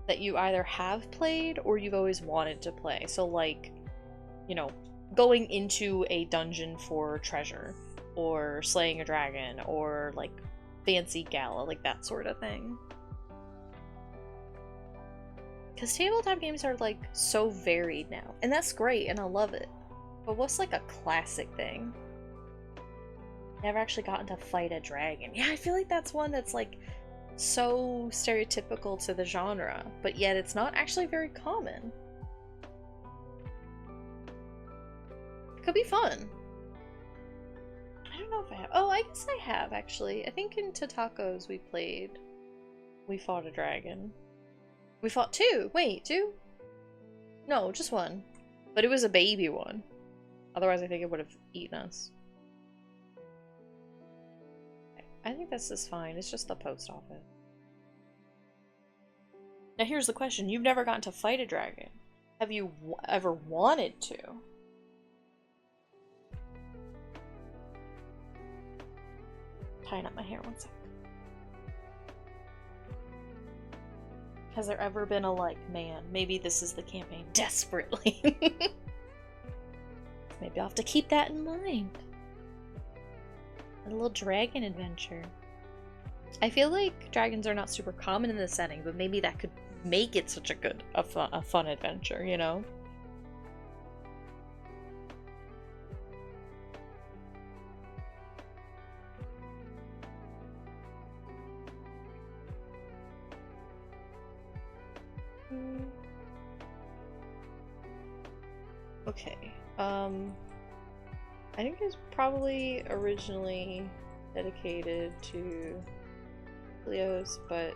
that you either have played or you've always wanted to play? So like, you know, going into a dungeon for treasure, or slaying a dragon, or like fancy gala, like that sort of thing. Because tabletop games are like so varied now, and that's great and I love it. But what's like a classic thing? Never actually gotten to fight a dragon. Yeah, I feel like that's one that's like so stereotypical to the genre, but yet it's not actually very common. It could be fun. I don't know if I have. Oh, I guess I have actually. I think in Totacos we fought a dragon. We fought two. Wait, two? No, just one. But it was a baby one. Otherwise, I think it would have eaten us. I think this is fine. It's just the post office. Now here's the question. You've never gotten to fight a dragon. Have you ever wanted to? Tying up my hair one second. Has there ever been a like, man, maybe this is the campaign desperately? Maybe I'll have to keep that in mind. A little dragon adventure. I feel like dragons are not super common in this setting, but maybe that could make it such a fun adventure, you know? Okay, I think it was probably originally dedicated to Helios, but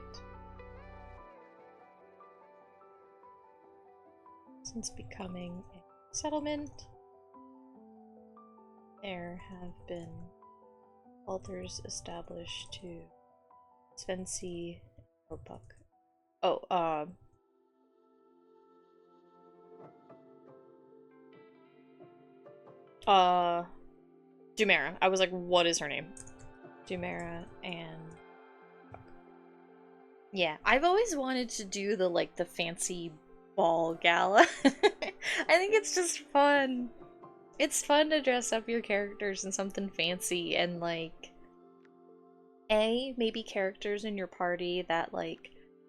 since becoming a settlement, there have been altars established to Svensi Roebuck. Oh, Dumera. I was like, what is her name? Dumera and... Yeah, I've always wanted to do the fancy ball gala. I think it's just fun. It's fun to dress up your characters in something fancy and maybe characters in your party that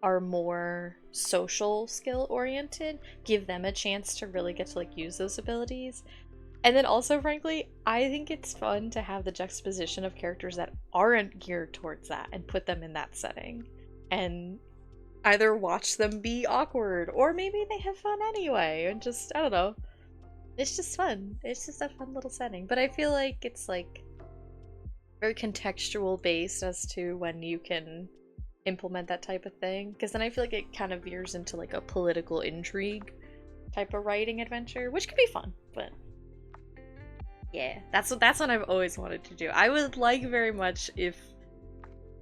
are more social skill oriented, give them a chance to really get to use those abilities. And then also, frankly, I think it's fun to have the juxtaposition of characters that aren't geared towards that and put them in that setting. And either watch them be awkward, or maybe they have fun anyway, and just, I don't know. It's just fun. It's just a fun little setting. But I feel like it's very contextual based as to when you can implement that type of thing. Because then I feel like it kind of veers into a political intrigue type of writing adventure, which could be fun, but... Yeah, that's what I've always wanted to do. I would like very much if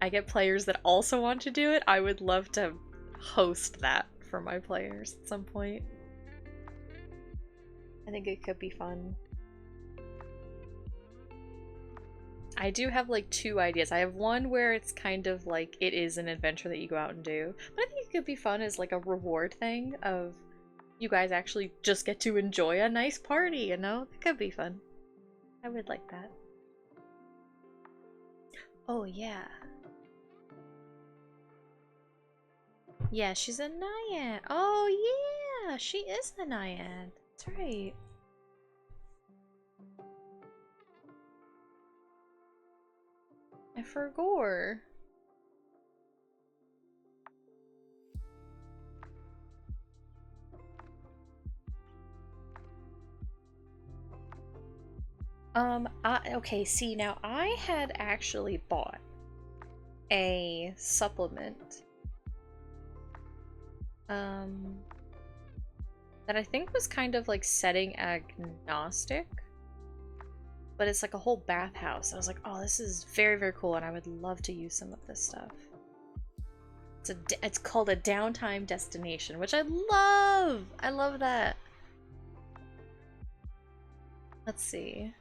I get players that also want to do it. I would love to host that for my players at some point. I think it could be fun. I do have two ideas. I have one where it's kind of it is an adventure that you go out and do. But I think it could be fun as a reward thing of you guys actually just get to enjoy a nice party, you know? It could be fun. I would like that. Oh, yeah. Yeah, she's a naiad. Oh, yeah, she is a naiad. That's right. I forgot. Okay, see, now I had actually bought a supplement, that I think was kind of setting agnostic, but it's a whole bathhouse. I was like, oh, this is very, very cool, and I would love to use some of this stuff. It's called a downtime destination, which I love! I love that. Let's see.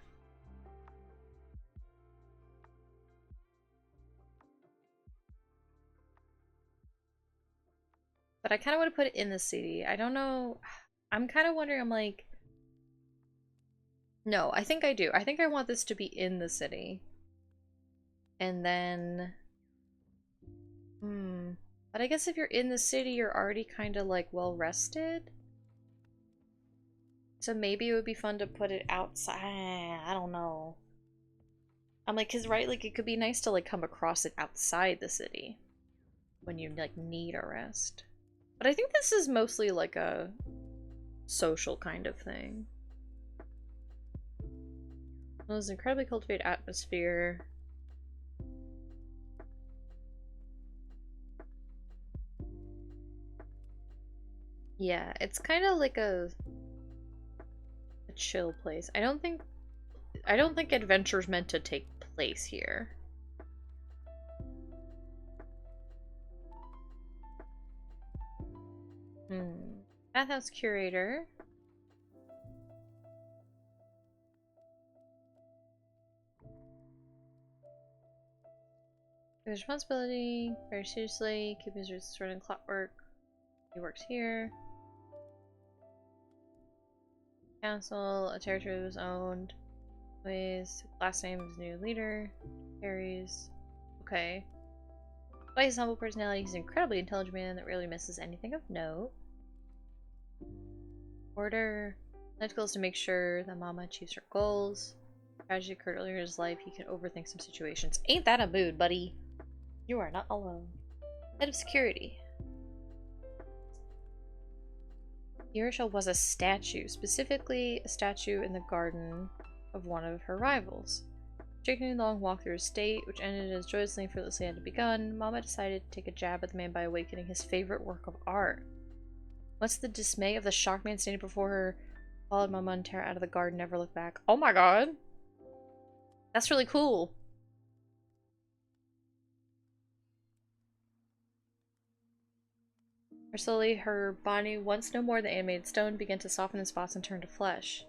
But I kind of want to put it in the city. I don't know. I'm kind of wondering, no, I think I do. I think I want this to be in the city. And then... But I guess if you're in the city, you're already kind of well rested. So maybe it would be fun to put it outside. I don't know. I'm because right, it could be nice to come across it outside the city. when you like need a rest. But I think this is mostly like a social kind of thing. It was an incredibly cultivated atmosphere. Yeah, it's kind of like a chill place. I don't think adventure's meant to take place here. Bathhouse curator. His responsibility, very seriously, keep his roots running clockwork. He works here. Council, a territory was owned. Ways, last name is new leader. Carries. Okay. Despite his humble personality, he's an incredibly intelligent man that rarely misses anything of note. Order. Life goal is to make sure that Mama achieves her goals. Tragedy occurred earlier in his life, he can overthink some situations. Ain't that a mood, buddy? You are not alone. Head of security. Urshel was a statue, specifically a statue in the garden of one of her rivals. Taking a long walk through his state, which ended as joyously and fruitlessly had begun, Mama decided to take a jab at the man by awakening his favorite work of art. What's the dismay of the shocked man standing before her, followed Mama and Tara out of the garden, never looked back. Oh my god! That's really cool! Slowly, her body, once no more the animated stone, began to soften in spots and turn to flesh.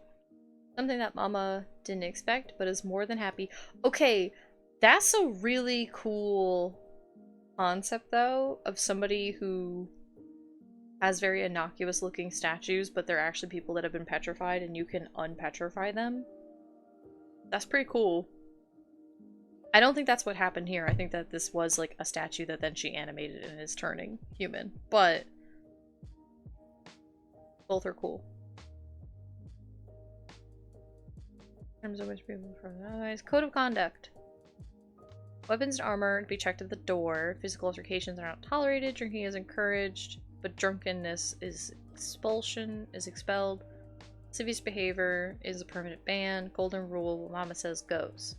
Something that Mama didn't expect, but is more than happy. Okay, that's a really cool concept, though, of somebody who has very innocuous looking statues, but they're actually people that have been petrified and you can unpetrify them. That's pretty cool. I don't think that's what happened here. I think that this was like a statue that then she animated and is turning human. But both are cool. In terms of which people from otherwise. Code of conduct. Weapons and armor to be checked at the door. Physical altercations are not tolerated. Drinking is encouraged, but drunkenness is expelled. Civic behavior is a permanent ban. Golden rule, what Mama says goes.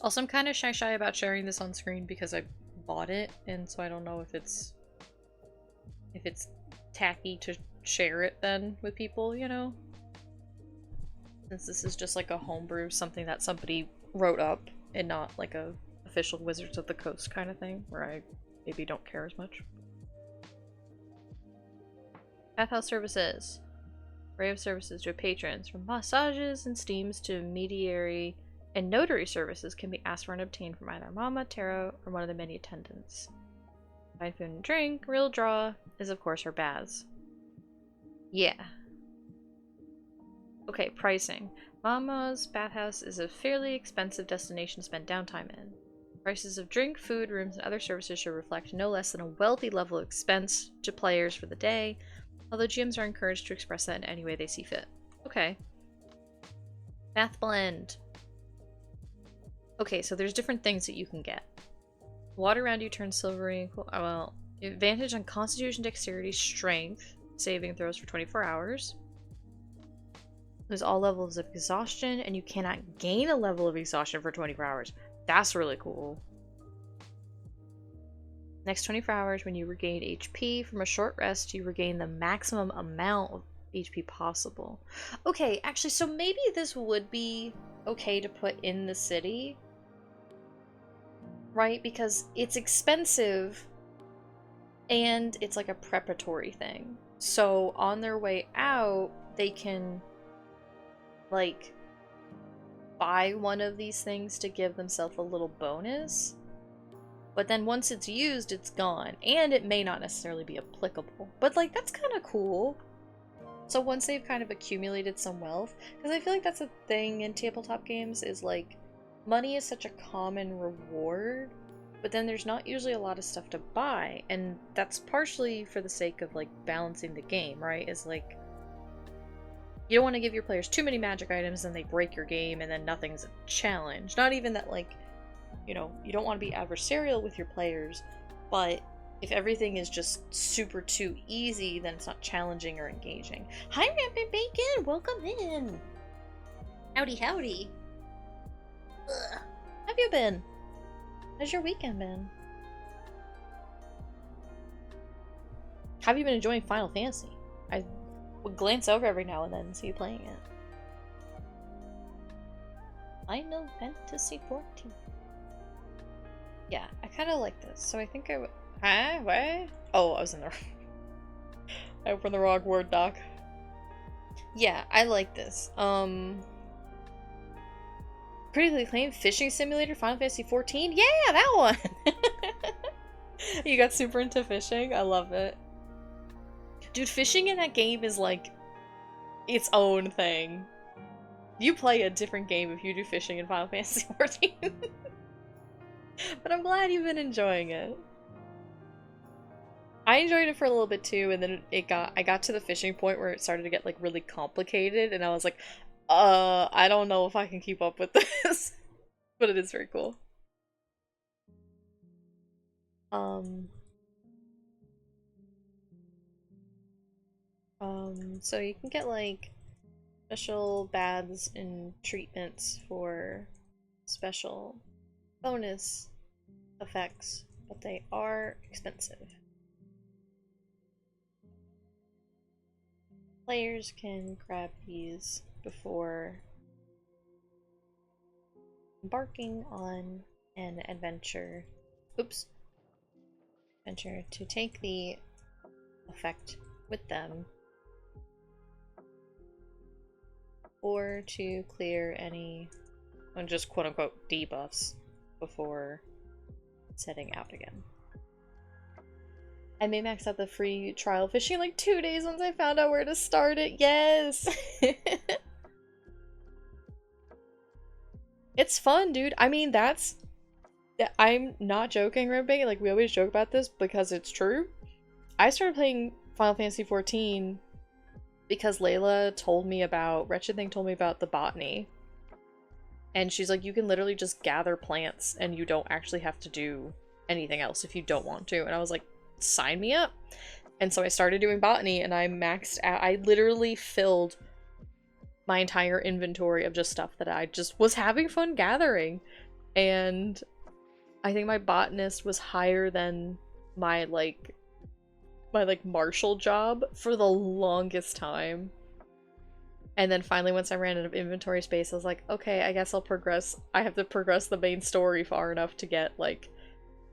Also, I'm kind of shy about sharing this on screen because I bought it, and so I don't know if it's tacky to share it then with people, you know? Since this is just like a homebrew, something that somebody wrote up, and not like a official Wizards of the Coast kind of thing, where I maybe don't care as much. Bathhouse services. Array of services to patrons, from massages and steams to mediary and notary services can be asked for and obtained from either Mama, Tara, or one of the many attendants. Fine food and drink. Real draw is of course her baths. Yeah. Okay, pricing. Mama's bathhouse is a fairly expensive destination to spend downtime in. Prices of drink, food, rooms, and other services should reflect no less than a wealthy level of expense to players for the day, although GMs are encouraged to express that in any way they see fit. Okay. Bath blend. Okay, so there's different things that you can get. Water around you turns silvery. Well, advantage on Constitution, Dexterity, Strength, saving throws for 24 hours. There's all levels of exhaustion, and you cannot gain a level of exhaustion for 24 hours. That's really cool. Next 24 hours, when you regain HP from a short rest, you regain the maximum amount of HP possible. Okay, actually, so maybe this would be okay to put in the city, right? Because it's expensive, and it's like a preparatory thing. So on their way out, they can like buy one of these things to give themselves a little bonus, but then once it's used, it's gone, and it may not necessarily be applicable, but like that's kind of cool. So once they've kind of accumulated some wealth, because I feel like that's a thing in tabletop games, is like money is such a common reward, but then there's not usually a lot of stuff to buy, and that's partially for the sake of like balancing the game, right? Is like You don't want to give your players too many magic items and they break your game and then nothing's a challenge. Not even that, like, you know, you don't want to be adversarial with your players, but if everything is just super too easy, then it's not challenging or engaging. Hi, Rampant Bacon! Welcome in! Howdy, howdy! Ugh. How have you been? How's your weekend been? How have you been enjoying Final Fantasy? I would glance over every now and then and see you playing it. Final Fantasy 14. Yeah, I kind of like this, so I think I would. Huh? What? Oh, I was in the. I opened the wrong Word doc. Yeah, I like this. Critically acclaimed fishing simulator, Final Fantasy 14. Yeah, that one. You got super into fishing. I love it. Dude, fishing in that game is like its own thing. You play a different game if you do fishing in Final Fantasy 14. But I'm glad you've been enjoying it. I enjoyed it for a little bit too, and then I got to the fishing point where it started to get like really complicated, and I was like, I don't know if I can keep up with this. But it is very cool. So you can get like special baths and treatments for special bonus effects, but they are expensive. Players can grab these before embarking on an adventure. Adventure to take the effect with them, or to clear any, just quote-unquote debuffs before setting out again. I may max out the free trial fishing in like 2 days once I found out where to start it. Yes! It's fun, dude. I mean, I'm not joking, Rimping. Like, we always joke about this because it's true. I started playing Final Fantasy 14 because Layla told me about, Wretched Thing told me about the botany. And she's like, you can literally just gather plants and you don't actually have to do anything else if you don't want to. And I was like, sign me up. And so I started doing botany and I maxed out. I literally filled my entire inventory of just stuff that I just was having fun gathering. And I think my botanist was higher than my marshal job for the longest time. And then finally, once I ran out of inventory space, I was like, okay, I guess I'll progress. I have to progress the main story far enough to get, like,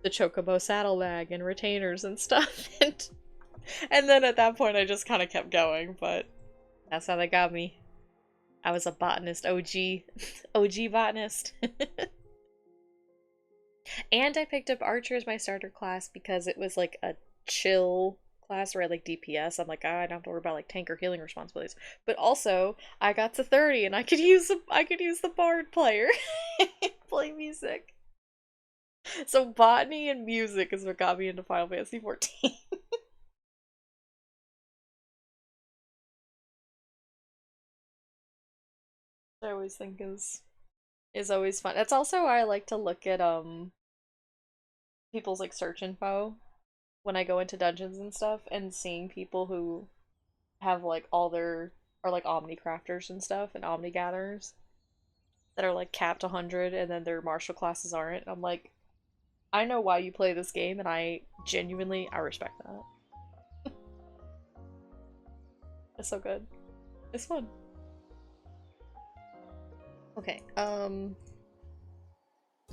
the Chocobo saddlebag and retainers and stuff. And then at that point, I just kind of kept going, but that's how they got me. I was a botanist, OG. OG botanist. And I picked up Archer as my starter class because it was, like, a chill class where I like DPS. I'm like, I don't have to worry about like tank or healing responsibilities. But also, I got to 30 and I could use the bard player. Play music. So botany and music is what got me into Final Fantasy 14. I always think is always fun. That's also why I like to look at people's like search info when I go into dungeons and stuff, and seeing people who have like all their are like Omni crafters and stuff and Omni gatherers that are like capped 100 and then their martial classes aren't. I'm like, I know why you play this game and I respect that. It's so good. It's fun. Okay,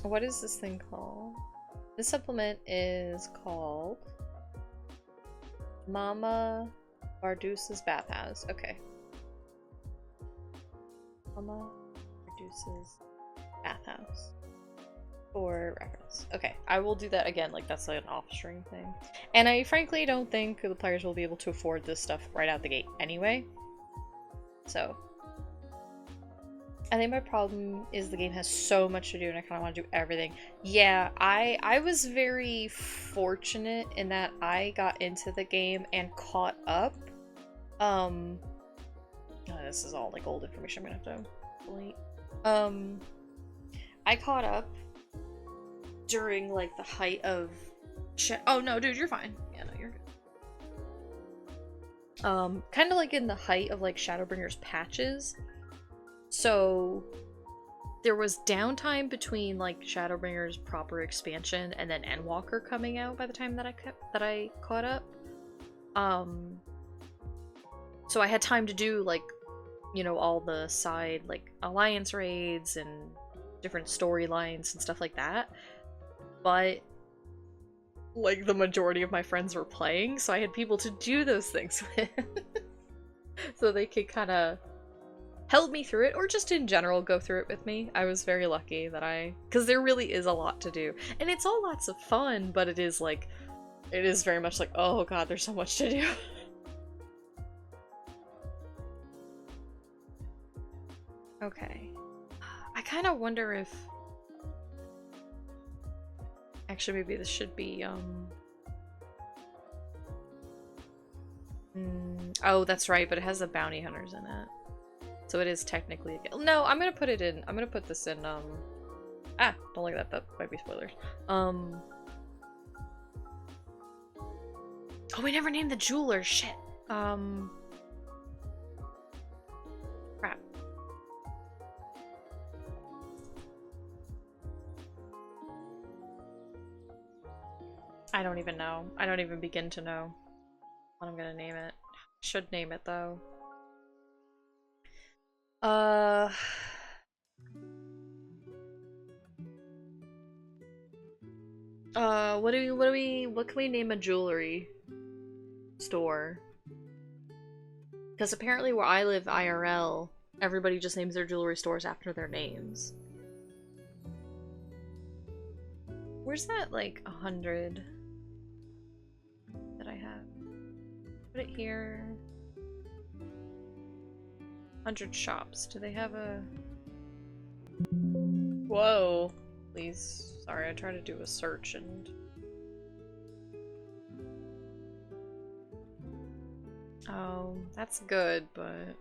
what is this thing called? This supplement is called Mama Bardus's Bathhouse. Okay. Mama Bardus's Bathhouse. For reference. Okay, I will do that again, like that's like an off-string thing. And I frankly don't think the players will be able to afford this stuff right out the gate anyway. So I think my problem is the game has so much to do and I kind of want to do everything. Yeah, I was very fortunate in that I got into the game and caught up This is all like old information I'm gonna have to delete. I caught up during like the height of oh no, dude, you're fine. Yeah, no, you're good. Kind of like in the height of like Shadowbringers patches. So there was downtime between like Shadowbringers proper expansion and then Endwalker coming out by the time that I caught up. So I had time to do like, you know, all the side like alliance raids and different storylines and stuff like that. But like the majority of my friends were playing, so I had people to do those things with. So they could kind of help me through it, or just in general go through it with me. I was very lucky that because there really is a lot to do. And it's all lots of fun, but it is like, it is very much like, oh god, there's so much to do. Okay. I kind of wonder if... Actually, maybe this should be, Oh, that's right, but it has the bounty hunters in it. So it is technically a... No, I'm gonna put it in... I'm gonna put this in, Ah, don't like that. That might be spoilers. Oh, we never named the jeweler. Shit. Crap. I don't even know. I don't even begin to know what I'm gonna name it. Should name it though. What can we name a jewelry store? Because apparently where I live IRL, everybody just names their jewelry stores after their names. Where's that, like, 100 that I have? Put it here. 100 shops. Do they have a... Whoa. Please. Sorry, I tried to do a search and... Oh, that's good, but...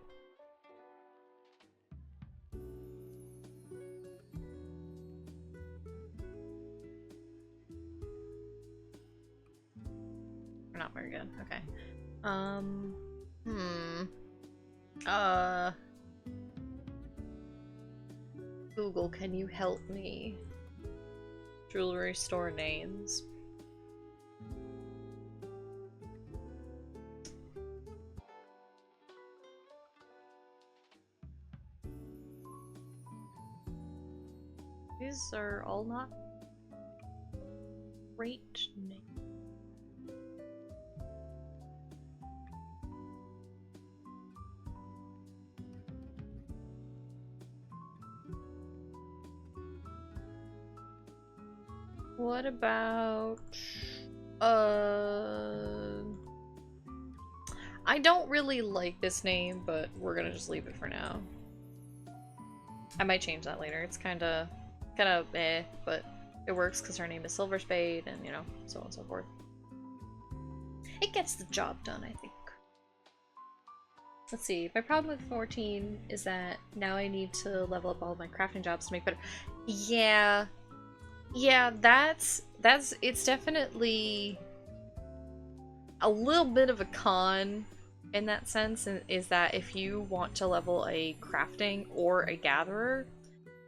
We're not very good. Okay. Google, can you help me? Jewelry store names. These are all not great names. What about... I don't really like this name, but we're gonna just leave it for now. I might change that later. It's kinda eh, but it works because her name is Silver Spade, and you know, so on and so forth. It gets the job done, I think. Let's see, my problem with 14 is that now I need to level up all of my crafting jobs to make better. Yeah, it's definitely a little bit of a con in that sense, is that if you want to level a crafting or a gatherer,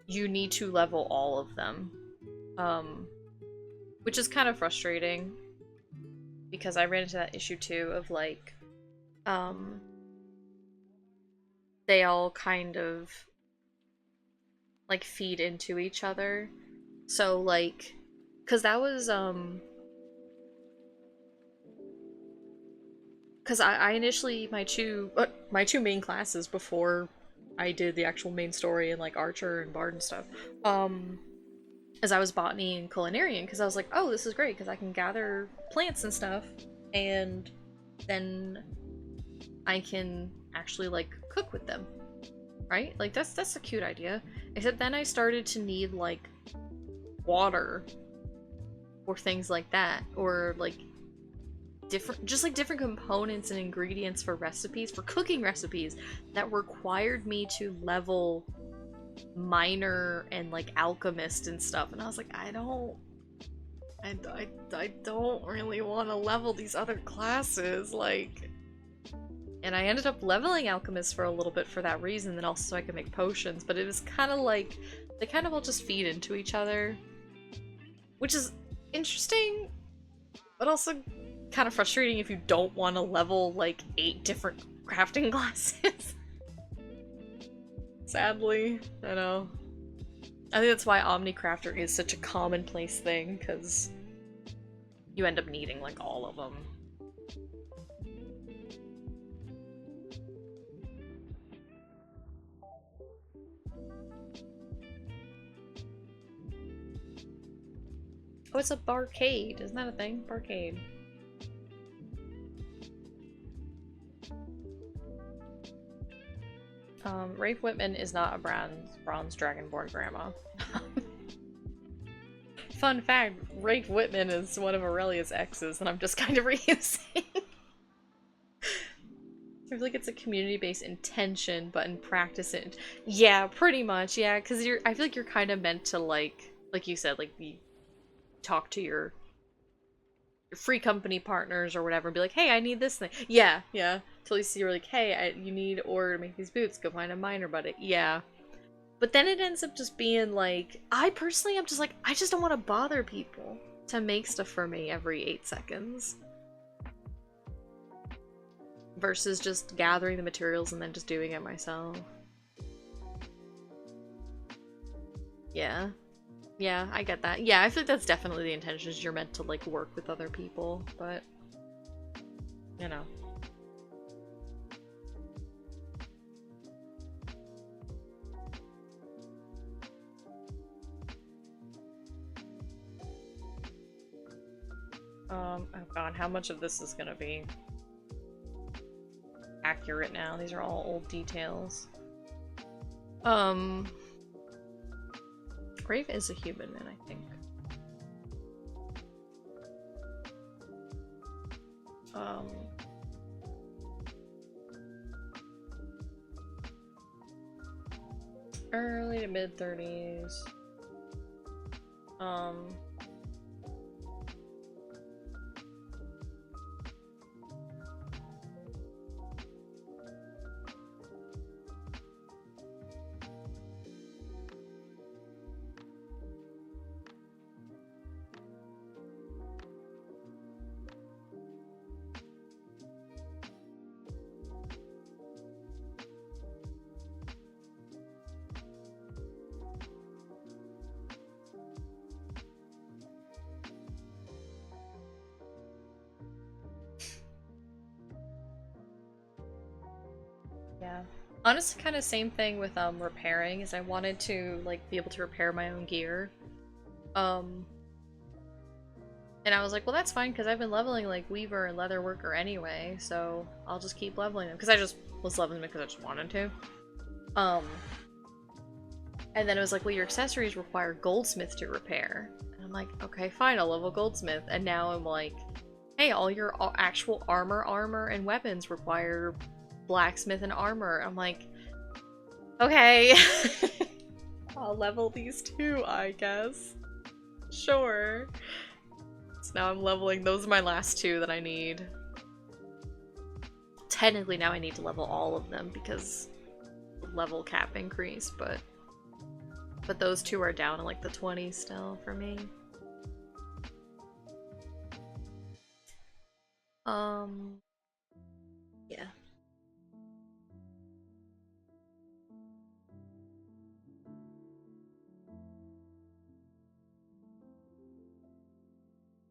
you need to level all of them. Which is kind of frustrating, because I ran into that issue too of like, they all kind of like feed into each other. So like, cause that was, cause I initially, my two main classes before I did the actual main story and like Archer and Bard and stuff, as I was Botany and Culinarian, because I was like, oh, this is great, because I can gather plants and stuff, and then I can actually like cook with them, right? Like that's a cute idea. Except then I started to need like water or things like that, or like different components and ingredients for recipes, for cooking recipes, that required me to level miner and like alchemist and stuff. And I was like, I don't really want to level these other classes, like. And I ended up leveling alchemist for a little bit for that reason, and also so I could make potions. But it was kind of like they kind of all just feed into each other, which is interesting, but also kind of frustrating if you don't want to level like 8 different crafting classes. Sadly, I know. I think that's why Omnicrafter is such a commonplace thing, because you end up needing like all of them. Oh, it's a barcade. Isn't that a thing? Barcade. Rafe Whitman is not a bronze dragonborn grandma. Fun fact, Rafe Whitman is one of Aurelia's exes, and I'm just kind of reusing. I feel like it's a community-based intention, but in practice it... Yeah, pretty much, yeah, because I feel like you're kind of meant to, like you said, like, talk to your free company partners or whatever and be like, hey, I need this thing. Yeah. Till you see you're like, hey, you need ore to make these boots. Go find a miner buddy. Yeah. But then it ends up just being like, I personally am just like, I just don't want to bother people to make stuff for me every 8 seconds. Versus just gathering the materials and then just doing it myself. Yeah. Yeah, I get that. Yeah, I feel like that's definitely the intention, is you're meant to, like, work with other people, but... You know. Oh god, how much of this is gonna be accurate now? These are all old details. Grave is a human, man, I think. Early to mid-30s. Yeah. Honestly, kind of same thing with repairing, is I wanted to like be able to repair my own gear. And I was like, well, that's fine, because I've been leveling like Weaver and Leatherworker anyway, so I'll just keep leveling them, because I just was leveling them because I just wanted to. And then it was like, well, your accessories require Goldsmith to repair. And I'm like, okay, fine, I'll level Goldsmith. And now I'm like, hey, all your actual armor, and weapons require Blacksmith and armor. I'm like, okay. I'll level these too, I guess. Sure. So now I'm leveling, those are my last 2 that I need. Technically now I need to level all of them because level cap increase, but those 2 are down in like the 20s still for me. Yeah.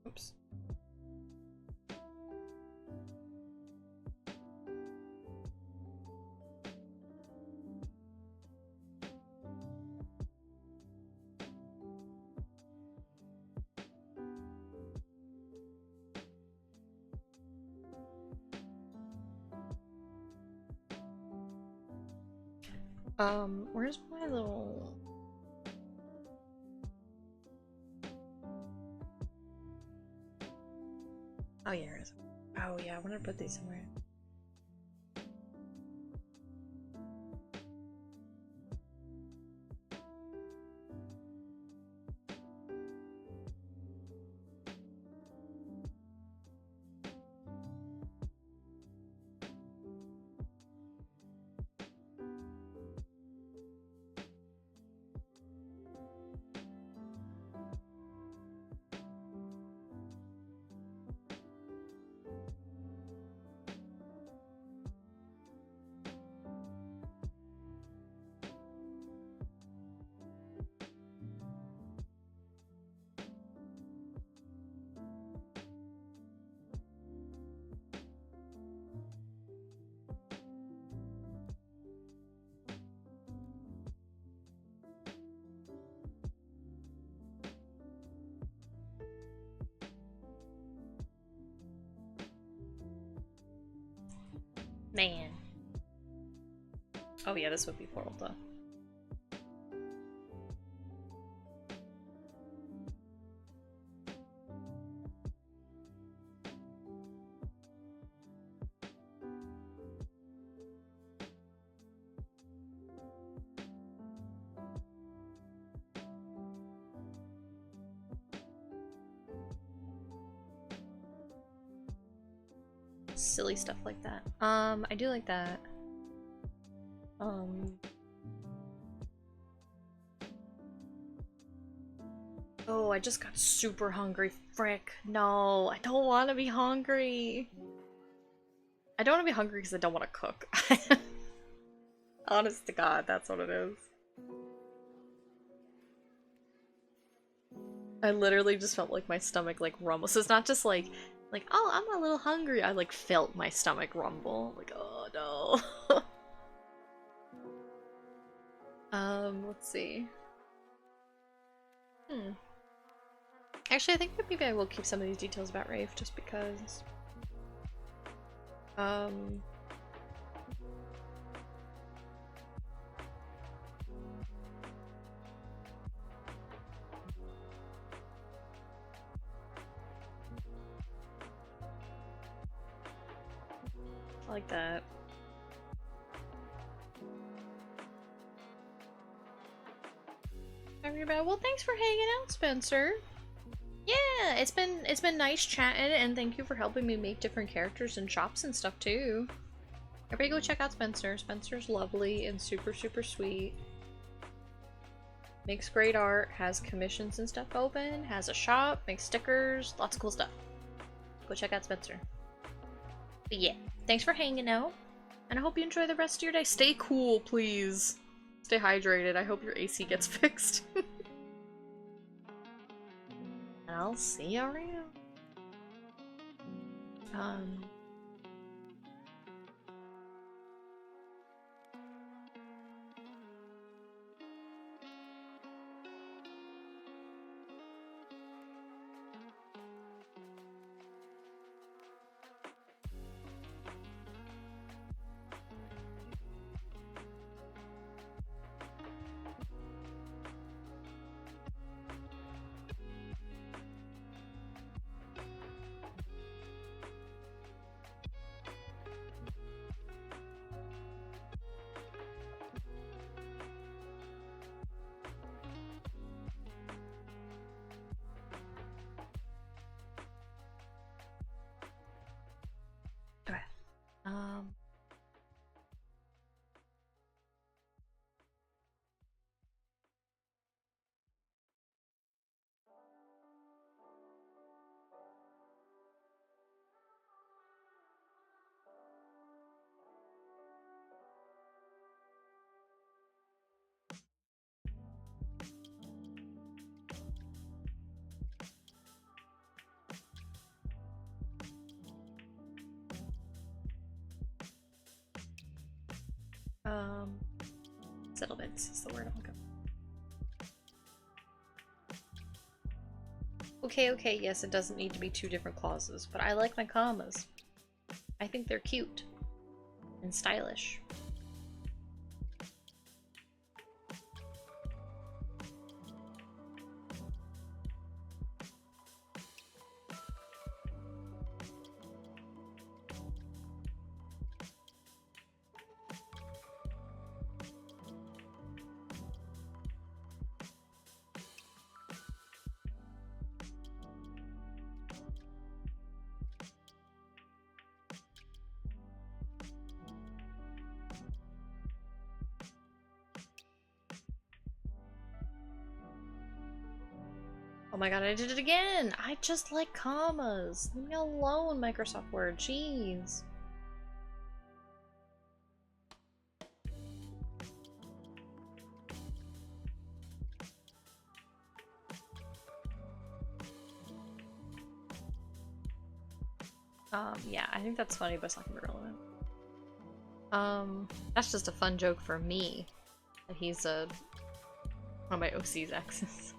Oops. Where's my little... Oh, yeah, here it is. Oh yeah, I want to put these somewhere. Man. Oh yeah, this would be portal though. Silly stuff like that. I do like that. Oh, I just got super hungry. Frick. No, I don't want to be hungry. I don't want to be hungry because I don't want to cook. Honest to God, that's what it is. I literally just felt like my stomach like rumble. So it's not just like, oh, I'm a little hungry. I like felt my stomach rumble. Like, oh no. Let's see. Actually, I think that maybe I will keep some of these details about Rafe just because. I like that. Well, thanks for hanging out, Spencer. Yeah, it's been nice chatting, and thank you for helping me make different characters and shops and stuff too. Everybody go check out Spencer. Spencer's lovely and super sweet. Makes great art, has commissions and stuff open, has a shop, makes stickers, lots of cool stuff. Go check out Spencer. But yeah, thanks for hanging out, and I hope you enjoy the rest of your day. Stay cool, please. Stay hydrated. I hope your AC gets fixed. I'll see you around. Okay. Settlements is the word I'm looking for. Okay, yes, it doesn't need to be two different clauses, but I like my commas. I think they're cute and stylish. Oh my god, I did it again! I just like commas! Leave me alone, Microsoft Word, jeez. Yeah, I think that's funny, but it's not gonna be relevant. That's just a fun joke for me. That he's one of my OC's exes.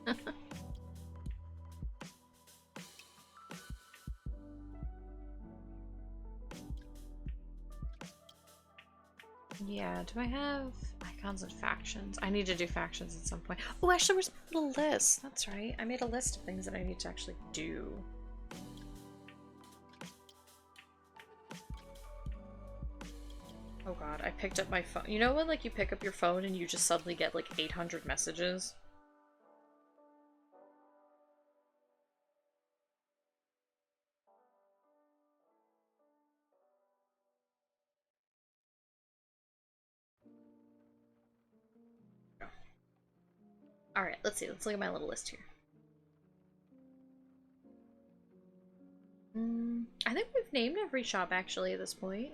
Yeah, do I have icons and factions? I need to do factions at some point. Oh, actually, where's my little list? That's right. I made a list of things that I need to actually do. Oh god, I picked up my phone. You know when like you pick up your phone and you just suddenly get like 800 messages? Alright, let's see. Let's look at my little list here. I think we've named every shop actually at this point.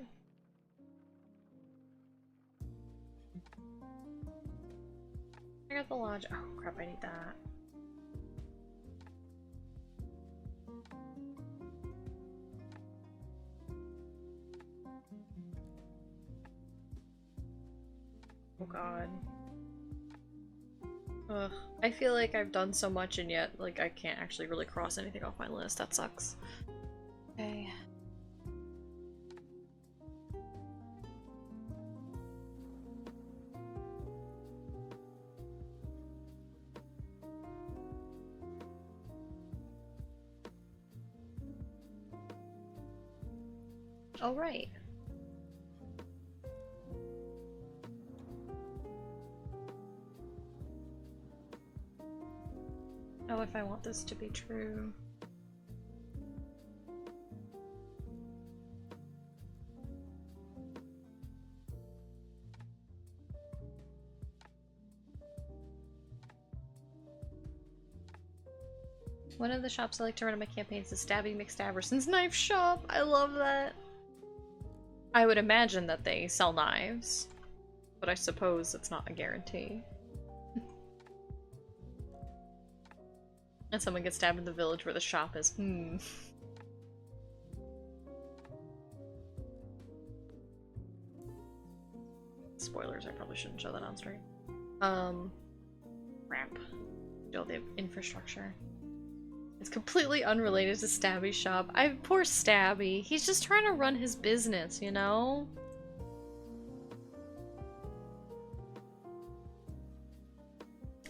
I got the lodge. Oh crap, I need that. Oh god. Ugh. I feel like I've done so much and yet, like, I can't actually really cross anything off my list. That sucks. Okay. All right. Oh, if I want this to be true. One of the shops I like to run in my campaigns is Stabby McStabberson's Knife Shop. I love that. I would imagine that they sell knives, but I suppose it's not a guarantee. And someone gets stabbed in the village where the shop is. Spoilers, I probably shouldn't show that on stream. Crap. Build the infrastructure. It's completely unrelated to Stabby's shop. Poor Stabby. He's just trying to run his business, you know?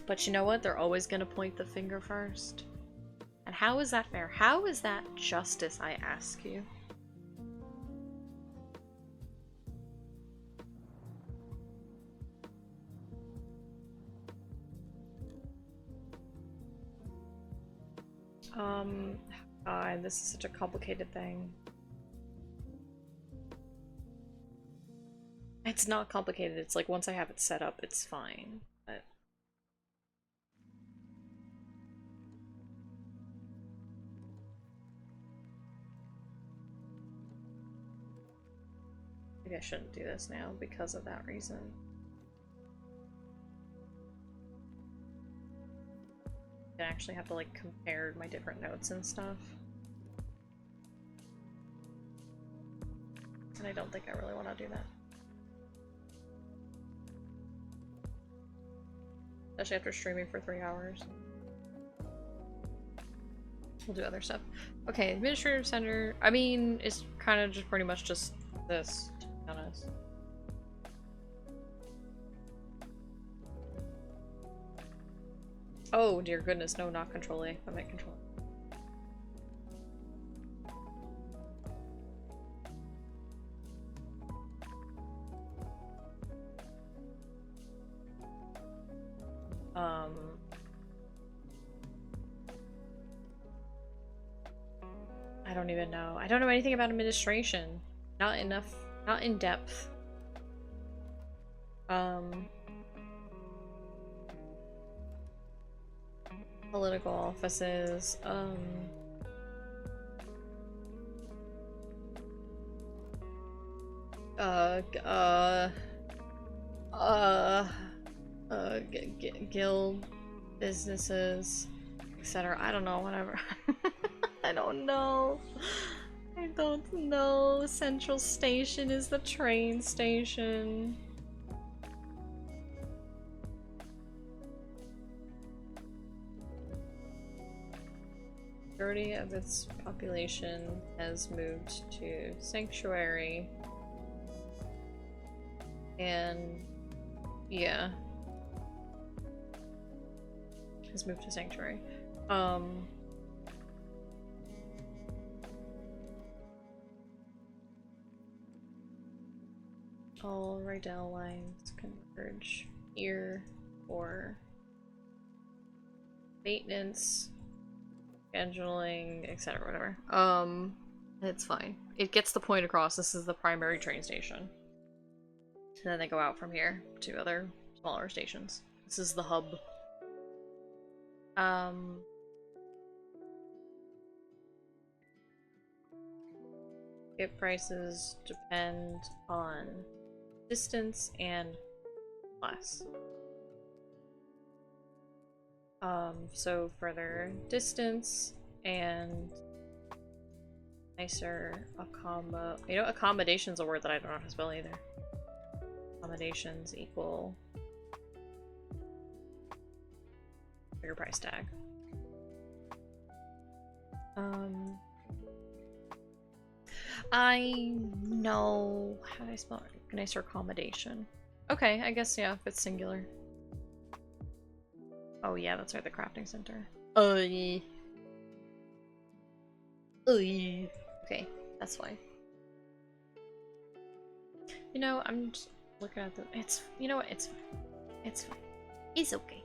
But you know what? They're always gonna point the finger first. And how is that fair? How is that justice, I ask you? God, this is such a complicated thing. It's not complicated, it's like once I have it set up, it's fine. But maybe I shouldn't do this now because of that reason. I actually have to like compare my different notes and stuff. And I don't think I really want to do that. Especially after streaming for 3 hours. We'll do other stuff. Okay, administrative center. I mean, it's kind of just pretty much just this, to be honest. Oh dear goodness, no, not control A. I meant control. I don't even know. I don't know anything about administration. Not enough, not in depth. Political offices, guild, businesses, etc. I don't know, whatever. I don't know. I don't know. Central Station is the train station. Majority of its population has moved to Sanctuary. And yeah. Has moved to Sanctuary. All Rydell lines converge here for maintenance, scheduling, etc. Whatever. It's fine. It gets the point across. This is the primary train station. And then they go out from here to other smaller stations. This is the hub. Ticket prices depend on distance and class. So further distance and nicer accommodation's a word that I don't know how to spell either. Accommodations equal bigger price tag. I know how do I spell it? Nicer accommodation. Okay, I guess yeah, if it's singular. Oh yeah, that's right, the crafting center. Okay, that's fine. You know, I'm just looking at the. It's you know what? It's fine. It's fine. He's okay.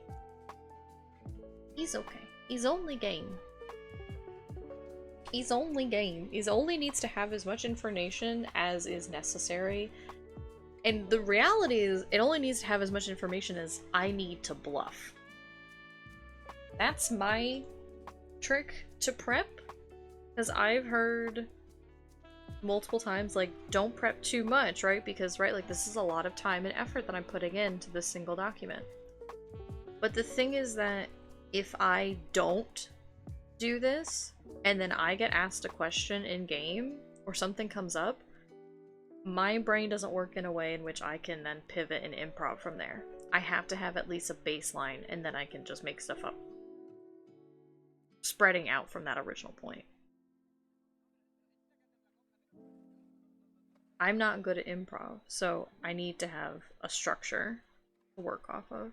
He's okay. He's only game. He's only game. He only needs to have as much information as is necessary. And the reality is, it only needs to have as much information as I need to bluff. That's my trick to prep. Because I've heard multiple times, like, don't prep too much, right? Because, right, like, this is a lot of time and effort that I'm putting into this single document. But the thing is that if I don't do this, and then I get asked a question in game, or something comes up, my brain doesn't work in a way in which I can then pivot and improv from there. I have to have at least a baseline, and then I can just make stuff up. Spreading out from that original point. I'm not good at improv, so I need to have a structure to work off of.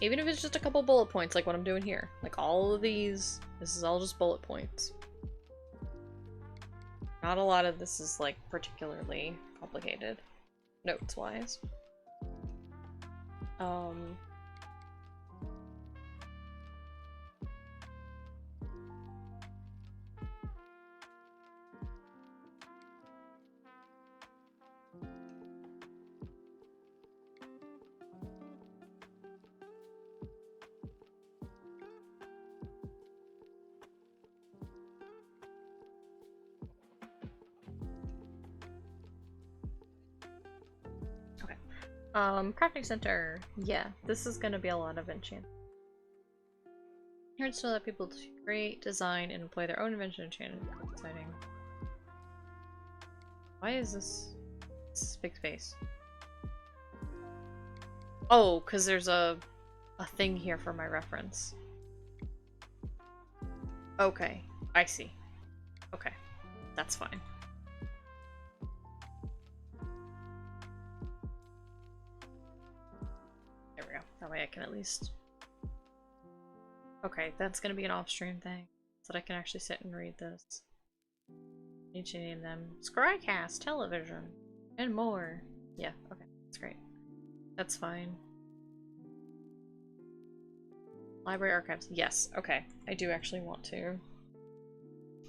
Even if it's just a couple bullet points, like what I'm doing here. Like all of these, this is all just bullet points. Not a lot of this is like particularly complicated, notes-wise. Crafting center. Yeah, this is gonna be a lot of enchant. Here it's to let people to create, design, and employ their own invention enchanted. Exciting. Why is this big space? Oh, because there's a thing here for my reference. Okay, I see. Okay, that's fine. There we go. That way I can at least... Okay, that's gonna be an off-stream thing, so that I can actually sit and read this. Need to name them Scrycast, television, and more. Yeah, okay, that's great. That's fine. Library archives. Yes, okay. I do actually want to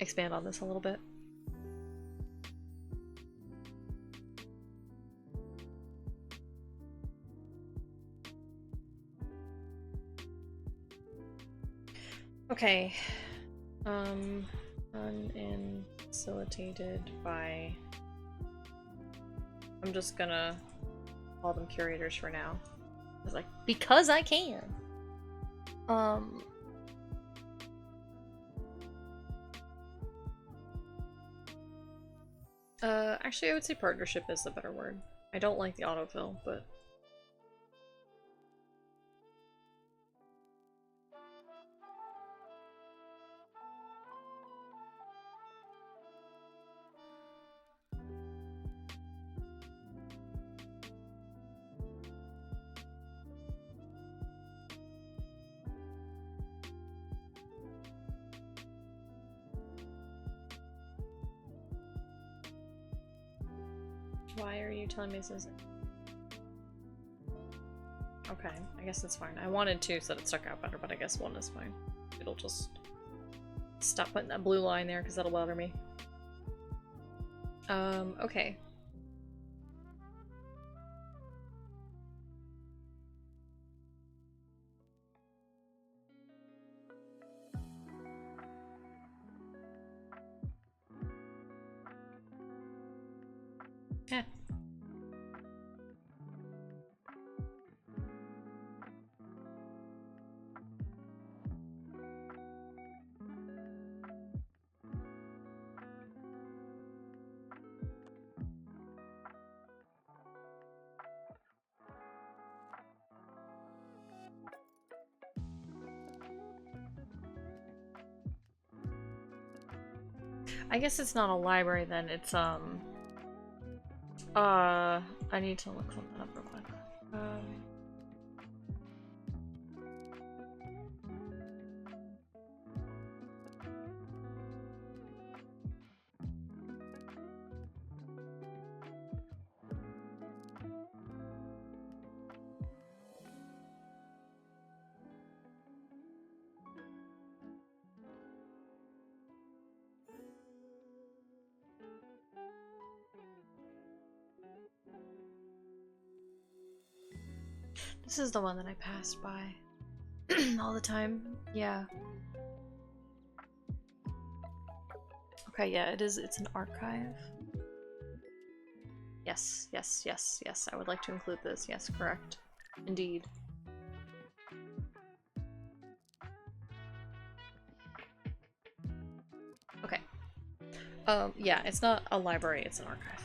expand on this a little bit. Okay. Run and facilitated by... I'm just gonna call them curators for now. I was like, because I can! Actually I would say partnership is the better word. I don't like the autofill, but... Why are you telling me this isn't? Okay, I guess that's fine. I wanted two so that it stuck out better, but I guess one is fine. It'll just stop putting that blue line there because that'll bother me. Okay. Yeah. I guess it's not a library then, it's I need to look something up real quick. This is the one that I passed by all the time. Yeah. Okay, yeah, it is. It's an archive. Yes, yes, yes, yes. I would like to include this. Yes, correct. Indeed. Okay. Yeah, it's not a library, it's an archive.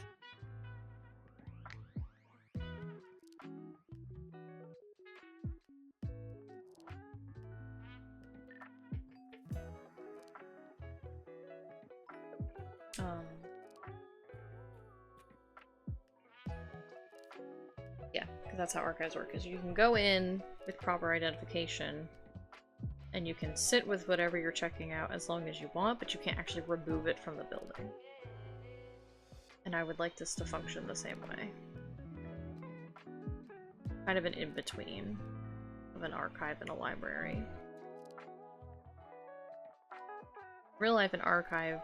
Yeah, because that's how archives work, is you can go in with proper identification and you can sit with whatever you're checking out as long as you want, but you can't actually remove it from the building. And I would like this to function the same way. Kind of an in-between of an archive and a library. Real life, an archive,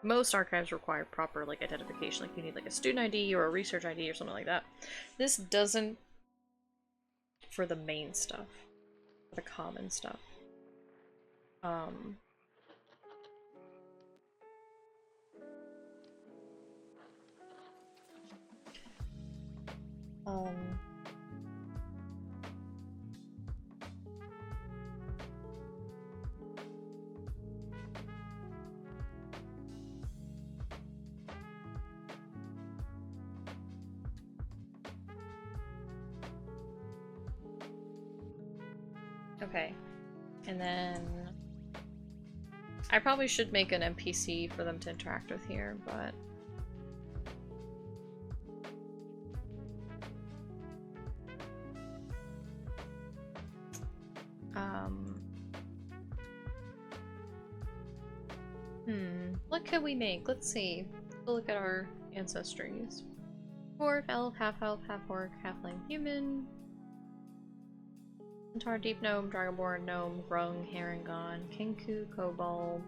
most archives require proper like identification, like you need like a student ID or a research ID or something like that. This doesn't for the main stuff, for the common stuff. Okay, and then I probably should make an NPC for them to interact with here, but what could we make? Let's see. We'll look at our ancestries. Dwarf, elf, half-orc, halfling, human. Centaur, deep gnome, dragonborn, gnome, grung, herringon, kenku, kobold,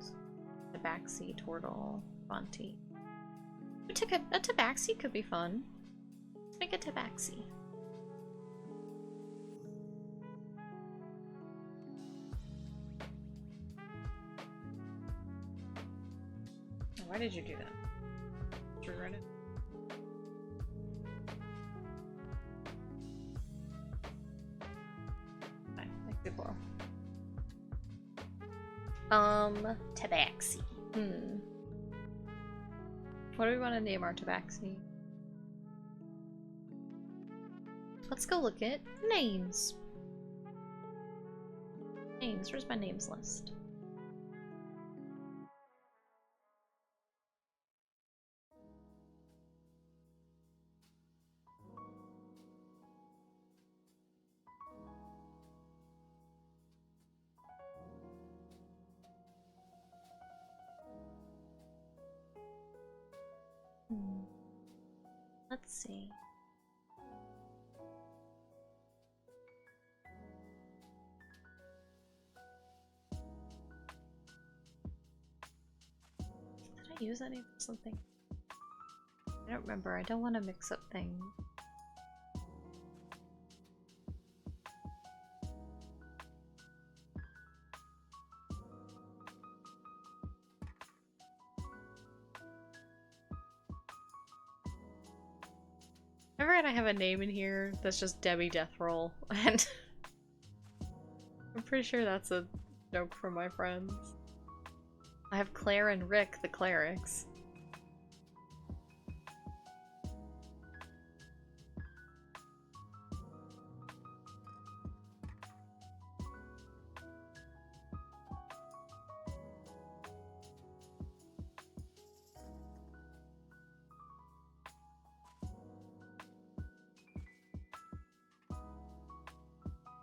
tabaxi, turtle, bonte. A tabaxi could be fun. Let's make a tabaxi. Why did you do that? Did you regret it? Fine, like before. Tabaxi. What do we want to name our tabaxi? Let's go look at names. Names. Where's my names list? Let's see. Did I use that name for something? I don't remember. I don't want to mix up things. I forgot I have a name in here that's just Debbie Deathroll, and I'm pretty sure that's a joke from my friends. I have Claire and Rick, the clerics.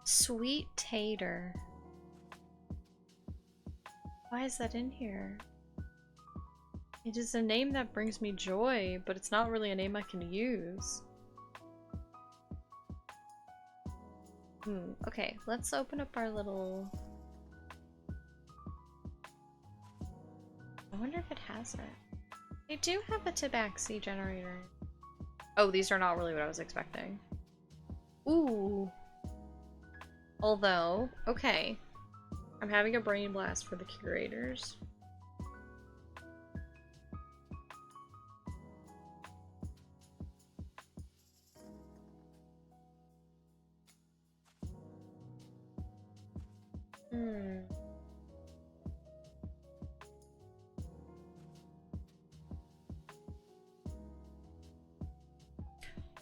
Sweet Tater. Why is that in here? It is a name that brings me joy, but it's not really a name I can use. Okay, let's open up our little... I wonder if it has it. They do have a tabaxi generator. Oh, these are not really what I was expecting. Ooh. Although, okay. I'm having a brain blast for the curators.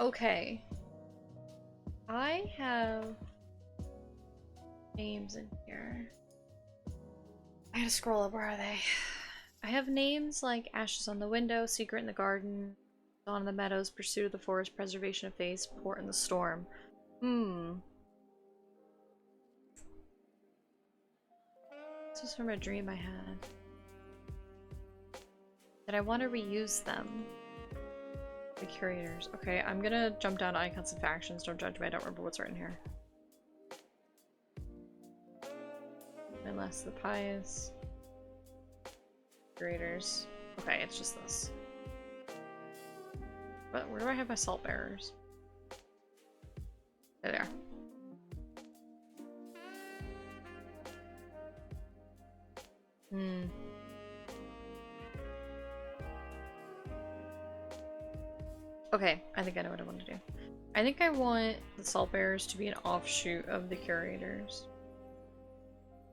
Okay. I have names in here. I gotta scroll up. Where are they? I have names like Ashes on the Window, Secret in the Garden, Dawn in the Meadows, Pursuit of the Forest, Preservation of Face, Port in the Storm. This was from a dream I had. Did I want to reuse them? The curators. Okay, I'm gonna jump down to icons and factions. Don't judge me, I don't remember what's written here. Unless the pious. Curators. Okay, it's just this. But where do I have my salt bearers? There they are. Okay, I think I know what I want to do. I think I want the salt bearers to be an offshoot of the curators.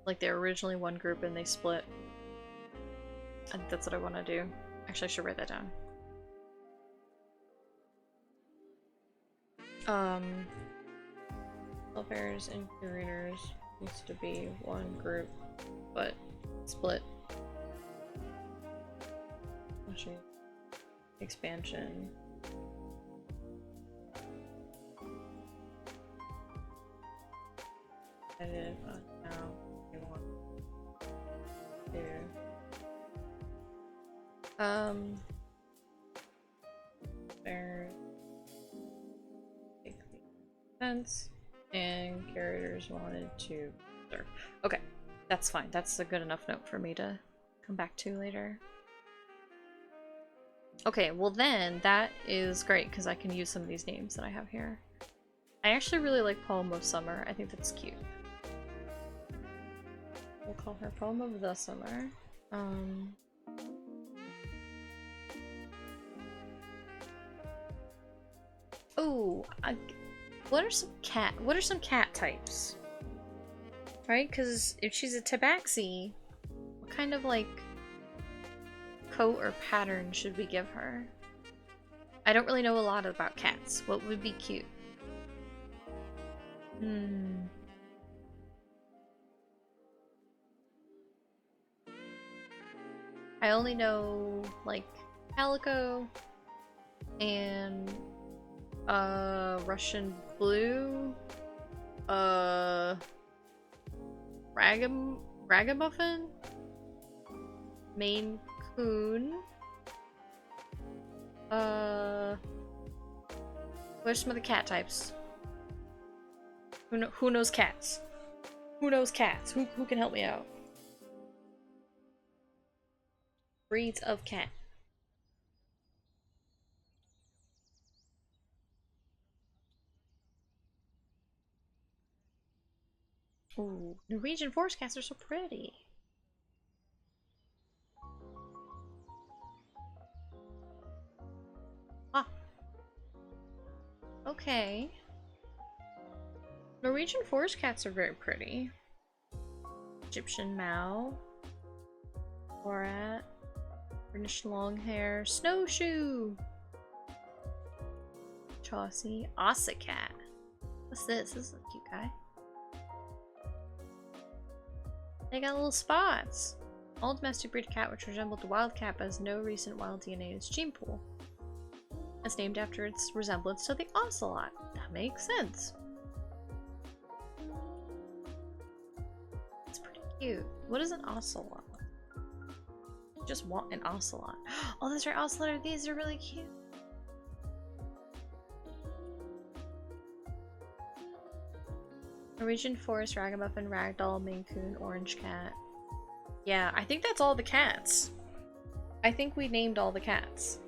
Like they were originally one group and they split. I think that's what I want to do. Actually, I should write that down. Salt bearers and curators used to be one group, but split. Actually, expansion. Edit now. There make sense, and curators wanted to serve. Okay, that's fine. That's a good enough note for me to come back to later. Okay, well then that is great because I can use some of these names that I have here. I actually really like Poem of Summer. I think that's cute. We'll call her Poem of the Summer. Oh, what are some cat types? Right? Because if she's a tabaxi, what kind of like coat or pattern should we give her? I don't really know a lot about cats. What would be cute? I only know like calico and Russian blue, ragamuffin, Maine Coon, what are some of the cat types? Who knows cats? Who knows cats? Who can help me out? Breeds of cat. Ooh, Norwegian forest cats are so pretty. Ah. Okay. Norwegian forest cats are very pretty. Egyptian Mao. Borat. British Longhair. Snowshoe. Chaucy. Cat. What's this? This is a cute guy. They got little spots. All domestic breed cat which resembled the wild cat but has no recent wild DNA in its gene pool. It's named after its resemblance to the ocelot. That makes sense. It's pretty cute. What is an ocelot? Just want an ocelot. Oh, that's right, ocelot. These are really cute. Norwegian forest, ragamuffin, ragdoll, Maine Coon, orange cat. Yeah, I think that's all the cats. I think we named all the cats.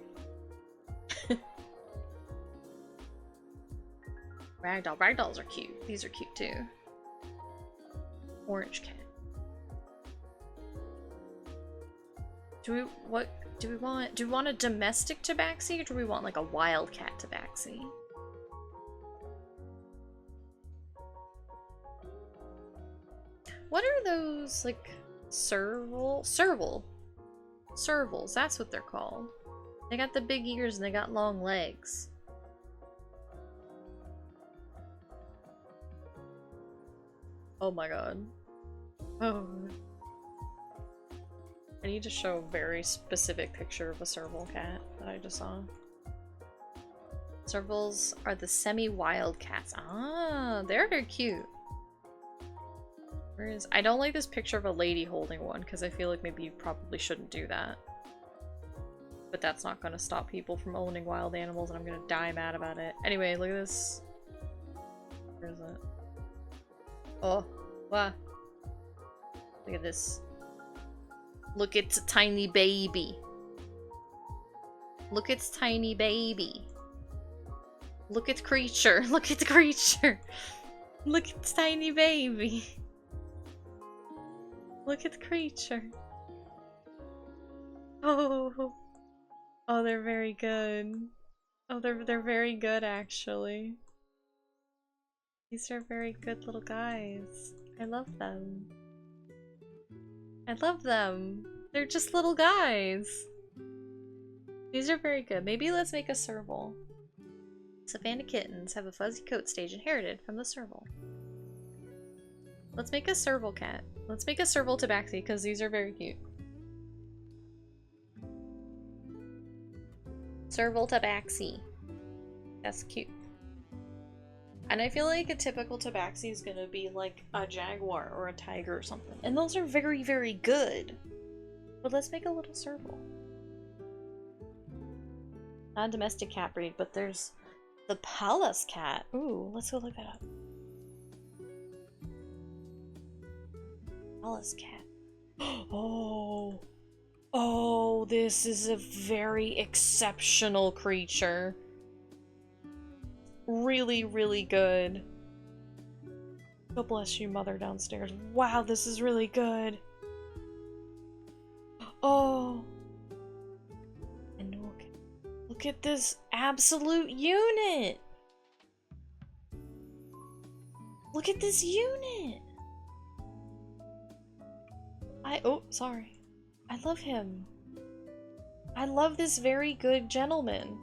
Ragdoll. Ragdolls are cute. These are cute too. Orange cat. Do we want a domestic tabaxi or do we want like a wildcat tabaxi? What are those like servals? Servals, that's what they're called. They got the big ears and they got long legs. Oh my god. Oh. I need to show a very specific picture of a serval cat that I just saw. Servals are the semi-wild cats. Ah, they're very cute. Where is... I don't like this picture of a lady holding one because I feel like maybe you probably shouldn't do that. But that's not going to stop people from owning wild animals and I'm going to die mad about it. Anyway, look at this. Where is it? Oh, wow. Look at this. Look, it's a tiny baby. Look, it's tiny baby. Look at creature. Look at the creature. Look at tiny baby. Look at the creature. Oh. Oh, they're very good. Oh, they're very good actually. These are very good little guys. I love them. I love them. They're just little guys. These are very good. Maybe let's make a serval. Savannah kittens have a fuzzy coat stage inherited from the serval. Let's make a serval cat. Let's make a serval tabaxi because these are very cute. Serval tabaxi. That's cute. And I feel like a typical tabaxi is gonna be like a jaguar or a tiger or something. And those are very, very good. But let's make a little serval. Not a domestic cat breed, but there's the Pallas cat. Ooh, let's go look that up. Pallas cat. Oh. Oh, this is a very exceptional creature. Really, really good. God bless you, mother downstairs. Wow, this is really good. Oh. And look at this absolute unit. Look at this unit! Oh, sorry. I love him. I love this very good gentleman.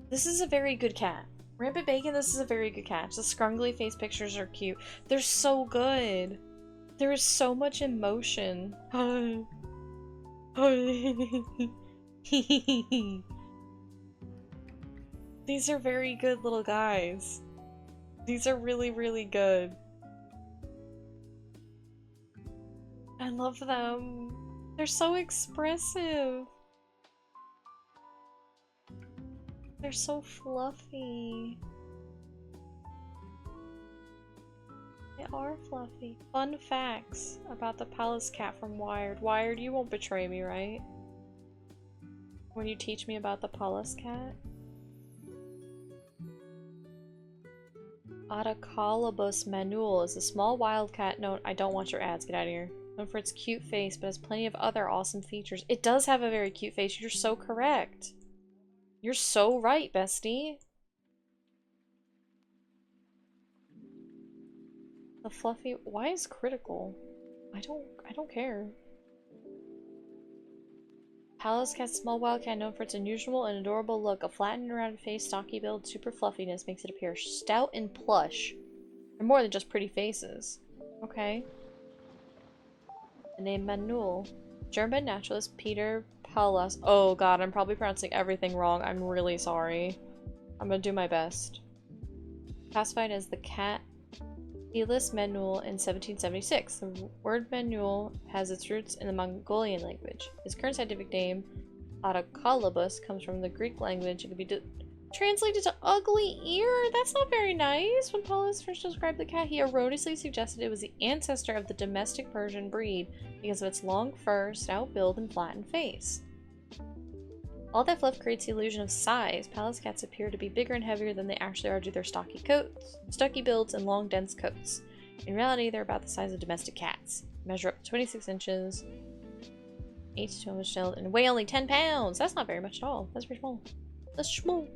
This is a very good cat. Rampant Bacon, this is a very good cat. The scrungly face pictures are cute. They're so good. There is so much emotion. Hi. Hi. These are very good little guys. These are really, really good. I love them. They're so expressive. They're so fluffy. They are fluffy. Fun facts about the palace cat from Wired. Wired, you won't betray me, right? When you teach me about the palace cat? Autocolobus manule is a small wildcat known— I don't want your ads, get out of here. Known for its cute face, but has plenty of other awesome features. It does have a very cute face, you're so correct. You're so right, bestie. The fluffy— why is critical? I don't care. Palace cat, small wildcat known for its unusual and adorable look. A flattened rounded face, stocky build, super fluffiness makes it appear stout and plush. They're more than just pretty faces. Okay. The name Manul. German naturalist Peter Paulus. Oh god, I'm probably pronouncing everything wrong. I'm really sorry. I'm gonna do my best. Classified as the cat Felis Manul in 1776. The word Manul has its roots in the Mongolian language. His current scientific name, Autocolobus, comes from the Greek language. It could be translated to ugly ear. That's not very nice. When Paulus first described the cat, he erroneously suggested it was the ancestor of the domestic Persian breed because of its long fur, stout build, and flattened face. All that fluff creates the illusion of size. Palace cats appear to be bigger and heavier than they actually are due to their stocky builds, and long, dense coats. In reality, they're about the size of domestic cats. Measure up to 26 inches, 8 to 12 inch tail, and weigh only 10 pounds! That's not very much at all. That's very small. That's small.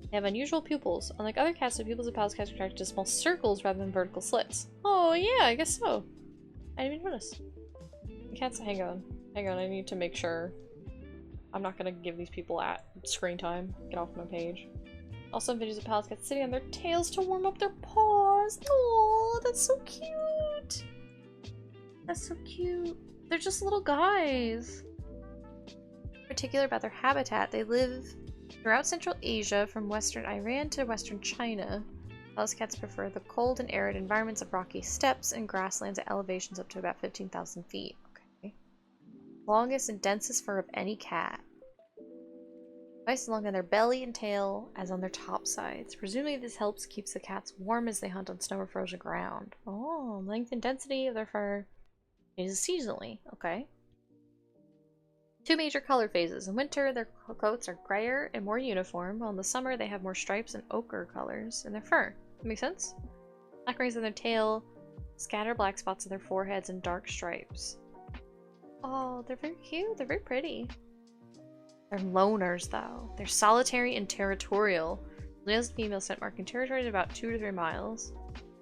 They have unusual pupils. Unlike other cats, the pupils of palace cats contract to small circles rather than vertical slits. Oh yeah, I guess so. I didn't even notice. The cats— hang on. Hang on, I need to make sure. I'm not gonna give these people screen time. Get off my page. Also, videos of palace cats sitting on their tails to warm up their paws. Oh, that's so cute. That's so cute. They're just little guys. In particular about their habitat, they live throughout Central Asia, from western Iran to western China. Palace cats prefer the cold and arid environments of rocky steppes and grasslands at elevations up to about 15,000 feet. Longest and densest fur of any cat. Twice as long on their belly and tail as on their top sides. Presumably this helps keep the cats warm as they hunt on snow or frozen ground. Oh, length and density of their fur changes seasonally. Okay. Two major color phases. In winter, their coats are grayer and more uniform, while in the summer they have more stripes and ochre colors in their fur. That makes sense? Black rings on their tail, scattered black spots on their foreheads, and dark stripes. Oh, they're very cute. They're very pretty. They're loners, though. They're solitary and territorial. Males and females scent marking territory at about 2 to 3 miles.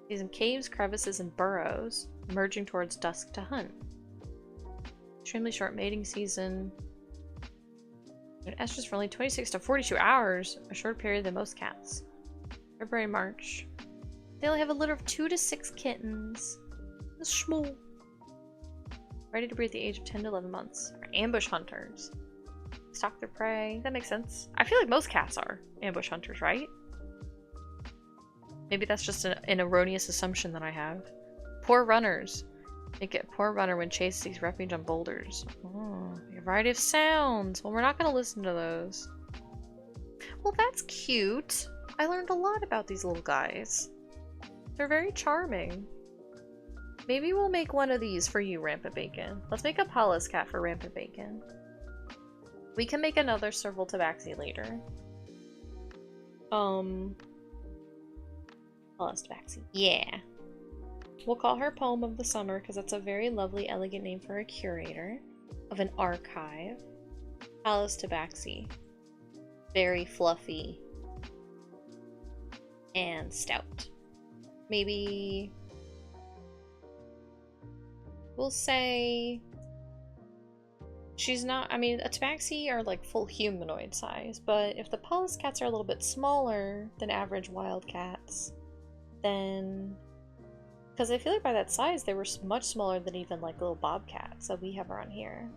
These in caves, crevices, and burrows, emerging towards dusk to hunt. Extremely short mating season. Estrus for only 26 to 42 hours, a shorter period than most cats. February, March. They only have a litter of 2 to 6 kittens. That's small. Ready to breed at the age of 10 to 11 months. Are ambush hunters. Stalk their prey. That makes sense. I feel like most cats are ambush hunters, right? Maybe that's just an erroneous assumption that I have. Poor runners. Make it a poor runner when chase seeks refuge on boulders. Oh, a variety of sounds. Well, we're not going to listen to those. Well, that's cute. I learned a lot about these little guys. They're very charming. Maybe we'll make one of these for you, Rampant Bacon. Let's make a palace cat for Rampant Bacon. We can make another serval tabaxi later. Palace tabaxi. Yeah. We'll call her Poem of the Summer because that's a very lovely, elegant name for a curator of an archive. Palace tabaxi. Very fluffy. and stout. Maybe we'll say she's not, I mean, a tabaxi are like full humanoid size, but if the Pallas cats are a little bit smaller than average wild cats, then, because I feel like by that size they were much smaller than even like little bobcats that we have around here.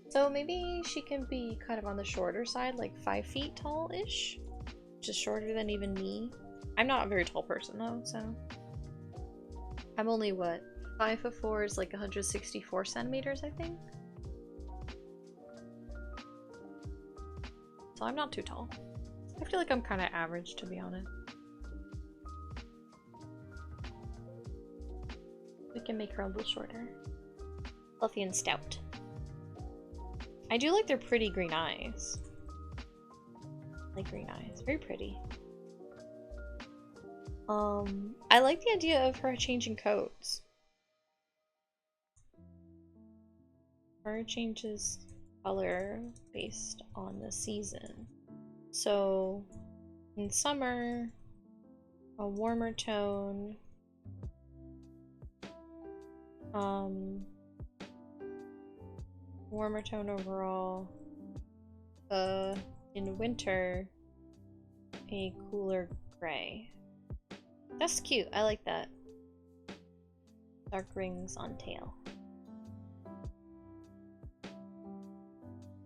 So maybe she can be kind of on the shorter side, like 5 feet tall-ish, just shorter than even me. I'm not a very tall person though, so I'm only what, 5'4" is like 164 centimeters, I think. So I'm not too tall. I feel like I'm kind of average, to be honest. We can make her a little shorter. Fluffy and stout. I do like their pretty green eyes. I like green eyes. Very pretty. I like the idea of her changing coats. Fur changes color based on the season. So in summer, a warmer tone. Warmer tone overall. In winter, a cooler gray. That's cute. I like that. Dark rings on tail.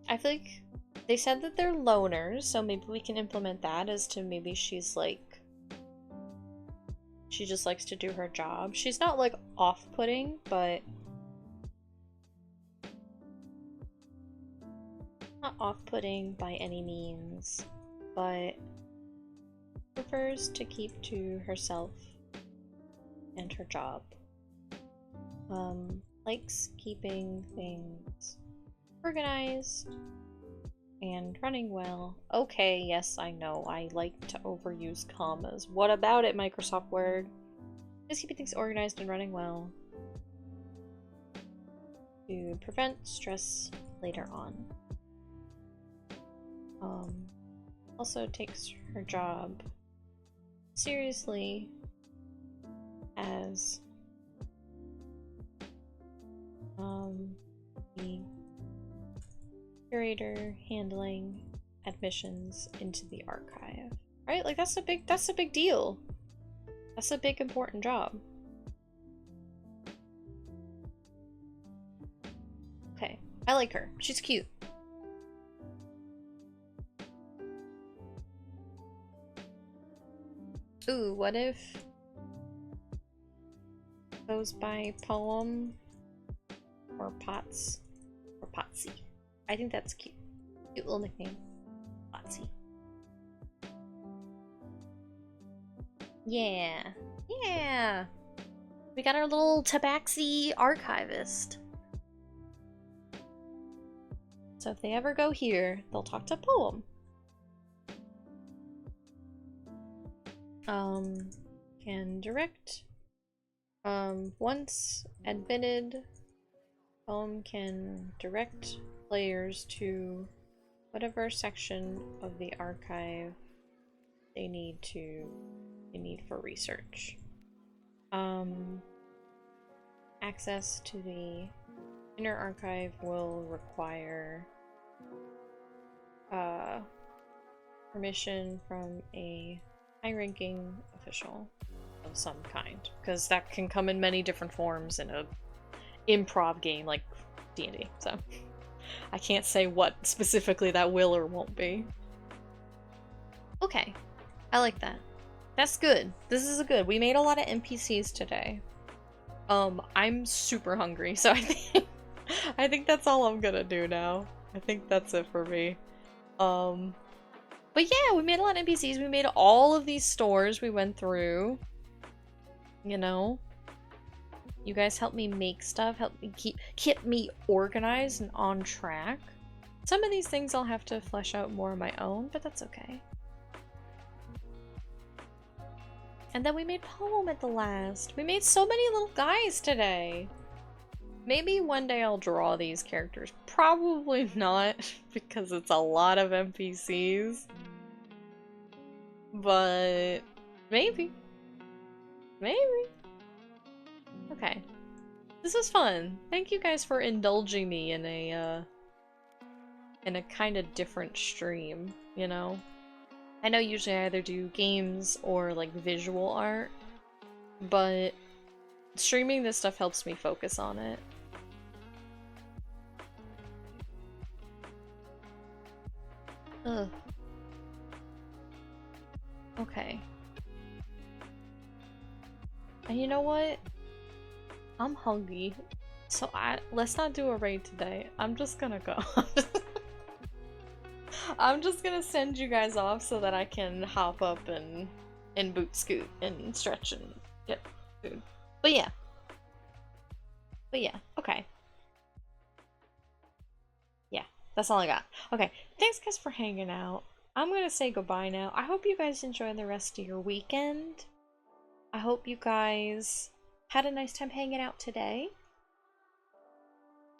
I feel like they said that they're loners, so maybe we can implement that as to maybe she's like, she just likes to do her job. She's not like off-putting, but not off-putting by any means, but prefers to keep to herself and her job. Likes keeping things organized and running well. Okay, yes, I know. I like to overuse commas. What about it, Microsoft Word? Just keeping things organized and running well to prevent stress later on. Also takes her job seriously as the curator handling admissions into the archive. Right? Like that's a big deal. That's a big important job. Okay. I like her. She's cute. Ooh, what if goes by poem or Pots or Potsy? I think that's cute. Cute little nickname. Potsy. Yeah. Yeah. We got our little tabaxi archivist. So if they ever go here, they'll talk to Poem. Can direct. Once admitted, Poem can direct players to whatever section of the archive they need for research. Access to the inner archive will require permission from a high-ranking official of some kind, because that can come in many different forms in a improv game like D&D, so I can't say what specifically that will or won't be. Okay, I like that. That's good. This is good. We made a lot of NPCs today. I'm super hungry, so I think that's all I'm gonna do now. I think that's it for me. But yeah, we made a lot of NPCs. We made all of these stores we went through. You know? You guys helped me make stuff, helped me keep me organized and on track. Some of these things I'll have to flesh out more on my own, but that's okay. And then we made Poem at the last. We made so many little guys today. Maybe one day I'll draw these characters. Probably not, because it's a lot of NPCs. But maybe. Maybe. Okay. This was fun. Thank you guys for indulging me in a kind of different stream, you know? I know usually I either do games or like visual art, but streaming this stuff helps me focus on it. Ugh. Okay. And you know what? I'm hungry, so let's not do a raid today. I'm just gonna go. I'm just gonna send you guys off so that I can hop up and boot scoot and stretch and get food. But yeah. Okay. Yeah, that's all I got. Okay, thanks guys for hanging out. I'm gonna say goodbye now. I hope you guys enjoy the rest of your weekend. I hope you guys had a nice time hanging out today.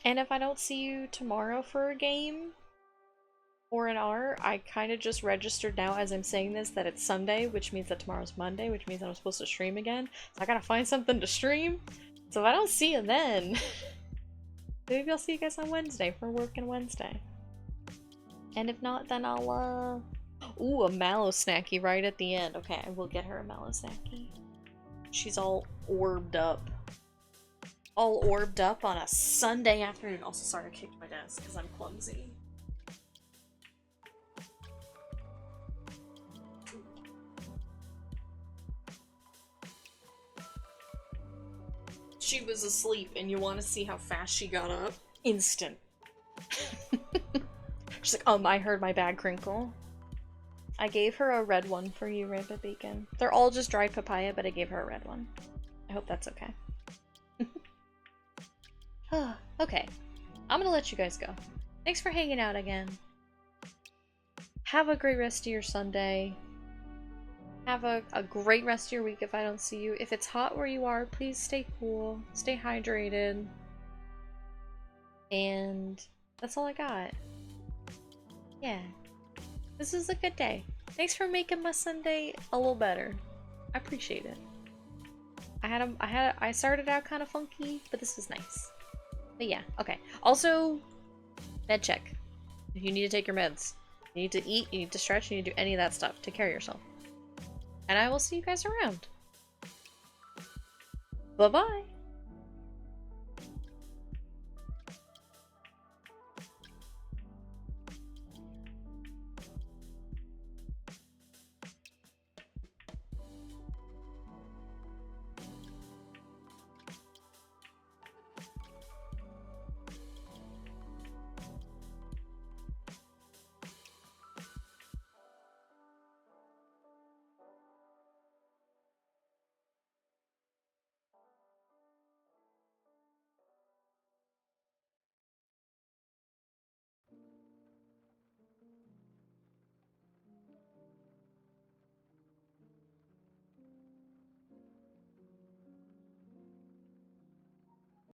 And if I don't see you tomorrow for a game or an art, I kind of just registered now as I'm saying this that it's Sunday, which means that tomorrow's Monday, which means I'm supposed to stream again. So I gotta find something to stream. So if I don't see you then, maybe I'll see you guys on Wednesday for working Wednesday. And if not, then I'll, ooh, a mallow snacky right at the end. Okay, I will get her a mallow snacky. She's all orbed up. All orbed up on a Sunday afternoon. Also, sorry I kicked my desk because I'm clumsy. She was asleep, and you want to see how fast she got up? Instant. She's like, I heard my bag crinkle. I gave her a red one for you, Rampant Bacon. They're all just dried papaya, but I gave her a red one. I hope that's okay. Okay, I'm gonna let you guys go. Thanks for hanging out again. Have a great rest of your Sunday. Have a great rest of your week if I don't see you. If it's hot where you are, please stay cool, stay hydrated. And that's all I got. Yeah. This is a good day. Thanks for making my Sunday a little better. I appreciate it. I started out kind of funky, but this was nice. But yeah, okay. Also, med check. If you need to take your meds, you need to eat, you need to stretch, you need to do any of that stuff. Take care of yourself. And I will see you guys around. Bye-bye.